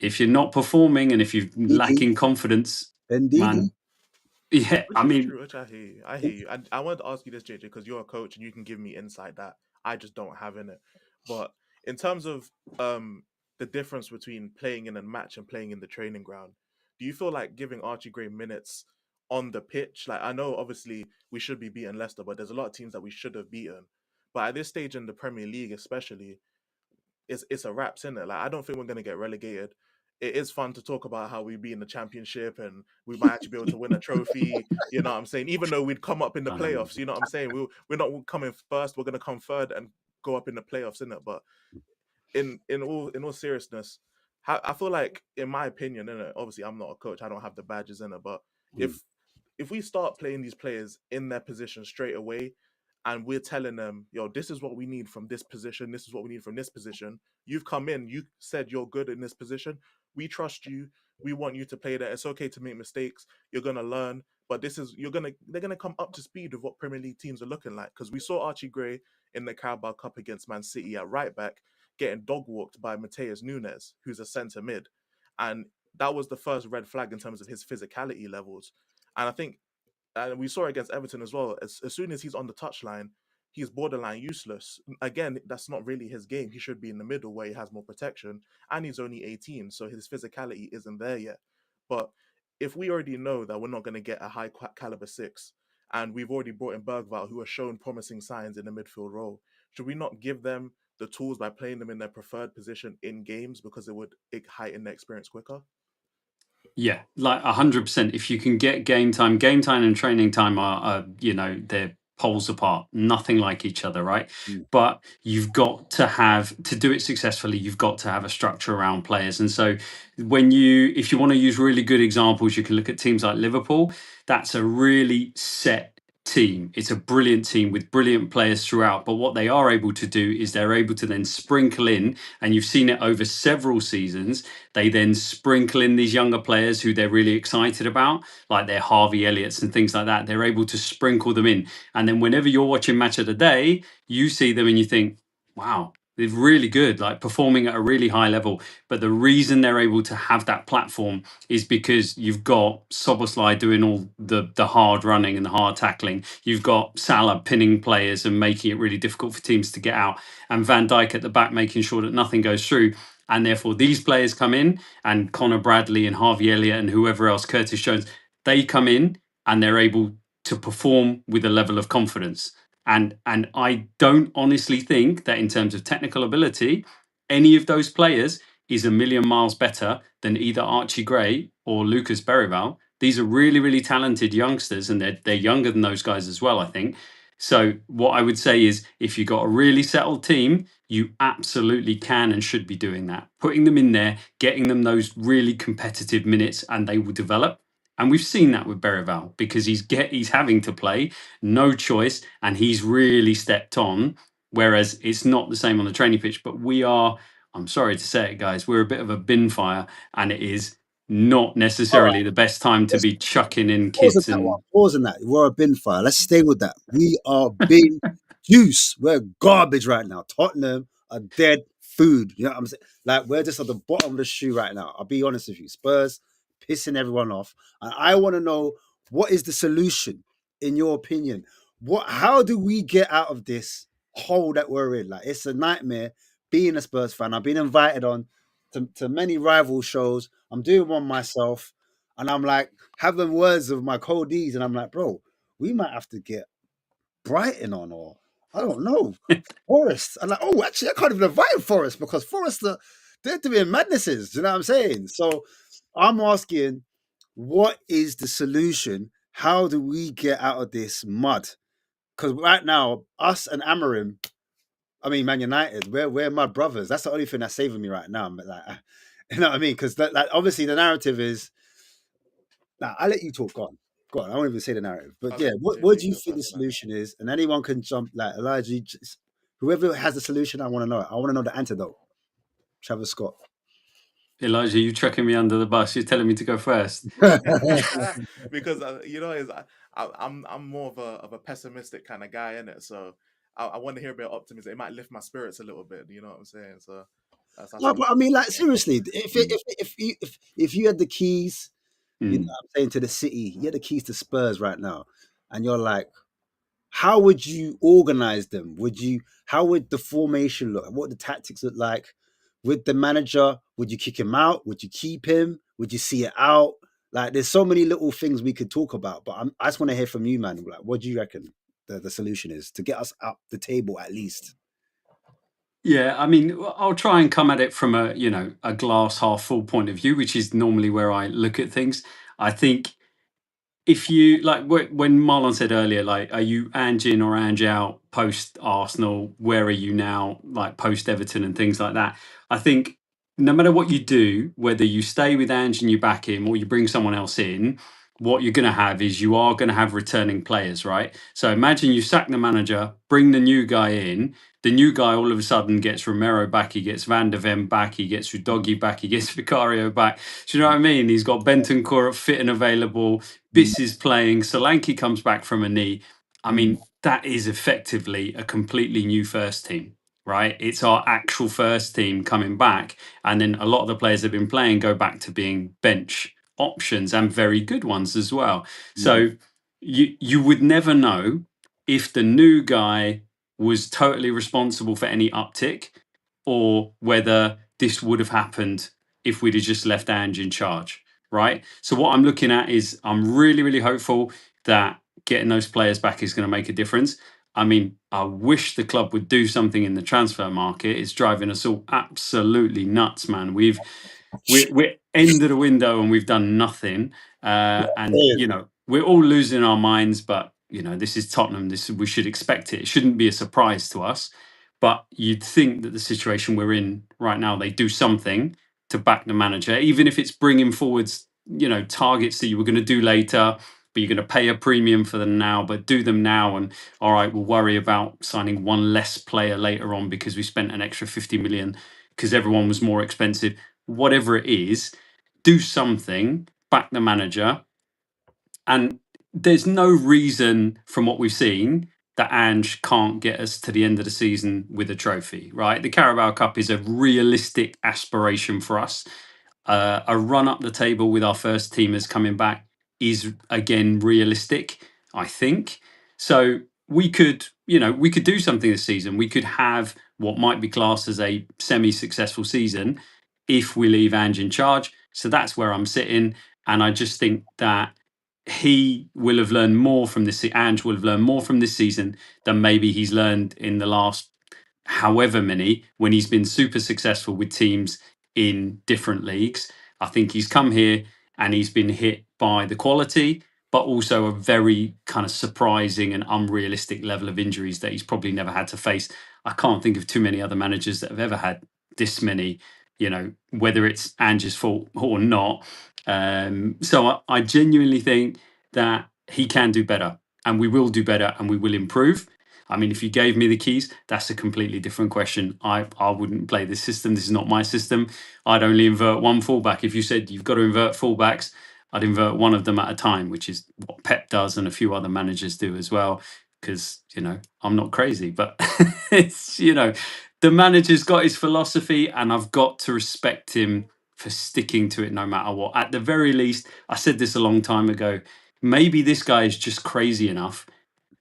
[SPEAKER 4] If you're not performing and if you're lacking confidence,
[SPEAKER 5] Indeed.
[SPEAKER 4] man, yeah,
[SPEAKER 2] Which
[SPEAKER 4] I
[SPEAKER 2] is
[SPEAKER 4] mean,
[SPEAKER 2] true, which I hear you. I hear you. I wanted to ask you this, JJ, because you're a coach and you can give me insight that I just don't have in it. But in terms of the difference between playing in a match and playing in the training ground, do you feel like giving Archie Gray minutes on the pitch? Like, I know obviously we should be beating Leicester, but there's a lot of teams that we should have beaten. But at this stage in the Premier League, especially, it's a wrap, isn't it? Like, I don't think we're gonna get relegated. It is fun to talk about how we be in the championship and we might actually be able to win a trophy. You know what I'm saying? Even though we'd come up in the playoffs, you know what I'm saying? We're not coming first. We're gonna come third and go up in the playoffs, innit? But in all seriousness, I feel like, in my opinion, innit? Obviously, I'm not a coach. I don't have the badges in it. But if we start playing these players in their position straight away, and we're telling them, yo, this is what we need from this position, this is what we need from this position. You've come in, you said you're good in this position. We trust you. We want you to play there. It's okay to make mistakes. You're gonna learn, but they're gonna come up to speed with what Premier League teams are looking like. Because we saw Archie Gray in the Carabao Cup against Man City at right back getting dog walked by Mateus Nunes, who's a centre mid, and that was the first red flag in terms of his physicality levels. And I think, and we saw it against Everton as well. As soon as he's on the touchline, he's borderline useless. Again, that's not really his game. He should be in the middle where he has more protection, and he's only 18, so his physicality isn't there yet. But if we already know that we're not going to get a high caliber 6, and we've already brought in Bergvall, who has shown promising signs in the midfield role, should we not give them the tools by playing them in their preferred position in games, because it would heighten their experience quicker?
[SPEAKER 4] yeah, like 100%. If you can get game time and training time are they're poles apart, nothing like each other, right? But you've got to have, to do it successfully, you've got to have a structure around players. And so if you want to use really good examples, you can look at teams like Liverpool. That's a really set team. It's a brilliant team with brilliant players throughout. But what they are able to do is they're able to then sprinkle in, and you've seen it over several seasons, they then sprinkle in these younger players who they're really excited about, like their Harvey Elliott's and things like that. They're able to sprinkle them in. And then whenever you're watching Match of the Day, you see them and you think, wow, they're really good, like performing at a really high level. But the reason they're able to have that platform is because you've got Soboslai doing all the hard running and the hard tackling. You've got Salah pinning players and making it really difficult for teams to get out, and Van Dijk at the back making sure that nothing goes through. And therefore, these players come in, and Connor Bradley and Harvey Elliott and whoever else, Curtis Jones, they come in and they're able to perform with a level of confidence. And I don't honestly think that in terms of technical ability, any of those players is a million miles better than either Archie Gray or Lucas Berrival. These are really, really talented youngsters, and they're younger than those guys as well, I think. So what I would say is, if you've got a really settled team, you absolutely can and should be doing that. Putting them in there, getting them those really competitive minutes, and they will develop. And we've seen that with Berival because he's having to play, no choice, and he's really stepped on. Whereas it's not the same on the training pitch. But we are, I'm sorry to say it, guys, we're a bit of a bin fire, and it is not
[SPEAKER 5] All right,
[SPEAKER 4] necessarily the best time to
[SPEAKER 5] let's
[SPEAKER 4] be chucking in
[SPEAKER 5] pause on
[SPEAKER 4] kids
[SPEAKER 5] that one.
[SPEAKER 4] and
[SPEAKER 5] Pause on that. We're a bin fire. Let's stay with that. We are bin juice. We're garbage right now. Tottenham are dead food. You know what I'm saying? Like, we're just at the bottom of the shoe right now. I'll be honest with you. Spurs pissing everyone off. And I want to know, what is the solution, in your opinion? How do we get out of this hole that we're in? Like, it's a nightmare being a Spurs fan. I've been invited on to many rival shows. I'm doing one myself. And I'm like having words with my colleagues, and I'm like, bro, we might have to get Brighton on, or I don't know, Forest. I'm like, oh, actually, I can't even invite Forest because Forest, they're doing madnesses. You know what I'm saying? So I'm asking, what is the solution? How do we get out of this mud? Because right now, us and Amarim, I mean, Man United, we're mud brothers. That's the only thing that's saving me right now. But like, you know what I mean? Because like, obviously the narrative is. Now, I'll let you talk. Go on. Go on. I won't even say the narrative. But yeah,
[SPEAKER 2] Okay,
[SPEAKER 5] what
[SPEAKER 2] JJ,
[SPEAKER 5] do you
[SPEAKER 2] you go
[SPEAKER 5] think the
[SPEAKER 2] first, man.
[SPEAKER 5] solution is? And anyone can jump, like Elijah, whoever has the solution, I want to know it. I want to know the antidote. Travis Scott.
[SPEAKER 4] Elijah, you chucking me under the bus. You're telling me to go first.
[SPEAKER 2] Because you know, I'm more of a pessimistic kind of guy in it, so I want to hear a bit of optimism. It might lift my spirits a little bit. You know what I'm saying? So that's
[SPEAKER 5] No,
[SPEAKER 2] what
[SPEAKER 5] but
[SPEAKER 2] I'm
[SPEAKER 5] I mean,
[SPEAKER 2] thinking.
[SPEAKER 5] like,
[SPEAKER 2] So
[SPEAKER 5] seriously,
[SPEAKER 4] Mm,
[SPEAKER 5] if you had the keys, you know
[SPEAKER 4] mm.
[SPEAKER 5] what I'm saying, to the city, you had the keys to Spurs right now, and you're like, how would you organize them? How would the formation look? What would the tactics look like? With the manager, would you kick him out? Would you keep him? Would you see it out? Like, there's so many little things we could talk about, but I just want to hear from you, man. Like, what do you reckon the solution is to get us up the table at least?
[SPEAKER 4] Yeah, I mean, I'll try and come at it from a glass half full point of view, which is normally where I look at things. I think if you like when Marlon said earlier, like, are you Ange in or Ange out post Arsenal? Where are you now, like post Everton and things like that? I think no matter what you do, whether you stay with Ange and you back him or you bring someone else in, what you're going to have is you are going to have returning players, right? So imagine you sack the manager, bring the new guy in. The new guy all of a sudden gets Romero back, he gets Van de Ven back, he gets Udogi back, he gets Vicario back. Do you know what I mean? He's got Bentancur fit and available.
[SPEAKER 5] Mm,
[SPEAKER 4] Biss is playing. Solanke comes back from a knee. I
[SPEAKER 5] mm,
[SPEAKER 4] mean, that is effectively a completely new first team, right? It's our actual first team coming back. And then a lot of the players that have been playing go back to being bench options and very good ones as well.
[SPEAKER 5] mm,
[SPEAKER 4] So you would never know if the new guy was totally responsible for any uptick or whether this would have happened if we'd have just left Ange in charge, right? So what I'm looking at is I'm really, really hopeful that getting those players back is going to make a difference. I mean, I wish the club would do something in the transfer market. It's driving us all absolutely nuts, man. We're end of the window and we've done nothing. And
[SPEAKER 5] crazy.
[SPEAKER 4] we're all losing our minds. But this is Tottenham. We should expect it. It shouldn't be a surprise to us. But you'd think that the situation we're in right now, they do something to back the manager, even if it's bringing forwards, targets that you were going to do later, but you're going to pay a premium for them now, but do them now. And all right, we'll worry about signing one less player later on because we spent an extra 50 million because everyone was more expensive. Whatever it is, do something, back the manager. And there's no reason from what we've seen that Ange can't get us to the end of the season with a trophy, right? The Carabao Cup is a realistic aspiration for us. A run up the table with our first teamers coming back is again realistic, I think. So we could do something this season. We could have what might be classed as a semi-successful season if we leave Ange in charge. So that's where I'm sitting, and I just think that he will have learned more from this. Ange will have learned more from this season than maybe he's learned in the last however many when he's been super successful with teams in different leagues. I think he's come here and he's been hit by the quality, but also a very kind of surprising and unrealistic level of injuries that he's probably never had to face. I can't think of too many other managers that have ever had this many whether it's Ange's fault or not. So I genuinely think that he can do better, and we will do better, and we will improve. I mean, if you gave me the keys, that's a completely different question. I wouldn't play this system. This is not my system. I'd only invert one fullback. If you said you've got to invert fullbacks, I'd invert one of them at a time, which is what Pep does and a few other managers do as well. Because, I'm not crazy, but it's, the manager's got his philosophy, and I've got to respect him for sticking to it no matter what. At the very least, I said this a long time ago, maybe this guy is just crazy enough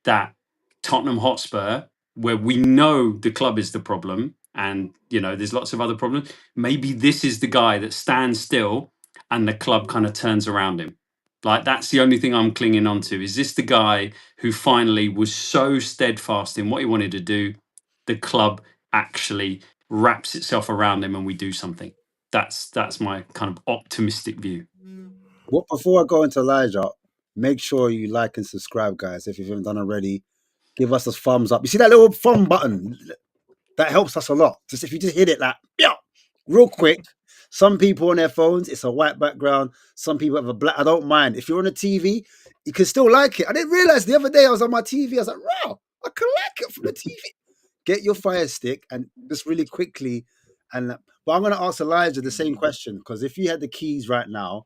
[SPEAKER 4] that Tottenham Hotspur, where we know the club is the problem, and there's lots of other problems, maybe this is the guy that stands still and the club kind of turns around him. Like, that's the only thing I'm clinging on to. Is this the guy who finally was so steadfast in what he wanted to do, the club actually wraps itself around him and we do something? That's my kind of optimistic view.
[SPEAKER 5] Well, before I go into Elijah, make sure you like and subscribe, guys. If you haven't done already, give us a thumbs up. You see that little thumb button? That helps us a lot. Just if you just hit it like, yeah, real quick. Some people on their phones, it's a white background. Some people have a black. I don't mind. If you're on a TV, you can still like it. I didn't realize the other day I was on my TV. I was like, wow, I can like it from the TV. Get your Fire Stick and just really quickly. But I'm going to ask Elijah the same question, because if you had the keys right now,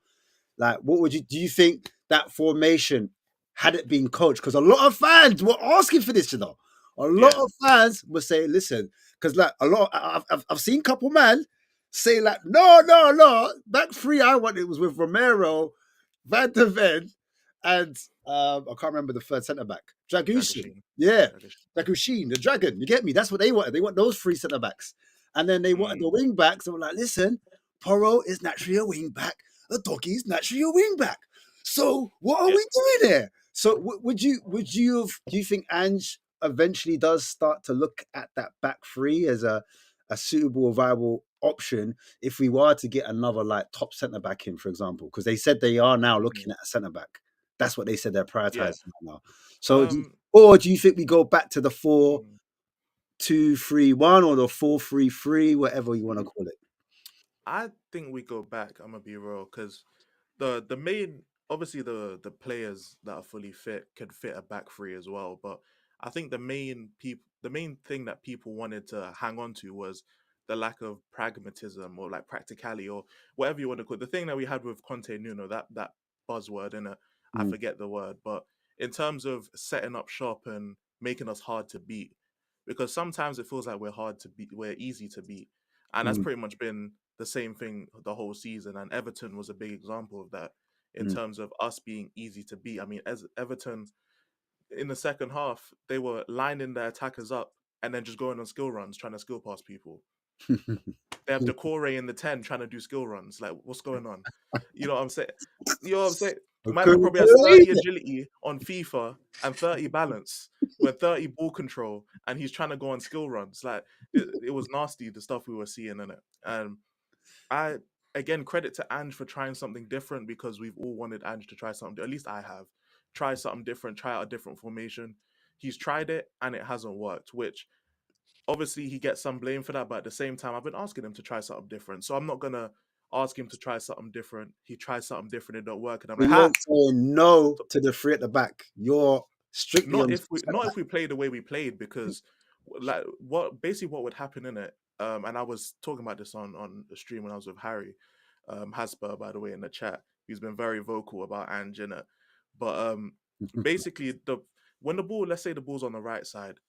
[SPEAKER 5] like, what do you think that formation, had it been coached? Because a lot of fans were asking for this, A lot of fans were saying, listen, because like I've seen a couple man say like, no, back three I wanted was with Romero, Van de Ven, and I can't remember the third centre back, Dragushin. Yeah, Dragushin, the Dragon. You get me? That's what they wanted. They want those three centre backs, and then they wanted the wing backs. And we're like, listen, Porro is naturally a wing back. The doggy's naturally a wing back. So what are we doing there? So do you think Ange eventually does start to look at that back three as a suitable, viable option if we were to get another like top centre back in, for example? Because they said they are now looking at a centre back. That's what they said they're prioritizing right now. So, do you think we go back to the 4-2-3-1 or the 4-3-3, whatever you want to call it?
[SPEAKER 2] I think we go back. I'm gonna be real, because the main, obviously the players that are fully fit could fit a back three as well. But I think the main thing that people wanted to hang on to was the lack of pragmatism, or like practicality, or whatever you want to call it. The thing that we had with Conte Nuno, that buzzword, and I forget the word, but in terms of setting up shop and making us hard to beat, because sometimes it feels like we're easy to beat, and that's pretty much been the same thing the whole season. And Everton was a big example of that in terms of us being easy to beat. I mean, as Everton in the second half, they were lining their attackers up and then just going on skill runs, trying to skill pass people. They have Decore in the 10 trying to do skill runs. Like, what's going on? You know what I'm saying? You know what I'm saying? Man that probably has 30 agility on FIFA and 30 balance with 30 ball control, and he's trying to go on skill runs. Like, it was nasty, the stuff we were seeing in it. And I, again, credit to Ange for trying something different, because we've all wanted Ange to try something. At least I have. Try something different, try out a different formation. He's tried it and it hasn't worked, which obviously he gets some blame for that. But at the same time, I've been asking him to try something different. So I'm not going to ask him to try something different. He tries something different, it don't work. And I'm like,
[SPEAKER 5] you're saying no to the three at the back. You're strictly
[SPEAKER 2] not if we play the way we played, because like what would happen in it. And I was talking about this on the stream when I was with Harry Hotspur, by the way, in the chat. He's been very vocal about Ange in it. But basically, when the ball, let's say the ball's on the right side,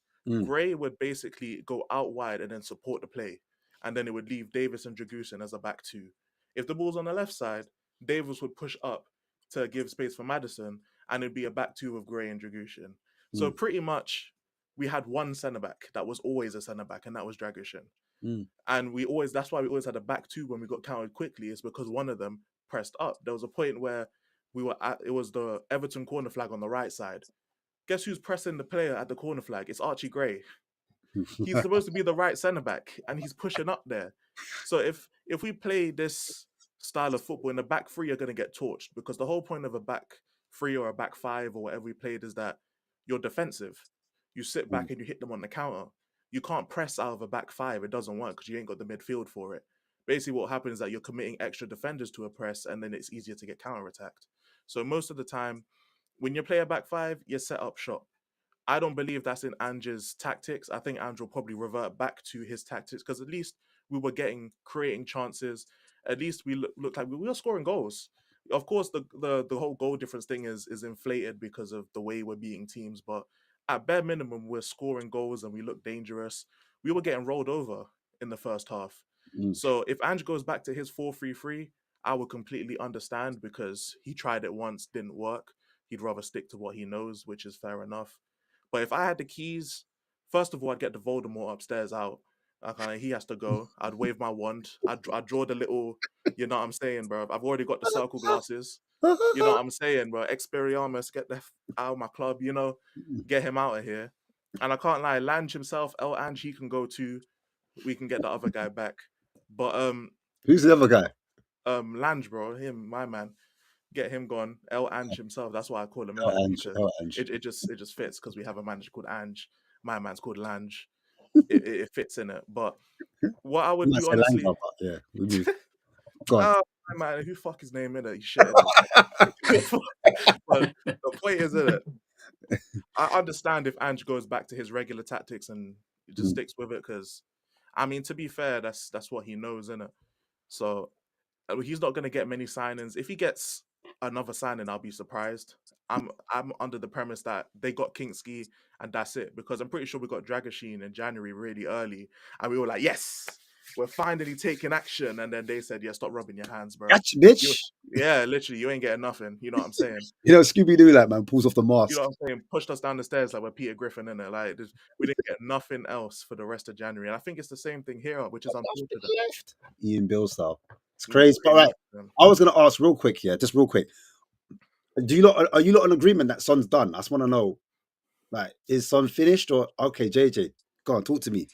[SPEAKER 2] Gray would basically go out wide and then support the play, and then it would leave Davis and Dragusin as a back two. If the ball's on the left side, Davis would push up to give space for Maddison, and it'd be a back two of Gray and Dragusin. So pretty much, we had one centre back that was always a centre back, and that was Dragusin. And that's why we always had a back two when we got countered quickly, is because one of them pressed up. There was a point where it was the Everton corner flag on the right side. Guess who's pressing the player at the corner flag? It's Archie Gray. He's supposed to be the right centre back, and he's pushing up there. So if we play this style of football, in the back three are going to get torched, because the whole point of a back three or a back five or whatever we played is that you're defensive. You sit back and you hit them on the counter. You can't press out of a back five. It doesn't work because you ain't got the midfield for it. basically what happens is that you're committing extra defenders to a press, and then it's easier to get counter-attacked. So most of the time, when you play a back five, you set up shop. I don't believe that's in Ange's tactics. I think Ange will probably revert back to his tactics because at least we were creating chances. At least we looked like we were scoring goals. Of course, the whole goal difference thing is inflated because of the way we're beating teams, but at bare minimum, we're scoring goals and we look dangerous. We were getting rolled over in the first half.
[SPEAKER 5] Mm.
[SPEAKER 2] So if Ange goes back to his 4-3-3, I would completely understand because he tried it once, didn't work. He'd rather stick to what he knows, which is fair enough. But if I had the keys, first of all, I'd get the Voldemort upstairs out. He has to go. I'd wave my wand. I'd draw the little, you know what I'm saying, bro. I've already got the circle glasses. You know what I'm saying, bro. Expelliarmus, get the out of my club, you know, get him out of here. And I can't lie, Lange himself, El Ange, he can go too. We can get the other guy back. But
[SPEAKER 5] Who's the other guy?
[SPEAKER 2] Lange, bro, him, my man. Get him gone. El Ange himself. That's why I call him
[SPEAKER 5] El
[SPEAKER 2] Lange,
[SPEAKER 5] Ange,
[SPEAKER 2] because
[SPEAKER 5] El Ange.
[SPEAKER 2] it just fits because we have a manager called Ange. My man's called Lange. It fits in it. But what I would
[SPEAKER 5] You might
[SPEAKER 2] do
[SPEAKER 5] say
[SPEAKER 2] honestly,
[SPEAKER 5] Langer, but yeah, we move. Go on.
[SPEAKER 2] oh my man, who fuck his name in it? He shit in it. But the point is in it. I understand if Ange goes back to his regular tactics and he just sticks with it because, I mean, to be fair, that's what he knows, in it. So he's not going to get many signings. If he gets another signing, I'll be surprised. I'm under the premise that they got Kinksky and that's it, because I'm pretty sure we got Dragoshin in January really early, and we were like, yes, we're finally taking action. And then they said, yeah, stop rubbing your hands, bro.
[SPEAKER 5] Gotcha, bitch.
[SPEAKER 2] Yeah, literally, you ain't getting nothing. You know what I'm saying?
[SPEAKER 5] You know, Scooby Doo, like, man, pulls off the
[SPEAKER 2] You
[SPEAKER 5] mask.
[SPEAKER 2] know what I'm saying? Pushed us down the stairs like we're Peter Griffin, in it. Like we didn't get nothing else for the rest of January. And I think it's the same thing here, which is unfortunate.
[SPEAKER 5] Left. Ian Bill style. It's
[SPEAKER 2] He
[SPEAKER 5] crazy. But
[SPEAKER 2] really
[SPEAKER 5] right,
[SPEAKER 2] left them.
[SPEAKER 5] I was going to ask real quick, just real quick. Are you lot in agreement that Son's done? I just want to know, like, is Son finished or okay? JJ, go on, talk to me.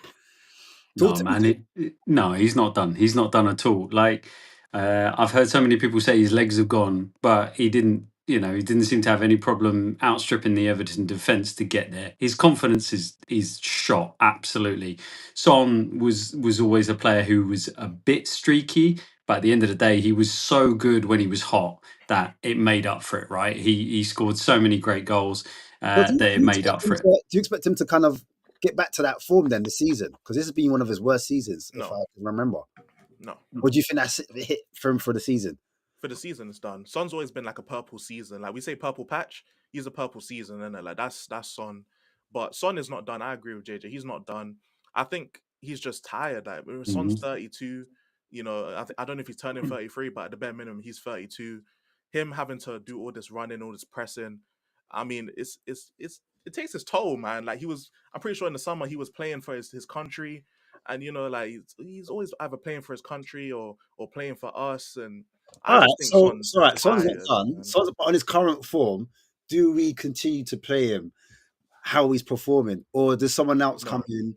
[SPEAKER 4] No, man. No, he's not done. He's not done at all. Like, I've heard so many people say his legs have gone, but he didn't. You know, he didn't seem to have any problem outstripping the Everton defence to get there. His confidence is shot, absolutely. Son was always a player who was a bit streaky, but at the end of the day, he was so good when he was hot that it made up for it. Right? He scored so many great goals that it made up for it.
[SPEAKER 5] Do you expect him to kind of get back to that form then this season? Because this has been one of his worst seasons, if I can remember.
[SPEAKER 2] No.
[SPEAKER 5] Or do you think that's a hit for him for the season?
[SPEAKER 2] For the season, it's done. Son's always been like a purple season. Like we say purple patch, he's a purple season, isn't it? Like that's Son. But Son is not done. I agree with JJ. He's not done. I think he's just tired. Like Son's 32. You know, I don't know if he's turning 33, but at the bare minimum, he's 32. Him having to do all this running, all this pressing, I mean, it takes its toll, man. Like I'm pretty sure in the summer he was playing for his country, and you know, like he's always either playing for his country or playing for us. And I just think
[SPEAKER 5] Son's not
[SPEAKER 2] tired,
[SPEAKER 5] done.
[SPEAKER 2] man.
[SPEAKER 5] Son's on his current form. Do we continue to play him how he's performing, or does someone else come in?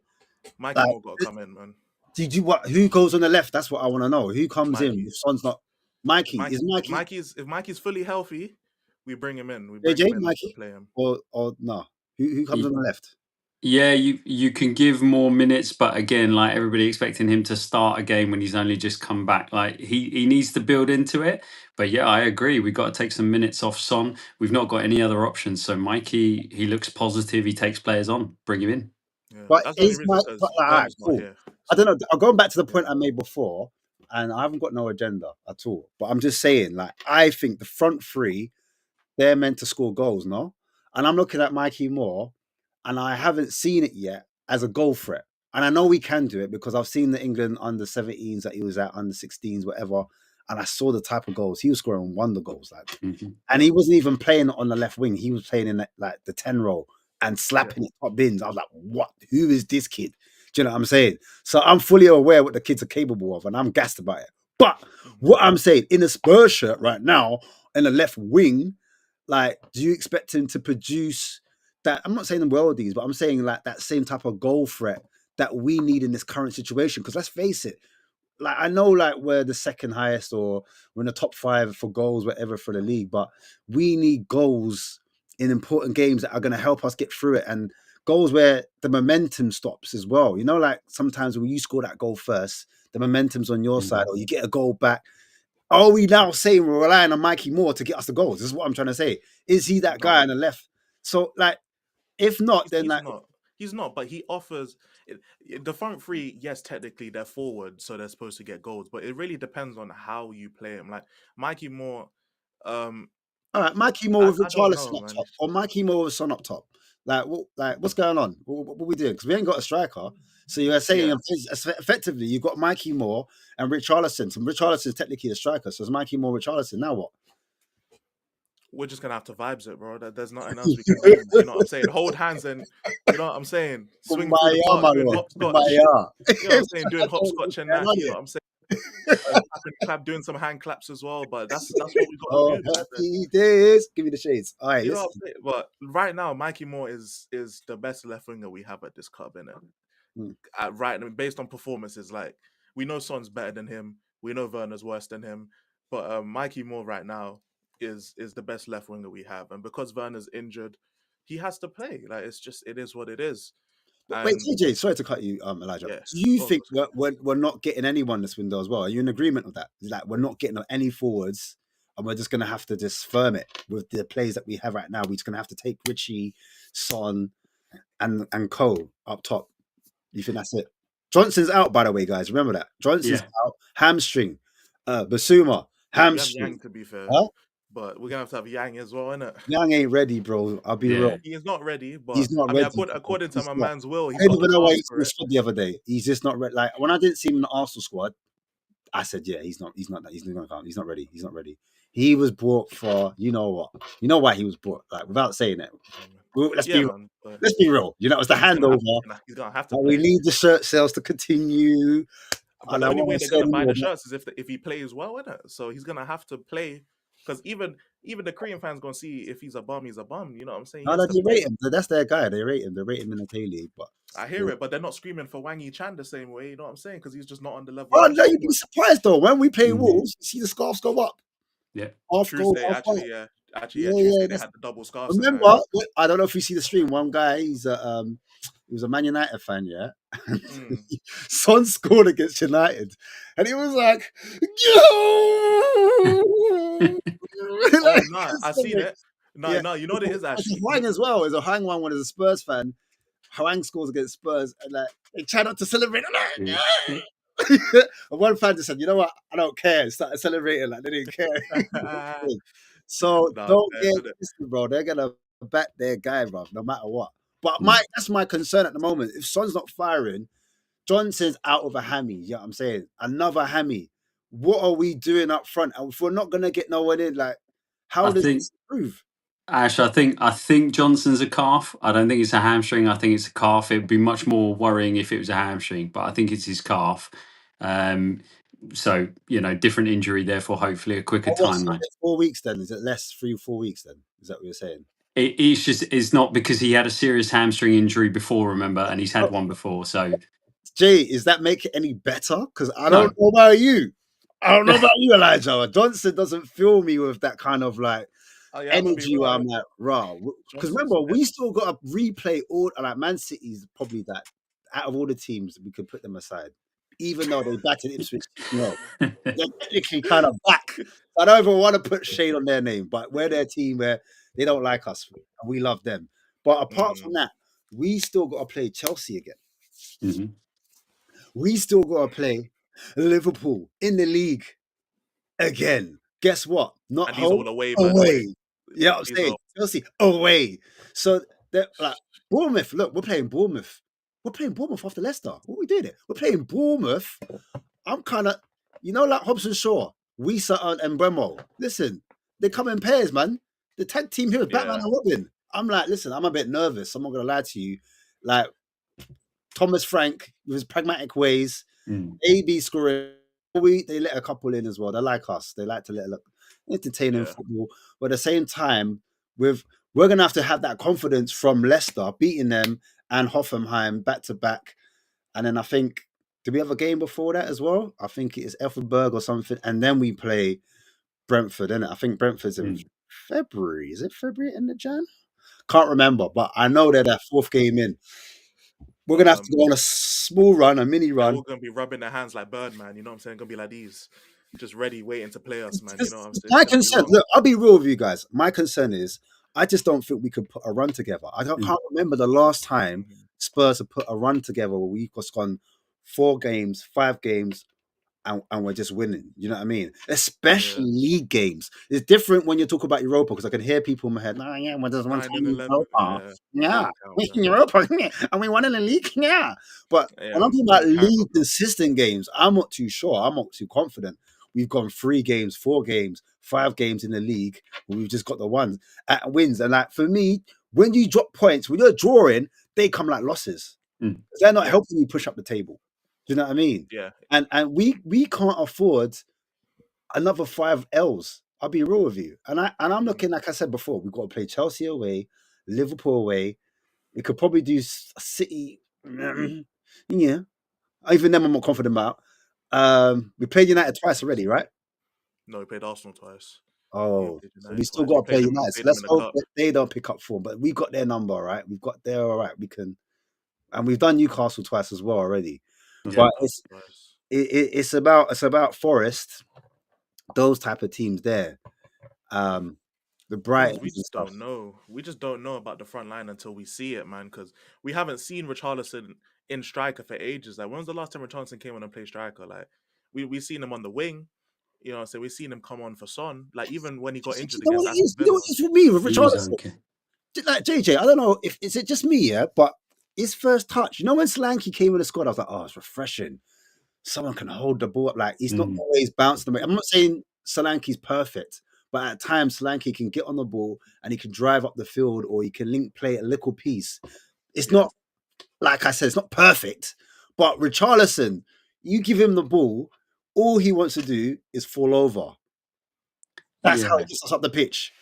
[SPEAKER 2] Mikey Moore got to come in, man.
[SPEAKER 5] Did you what? Who goes on the left? That's what I want to know. Who comes in if Son's not? Mikey.
[SPEAKER 2] If Mikey's fully healthy, we bring him in. We bring
[SPEAKER 5] AJ,
[SPEAKER 2] him in
[SPEAKER 5] Mikey?
[SPEAKER 2] to play him.
[SPEAKER 5] Or no? Who comes on the left?
[SPEAKER 4] Yeah, you can give more minutes, but again, like everybody expecting him to start a game when he's only just come back. Like he needs to build into it. But yeah, I agree. We've got to take some minutes off Son. We've not got any other options. So Mikey, he looks positive. He takes players on. Bring him in.
[SPEAKER 2] Yeah,
[SPEAKER 5] But
[SPEAKER 2] that's the only reason because
[SPEAKER 5] alright,
[SPEAKER 2] not
[SPEAKER 5] cool.
[SPEAKER 2] here.
[SPEAKER 5] I don't know. I'm going back to the point I made before, and I haven't got no agenda at all. But I'm just saying, like, I think the front three, they're meant to score goals, no? And I'm looking at Mikey Moore, and I haven't seen it yet as a goal threat. And I know we can do it because I've seen the England under 17s that he was at, under 16s, whatever. And I saw the type of goals. He was scoring wonder goals. And he wasn't even playing on the left wing. He was playing in like the 10 role and slapping it top bins. I was like, what? Who is this kid? Do you know what I'm saying? So I'm fully aware what the kids are capable of, and I'm gassed about it. But what I'm saying, in a Spurs shirt right now, in the left wing, like, do you expect him to produce that? I'm not saying the worldies, but I'm saying like that same type of goal threat that we need in this current situation. Because let's face it, like I know like we're the second highest or we're in the top 5 for goals, whatever, for the league, but we need goals in important games that are going to help us get through it, and goals where the momentum stops as well. You know, like sometimes when you score that goal first, the momentum's on your side, or you get a goal back. Are we now saying we're relying on Mikey Moore to get us the goals? This is what I'm trying to say. Is he that guy on the left? So, like, if not, then
[SPEAKER 2] he's
[SPEAKER 5] like,
[SPEAKER 2] not. He's not, but he offers the front three. Yes, technically they're forward, so they're supposed to get goals, but it really depends on how you play him. Like Mikey Moore,
[SPEAKER 5] all right, Mikey Moore with
[SPEAKER 2] I don't
[SPEAKER 5] Richarlison
[SPEAKER 2] know,
[SPEAKER 5] up
[SPEAKER 2] man.
[SPEAKER 5] top, or Mikey Moore with Son up top. Like, what's going on? What are we doing? Because we ain't got a striker. So you're saying effectively you've got Mikey Moore and Richarlison. So Richarlison is technically a striker. So it's Mikey Moore, Richarlison. Now what?
[SPEAKER 2] We're just gonna have to vibes it, bro. There's nothing else we can do. You know what I'm saying? Hold hands and you know what I'm saying? Swing through the park, doing hopscotch. You know what I'm saying? Doing hopscotch and that. You know what I'm saying? Clap, doing some hand claps as well. But that's what we got to do.
[SPEAKER 5] Happy days. Give me the shades. All right,
[SPEAKER 2] you know what I'm saying? But right now, Mikey Moore is the best left winger we have at this club, innit? Right, based on performances, like we know Son's better than him. We know Werner's worse than him. But Mikey Moore right now is the best left winger we have, and because Werner's injured, he has to play. Like it is what it is.
[SPEAKER 5] Wait, TJ, sorry to cut you, Elijah.
[SPEAKER 2] Yeah,
[SPEAKER 5] do you think we're not getting anyone this window as well? Are you in agreement with that? Like we're not getting any forwards, and we're just going to have to just firm it with the players that we have right now. We're just going to have to take Richie, Son, and Cole up top. You think that's it? Johnson's out, by the way, guys. Remember that. Johnson's out. Hamstring. Basuma. Hamstring.
[SPEAKER 2] Yang, to be fair. But we're going to have Yang as well, innit?
[SPEAKER 5] Yang ain't ready, bro. I'll be real.
[SPEAKER 2] He's not ready, but
[SPEAKER 5] he's not ready.
[SPEAKER 2] According to my man's will, he's
[SPEAKER 5] I didn't even know why he was the other day. He's just not ready. Like when I didn't see him in the Arsenal squad, I said, yeah, he's not gonna come. He's not ready. He's not ready. He was brought for you know what? You know why he was brought? Like without saying it. Let's be real. You know, it was the handover.
[SPEAKER 2] He's gonna have to.
[SPEAKER 5] We need the shirt sales to continue.
[SPEAKER 2] But the only way they're gonna buy the shirts is if he plays well, isn't it? So he's gonna have to play because even the Korean fans gonna see if he's a bum, he's a bum. You know what I'm saying?
[SPEAKER 5] No, they rate him. That's their guy. They rate him. They rate him in the K-League. But
[SPEAKER 2] I hear it, but they're not screaming for Wang Yi-chan the same way. You know what I'm saying? Because he's just not on the level.
[SPEAKER 5] Oh no, you'd be surprised though when we play Wolves. You see the scarves go up.
[SPEAKER 4] Yeah.
[SPEAKER 2] Tuesday, actually, Tuesday they had the double scarves.
[SPEAKER 5] Remember, I don't know if you see the stream. One guy, he was a Man United fan, yeah. Son scored against United, and he was like, "Yo!"
[SPEAKER 2] I seen it. No, you know what it is actually.
[SPEAKER 5] Hwang as well is a Hwang one when is a Spurs fan. Hwang scores against Spurs, and like they try not to celebrate. And one fan just said, "You know what? I don't care." And started celebrating like they didn't care. So don't get listen, bro. They're gonna back their guy, bro, no matter what. But that's my concern at the moment. If Son's not firing, Johnson's out of a hammy. You know what I'm saying? Another hammy. What are we doing up front? And if we're not gonna get no one in, like, how does this improve?
[SPEAKER 4] Ash, I think Johnson's a calf. I don't think it's a hamstring. I think it's a calf. It'd be much more worrying if it was a hamstring, but I think it's his calf. So different injury, therefore hopefully a quicker timeline.
[SPEAKER 5] 4 weeks then? Is it less 3-4 weeks then? Is that what you're saying?
[SPEAKER 4] It's not because he had a serious hamstring injury before, remember, and he's had one before. So,
[SPEAKER 5] Jay, is that make it any better? Because I don't know about you. I don't know about you, Elijah. Johnson doesn't fill me with that kind of like energy where I'm like, raw. Because remember, we still got to replay all like Man City's probably that out of all the teams we could put them aside. Even though they batted Ipswich, they're technically kind of back. I don't even want to put shade on their name, but we're their team where they don't like us and we love them. But apart from that, we still got to play Chelsea again.
[SPEAKER 4] Mm-hmm.
[SPEAKER 5] We still got to play Liverpool in the league again. Guess what? Not home, away. You know what I'm saying? Chelsea away. So like Bournemouth. Look, we're playing Bournemouth. We're playing Bournemouth after Leicester. What we did it? We're playing Bournemouth. I'm kind of, like Hobson Shaw, Wisa and Bremo. Listen, they come in pairs, man. The tag team here is Batman and Robin. I'm like, listen, I'm a bit nervous. I'm not going to lie to you. Like, Thomas Frank, with his pragmatic ways, AB scoring. They let a couple in as well. They like us. They like to let entertaining football. But at the same time, we're going to have that confidence from Leicester, beating them, and Hoffenheim back to back. And then I think, do we have a game before that as well? I think it is Elfenberg or something. And then we play Brentford, innit? I think Brentford's in February. Is it February in the Jan? Can't remember, but I know they're that fourth game in. We're gonna have to go on a small run, a mini
[SPEAKER 2] They're
[SPEAKER 5] run.
[SPEAKER 2] all gonna be rubbing their hands like Birdman. You know what I'm saying? Gonna be like these, just ready, waiting to play us, man. You know what I'm saying? It's
[SPEAKER 5] My
[SPEAKER 2] gonna be
[SPEAKER 5] concern,
[SPEAKER 2] long.
[SPEAKER 5] look, I'll be real with you guys. My concern is, I just don't think we could put a run together. Can't remember the last time
[SPEAKER 2] Mhm.
[SPEAKER 5] Spurs have put a run together where we've just gone 4 games, 5 games, and we're just winning. You know what I mean? Especially
[SPEAKER 2] Yeah.
[SPEAKER 5] league games. It's different when you talk about Europa because I can hear people in my head, nah, yeah, we just won
[SPEAKER 2] 9
[SPEAKER 5] in
[SPEAKER 2] and 11.
[SPEAKER 5] Europa.
[SPEAKER 2] Yeah.
[SPEAKER 5] Yeah,
[SPEAKER 2] Doesn't count,
[SPEAKER 5] we in
[SPEAKER 2] man.
[SPEAKER 5] Europa, and we won in the league. Yeah. But when
[SPEAKER 2] Yeah,
[SPEAKER 5] I'm talking about
[SPEAKER 2] doesn't count.
[SPEAKER 5] league consistent games, I'm not too sure. I'm not too confident. We've gone 3 games, 4 games, 5 games in the league. We've just got the ones at wins. And like for me, when you drop points, when you're drawing, they come like losses. They're not
[SPEAKER 2] Yeah.
[SPEAKER 5] helping you push up the table. Do you know what I mean?
[SPEAKER 2] Yeah.
[SPEAKER 5] And we can't afford another 5 L's. I'll be real with you. And I'm looking, like I said before, we've got to play Chelsea away, Liverpool away. We could probably do City. Yeah. Even them I'm not confident about. We played United twice already, right?
[SPEAKER 2] No, we played Arsenal twice. We
[SPEAKER 5] Oh,
[SPEAKER 2] played
[SPEAKER 5] so we
[SPEAKER 2] United
[SPEAKER 5] still
[SPEAKER 2] twice. We
[SPEAKER 5] got to play
[SPEAKER 2] played them. We
[SPEAKER 5] United. So
[SPEAKER 2] played them
[SPEAKER 5] let's
[SPEAKER 2] in the
[SPEAKER 5] hope
[SPEAKER 2] cup.
[SPEAKER 5] that they don't pick up form. But we got their number, right? We've got their all right. We can, and we've done Newcastle twice as well already.
[SPEAKER 2] Yeah,
[SPEAKER 5] But
[SPEAKER 2] Newcastle twice.
[SPEAKER 5] it's about Forest, those type of teams there. The
[SPEAKER 2] Thing is,
[SPEAKER 5] Brightons
[SPEAKER 2] we
[SPEAKER 5] and
[SPEAKER 2] just
[SPEAKER 5] stuff.
[SPEAKER 2] don't know. We just don't know about the front line until we see it, man. Because we haven't seen Richarlison in striker for ages. Like, when was the last time Richarlison came on and played striker? Like, we seen him on the wing. You know, so we've seen him come on for Son. Like, even when he got
[SPEAKER 5] You
[SPEAKER 2] injured
[SPEAKER 5] know what
[SPEAKER 2] against
[SPEAKER 5] it
[SPEAKER 2] Aston
[SPEAKER 5] is? You know
[SPEAKER 2] Villa.
[SPEAKER 5] what it is for me with
[SPEAKER 4] He was
[SPEAKER 5] Richarlison?
[SPEAKER 4] okay.
[SPEAKER 5] Like JJ, I don't know if is it just me, yeah, but his first touch, you know, when Solanke came in the squad, I was like, oh, it's refreshing. Someone can hold the ball up. Like he's not always bouncing the way. I'm not saying Solanke's perfect, but at times Solanke can get on the ball and he can drive up the field or he can link play a little piece. It's
[SPEAKER 2] Yeah.
[SPEAKER 5] not like I said, it's not perfect, but Richarlison, you give him the ball, all he wants to do is fall over. That's how he
[SPEAKER 4] Yeah.
[SPEAKER 5] gets us up the pitch.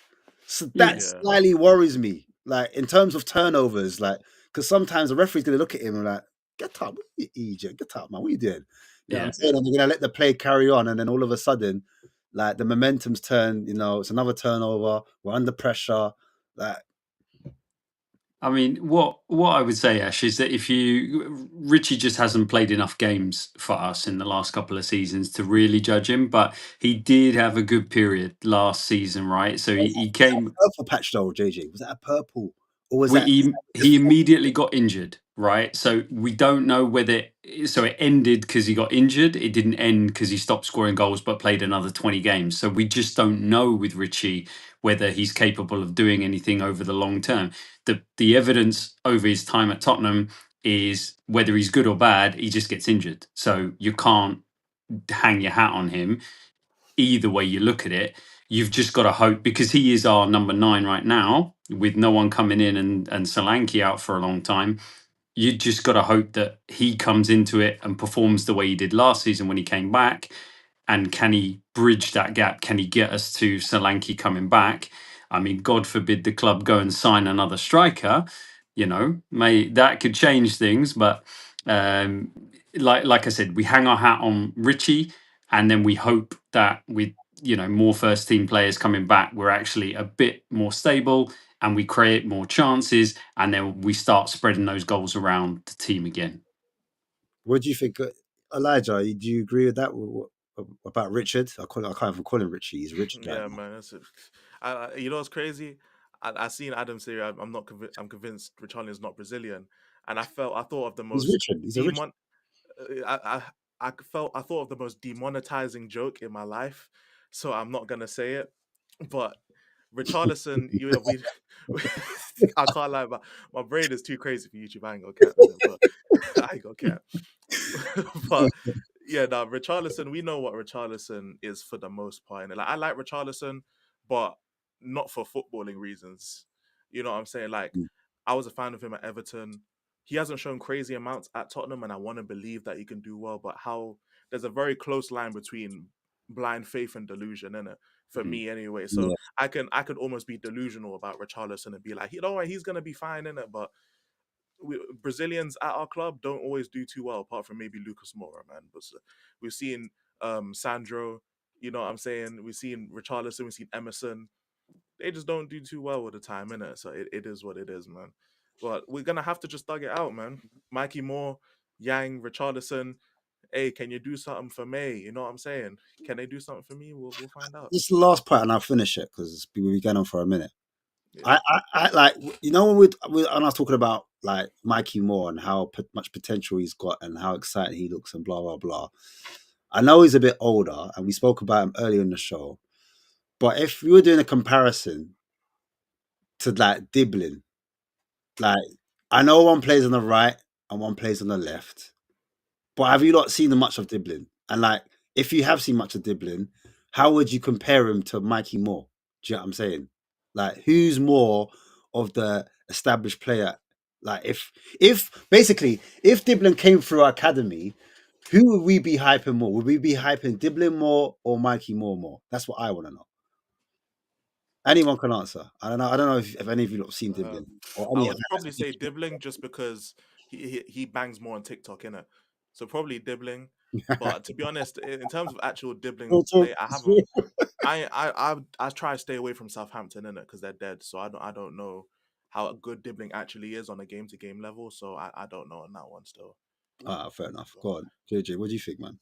[SPEAKER 5] So
[SPEAKER 4] Yeah.
[SPEAKER 5] that
[SPEAKER 2] Yeah.
[SPEAKER 5] slightly worries me. Like in terms of turnovers, like because sometimes the referee's gonna look at him and like, get up, you idiot, get up, man. What are you doing? You know what I'm saying? And they're gonna let the play carry on, and then all of a sudden, like the momentum's turned, you know, it's another turnover, we're under pressure. Like
[SPEAKER 4] I mean, what I would say, Ash, is that if Richie just hasn't played enough games for us in the last couple of seasons to really judge him, but he did have a good period last season, right? So he
[SPEAKER 5] was that
[SPEAKER 4] came.
[SPEAKER 5] a purple patch though, JJ? Was that a purple? Or was
[SPEAKER 4] We,
[SPEAKER 5] that
[SPEAKER 4] he immediately got injured, right? So we don't know whether so it ended because he got injured. It didn't end because he stopped scoring goals but played another 20 games. So we just don't know with Richie whether he's capable of doing anything over the long term. The evidence over his time at Tottenham is whether he's good or bad, he just gets injured. So you can't hang your hat on him either way you look at it. You've just got to hope because he is our number 9 right now, with no one coming in and Solanke out for a long time. You just got to hope that he comes into it and performs the way he did last season when he came back. And can he bridge that gap? Can he get us to Solanke coming back? I mean, God forbid the club go and sign another striker. You know, may that could change things. But um, like I said, we hang our hat on Richie, and then we hope that with more first team players coming back, we're actually a bit more stable and we create more chances, and then we start spreading those goals around the team again.
[SPEAKER 5] what do you think, Elijah? Do you agree with that? About Richard? I can't even call him Richie. He's Richard right
[SPEAKER 2] Yeah,
[SPEAKER 5] now.
[SPEAKER 2] man. You know what's crazy? I seen Adam say I'm not convinced. I'm convinced Richarlison is not Brazilian, and I thought of the
[SPEAKER 5] He's
[SPEAKER 2] most
[SPEAKER 5] Richard. He's a Richard.
[SPEAKER 2] demon. I thought of the most demonetizing joke in my life, so I'm not gonna say it. But Richarlison, we I can't lie, but my brain is too crazy for YouTube. I ain't gonna cap, innit? But I ain't gonna cap. But yeah, now Richarlison, we know what Richarlison is for the most part. And like I like Richarlison, but not for footballing reasons. You know what I'm saying? Like I was a fan of him at Everton. He hasn't shown crazy amounts at Tottenham, and I want to believe that he can do well. But how there's a very close line between blind faith and delusion, in it for me anyway. So
[SPEAKER 5] Yeah.
[SPEAKER 2] I could almost be delusional about Richarlison and be like, you know what, he's gonna be fine in it, but Brazilians at our club don't always do too well, apart from maybe Lucas Moura, man. But we've seen Sandro, you know what I'm saying? We've seen Richarlison, we've seen Emerson. They just don't do too well with the time, innit? So it is what it is, man. But we're gonna have to just thug it out, man. Mikey Moore, Yang, Richarlison. Hey, can you do something for May? You know what I'm saying? Can they do something for me? We'll find out.
[SPEAKER 5] This is the last point, and I'll finish it because we've been going on for a minute.
[SPEAKER 2] Yeah.
[SPEAKER 5] I like, you know, when I was talking about like Mikey Moore and how much potential he's got and how excited he looks and blah blah blah. I know he's a bit older, and we spoke about him earlier in the show. But if we were doing a comparison to like Diblin, like I know one plays on the right and one plays on the left, but have you not seen much of Diblin? And like, if you have seen much of Diblin, how would you compare him to Mikey Moore? Do you know what I'm saying? Like, who's more of the established player? Like, if basically if Diblin came through our academy, who would we be hyping more? Would we be hyping Diblin more or Mikey Moore more? That's what I want to know. Anyone can answer. I don't know. I don't know if any of you have seen Diblin or
[SPEAKER 2] I
[SPEAKER 5] any.
[SPEAKER 2] would probably say Dibbling just because he bangs more on TikTok, innit? So probably Dibbling. But to be honest, in terms of actual Dibbling play, I haven't. I try to stay away from Southampton, innit, because they're dead. So I don't know how good Dibbling actually is on a game to game level. So I don't know on that one still.
[SPEAKER 5] Fair enough. Go on, JJ. What do you think, man?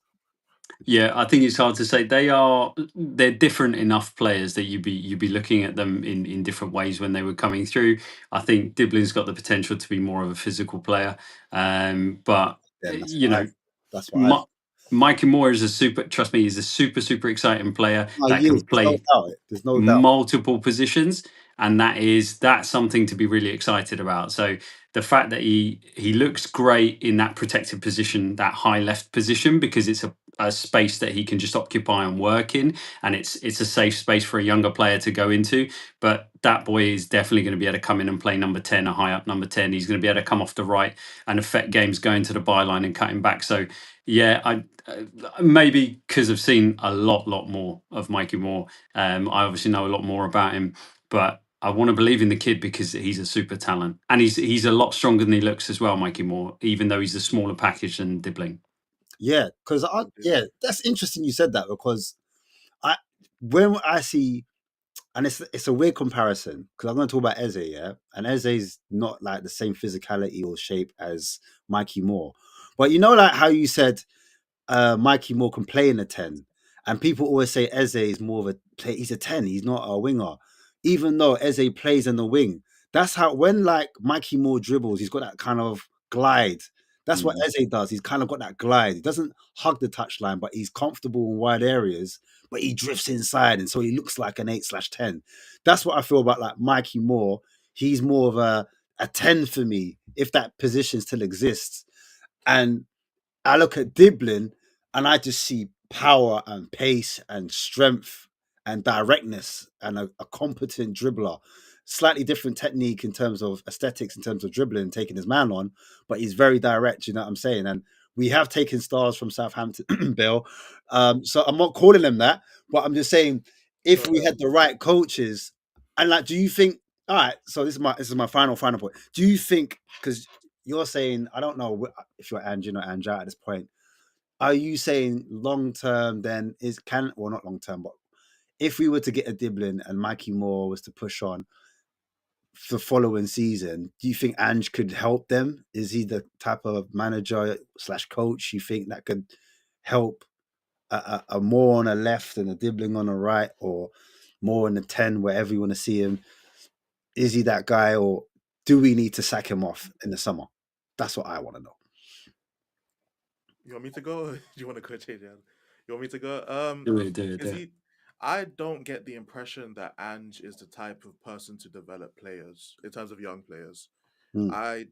[SPEAKER 4] Yeah, I think it's hard to say. They're different enough players that you'd be looking at them in different ways when they were coming through. I think Diblin's got the potential to be more of a physical player, but
[SPEAKER 5] Then
[SPEAKER 4] you know,
[SPEAKER 5] that's what I.
[SPEAKER 4] Mikey Moore is a super. Trust me, he's a super exciting player
[SPEAKER 5] No,
[SPEAKER 4] that
[SPEAKER 5] he
[SPEAKER 4] can
[SPEAKER 5] is. There's no
[SPEAKER 4] play
[SPEAKER 5] doubt. There's no doubt.
[SPEAKER 4] multiple positions, and that's something to be really excited about. So the fact that he looks great in that protected position, that high left position, because it's a space that he can just occupy and work in, and it's a safe space for a younger player to go into. But that boy is definitely going to be able to come in and play number 10, a high up number 10. He's going to be able to come off the right and affect games going to the byline and cutting back. So yeah, I maybe because I've seen a lot more of Mikey Moore. I obviously know a lot more about him, but I want to believe in the kid because he's a super talent, and he's a lot stronger than he looks as well, Mikey Moore. Even though he's a smaller package than Dibbling.
[SPEAKER 5] Yeah, because that's interesting. You said that because I when I see, and it's a weird comparison because I'm going to talk about Eze, yeah, and Eze's not like the same physicality or shape as Mikey Moore, but you know, like how you said Mikey Moore can play in a 10. And people always say Eze is more of a play. He's a 10. He's not a winger. Even though Eze plays in the wing. That's how when like Mikey Moore dribbles, he's got that kind of glide. That's what Eze does. He's kind of got that glide. He doesn't hug the touchline, but he's comfortable in wide areas, but he drifts inside. And so he looks like an 8/10. That's what I feel about like Mikey Moore. He's more of a 10 for me, if that position still exists. And I look at Diblin and I just see power and pace and strength and directness and a competent dribbler. Slightly different technique in terms of aesthetics, in terms of dribbling, taking his man on, but he's very direct, you know what I'm saying? And we have taken stars from Southampton, Bill. So I'm not calling them that, but I'm just saying if we had the right coaches, and like, do you think, all right, so this is my final point. Do you think, because you're saying, I don't know if you're Angie or Andrew at this point, are you saying long term then well, not long term, but if we were to get a Diblin and Mikey Moore was to push on the following season, do you think Ange could help them? Is he the type of manager / coach you think that could help a Moore on the left and a Diblin on the right, or more in the 10, wherever you want to see him? Is he that guy, or do we need to sack him off in the summer? That's what I want to know.
[SPEAKER 2] You want me to go? Do you want to go, JJ? You want me to go?
[SPEAKER 4] Do it.
[SPEAKER 2] Is he? I don't get the impression that Ange is the type of person to develop players in terms of young players. I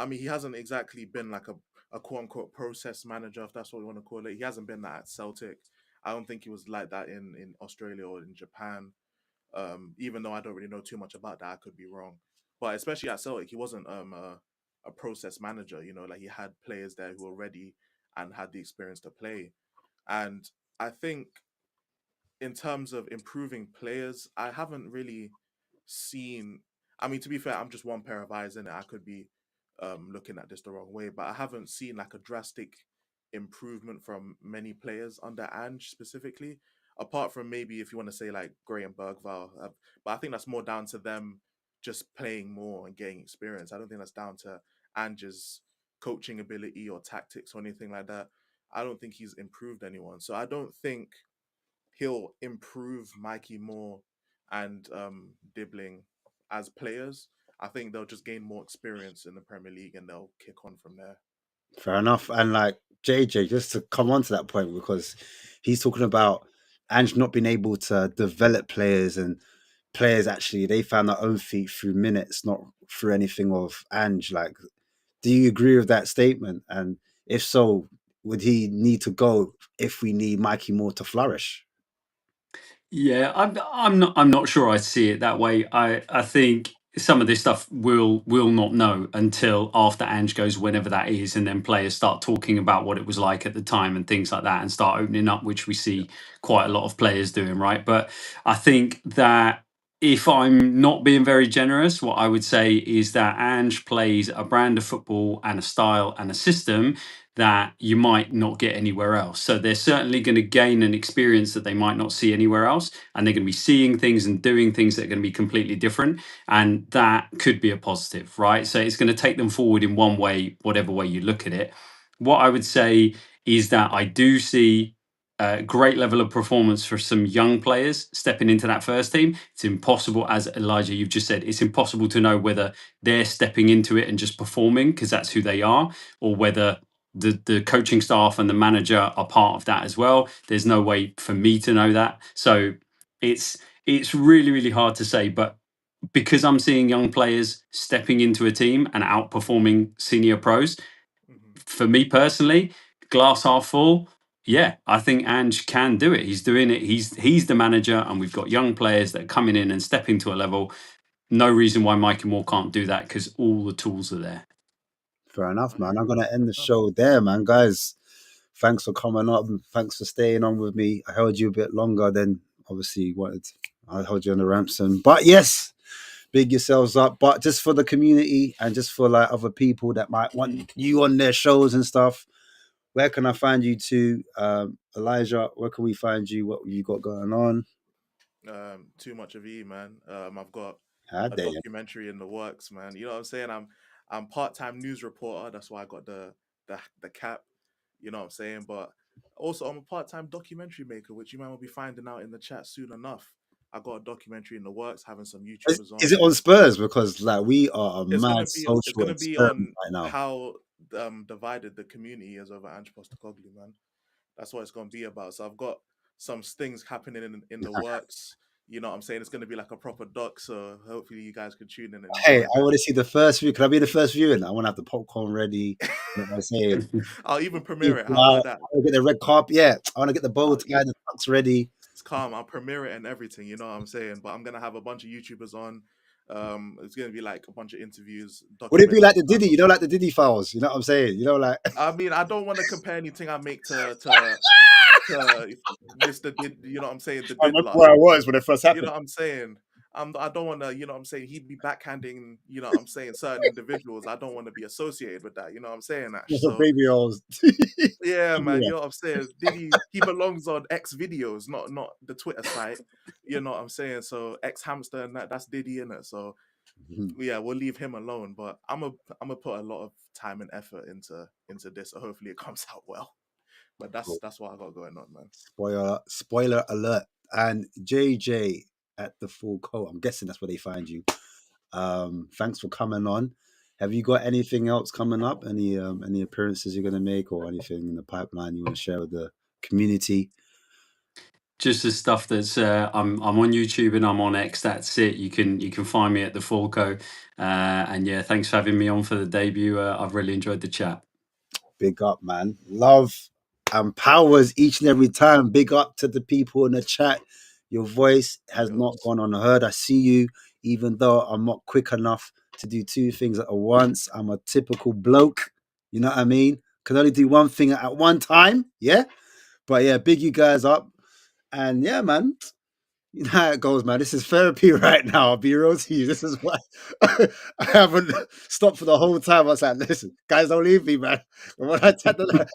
[SPEAKER 2] mean, he hasn't exactly been like a quote unquote process manager, if that's what we want to call it. He hasn't been that at Celtic. I don't think he was like that in Australia or in Japan. Even though I don't really know too much about that, I could be wrong. But especially at Celtic, he wasn't a process manager. You know, like he had players there who were ready and had the experience to play. And I think in terms of improving players, I haven't really seen. I mean, to be fair, I'm just one pair of eyes in it. I could be looking at this the wrong way, but I haven't seen like a drastic improvement from many players under Ange specifically. Apart from maybe if you want to say like Gray and Bergval, but I think that's more down to them just playing more and getting experience. I don't think that's down to Ange's coaching ability or tactics or anything like that. I don't think he's improved anyone. So I don't think he'll improve Mikey Moore and Dibbling as players. I think they'll just gain more experience in the Premier League and they'll kick on from there.
[SPEAKER 5] Fair enough. And like JJ, just to come on to that point, because he's talking about Ange not being able to develop players, and players actually they found their own feet through minutes, not through anything of Ange. Like, do you agree with that statement? And if so, would he need to go if we need Mikey Moore to flourish?
[SPEAKER 4] Yeah, I'm not sure I see it that way. I think some of this stuff we'll not know until after Ange goes, whenever that is, and then players start talking about what it was like at the time and things like that, and start opening up, which we
[SPEAKER 2] Yeah.
[SPEAKER 4] see quite a lot of players doing, right? But I think that if I'm not being very generous, what I would say is that Ange plays a brand of football and a style and a system that you might not get anywhere else. So they're certainly going to gain an experience that they might not see anywhere else. And they're going to be seeing things and doing things that are going to be completely different. And that could be a positive, right? So it's going to take them forward in one way, whatever way you look at it. What I would say is that I do see a great level of performance for some young players stepping into that first team. It's impossible, as Elijah, you've just said, it's impossible to know whether they're stepping into it and just performing because that's who they are, or whether the coaching staff and the manager are part of that as well. There's no way for me to know that. So it's really hard to say, but because I'm seeing young players stepping into a team and outperforming senior pros, for me personally, glass half full, yeah, I think Ange can do it. He's doing it. He's the manager, and we've got young players that are coming in and stepping to a level. No reason why Mikey Moore can't do that because all the tools are there.
[SPEAKER 5] Fair enough, man.
[SPEAKER 2] Okay.
[SPEAKER 5] I'm gonna end the show there, man. Guys, thanks for coming up and thanks for staying on with me. I held you a bit longer than obviously wanted. I held you on the ransom. But yes, big yourselves up. But just for the community and just for like other people that might want you on their shows and stuff, where can I find you to? Elijah, where can we find you? What you got going on?
[SPEAKER 2] Too much of E, man. I've got
[SPEAKER 5] Ah,
[SPEAKER 2] a
[SPEAKER 5] there you
[SPEAKER 2] documentary in the works, man. You know what I'm saying? I'm part-time news reporter. That's why I got the cap. You know what I'm saying? But also I'm a part-time documentary maker, which you might well be finding out in the chat soon enough. I got a documentary in the works, having some YouTubers
[SPEAKER 5] is
[SPEAKER 2] on.
[SPEAKER 5] it on Spurs? Because like we are a
[SPEAKER 2] It's
[SPEAKER 5] mad
[SPEAKER 2] it's
[SPEAKER 5] social
[SPEAKER 2] gonna be
[SPEAKER 5] experiment
[SPEAKER 2] on
[SPEAKER 5] right now.
[SPEAKER 2] how divided the community is over Ange Postecoglou, man. That's what it's gonna be about. So I've got some things happening in the works. You know what I'm saying? It's gonna be like a proper doc. So hopefully you guys can tune in and
[SPEAKER 5] Hey,
[SPEAKER 2] enjoy
[SPEAKER 5] I want to see the first view. Can I be the first viewing? I want to have the popcorn ready.
[SPEAKER 2] that.
[SPEAKER 5] You know what I'm saying?
[SPEAKER 2] I'll even premiere it.
[SPEAKER 5] People
[SPEAKER 2] How about
[SPEAKER 5] out.
[SPEAKER 2] that?
[SPEAKER 5] I want to get the red carpet. Yeah, I want to get the bow
[SPEAKER 2] I'll
[SPEAKER 5] tie, the tux ready.
[SPEAKER 2] It's calm. I'll premiere it and everything. You know what I'm saying? But I'm gonna have a bunch of YouTubers on. It's gonna be like a bunch of interviews,
[SPEAKER 5] Would it be like
[SPEAKER 2] documentary
[SPEAKER 5] the
[SPEAKER 2] stuff.
[SPEAKER 5] Diddy? You know, like the Diddy files. You know what I'm saying? You know, like
[SPEAKER 2] I mean, I don't want to compare anything I make to Mr. Did. You know what I'm saying? The
[SPEAKER 5] I remember
[SPEAKER 2] Diddler.
[SPEAKER 5] where I was when it first
[SPEAKER 2] You know
[SPEAKER 5] happened.
[SPEAKER 2] what I'm saying? I don't want to, you know what I'm saying? He'd be backhanding, you know what I'm saying, certain individuals. I don't want to be associated with that. You know what I'm saying, Ash?
[SPEAKER 5] For
[SPEAKER 2] So,
[SPEAKER 5] baby rolls.
[SPEAKER 2] yeah, man,
[SPEAKER 5] Yeah.
[SPEAKER 2] you know what I'm saying? He belongs on X videos, not the Twitter site. You know what I'm saying? So X Hamster and that's Diddy in it. So yeah, we'll leave him alone. But I'm gonna put a lot of time and effort into this. So hopefully it comes out well. But
[SPEAKER 5] Cool.
[SPEAKER 2] that's what I got going on, man.
[SPEAKER 5] Spoiler alert. And JJ at the full coat. I'm guessing that's where they find you. Thanks for coming on. Have you got anything else coming up? Any appearances you're gonna make or anything in the pipeline you want to share with the community?
[SPEAKER 4] Just the stuff that's I'm on YouTube and I'm on X. That's it. You can find me at the Falco. And yeah, thanks for having me on for the debut. I've really enjoyed the chat.
[SPEAKER 5] Big up, man. Love and powers each and every time. Big up to the people in the chat. Your voice has
[SPEAKER 2] Yo,
[SPEAKER 5] not gone unheard. I see you, even though I'm not quick enough to do two things at once. I'm a typical bloke. You know what I mean? Can only do one thing at one time. Yeah. But yeah, big you guys up. And yeah, man. You know how it goes, man. This is therapy right now. I'll be real to you. This is why I haven't stopped for the whole time. I was like, listen, guys, don't leave me, man. And when I shut the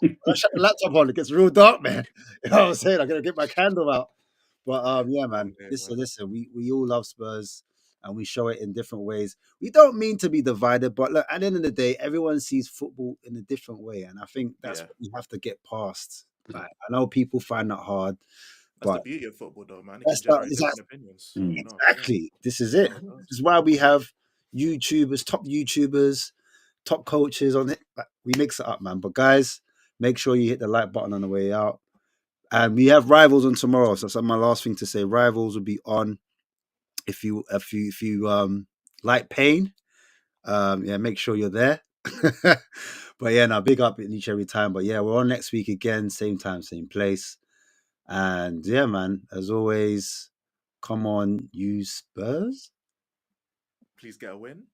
[SPEAKER 5] laptop on, it gets real dark, man. You know what I'm saying? I'm gonna get my candle out. But yeah,
[SPEAKER 2] one
[SPEAKER 5] man.
[SPEAKER 2] day,
[SPEAKER 5] Listen,
[SPEAKER 2] man.
[SPEAKER 5] listen. We all love Spurs, and we show it in different ways. We don't mean to be divided, but look, at the end of the day, everyone sees football in a different way, and I think that's
[SPEAKER 2] Yeah.
[SPEAKER 5] what you have to get past. Like, I know people find that hard,
[SPEAKER 2] That's
[SPEAKER 5] but
[SPEAKER 2] the beauty of football, though, man. It can
[SPEAKER 5] that's not
[SPEAKER 2] generate different opinions. No, yeah.
[SPEAKER 5] exactly. This is it.
[SPEAKER 2] No, it does.
[SPEAKER 5] This is why we have YouTubers, top coaches on it. We mix it up, man. But guys, make sure you hit the like button on the way out. And we have Rivals on tomorrow, so that's my last thing to say. Rivals will be on. If you like pain, yeah, make sure you're there. But yeah, now big up each every time. But yeah, we're on next week again, same time, same place. And yeah, man, as always, come on, you Spurs.
[SPEAKER 2] Please get a win.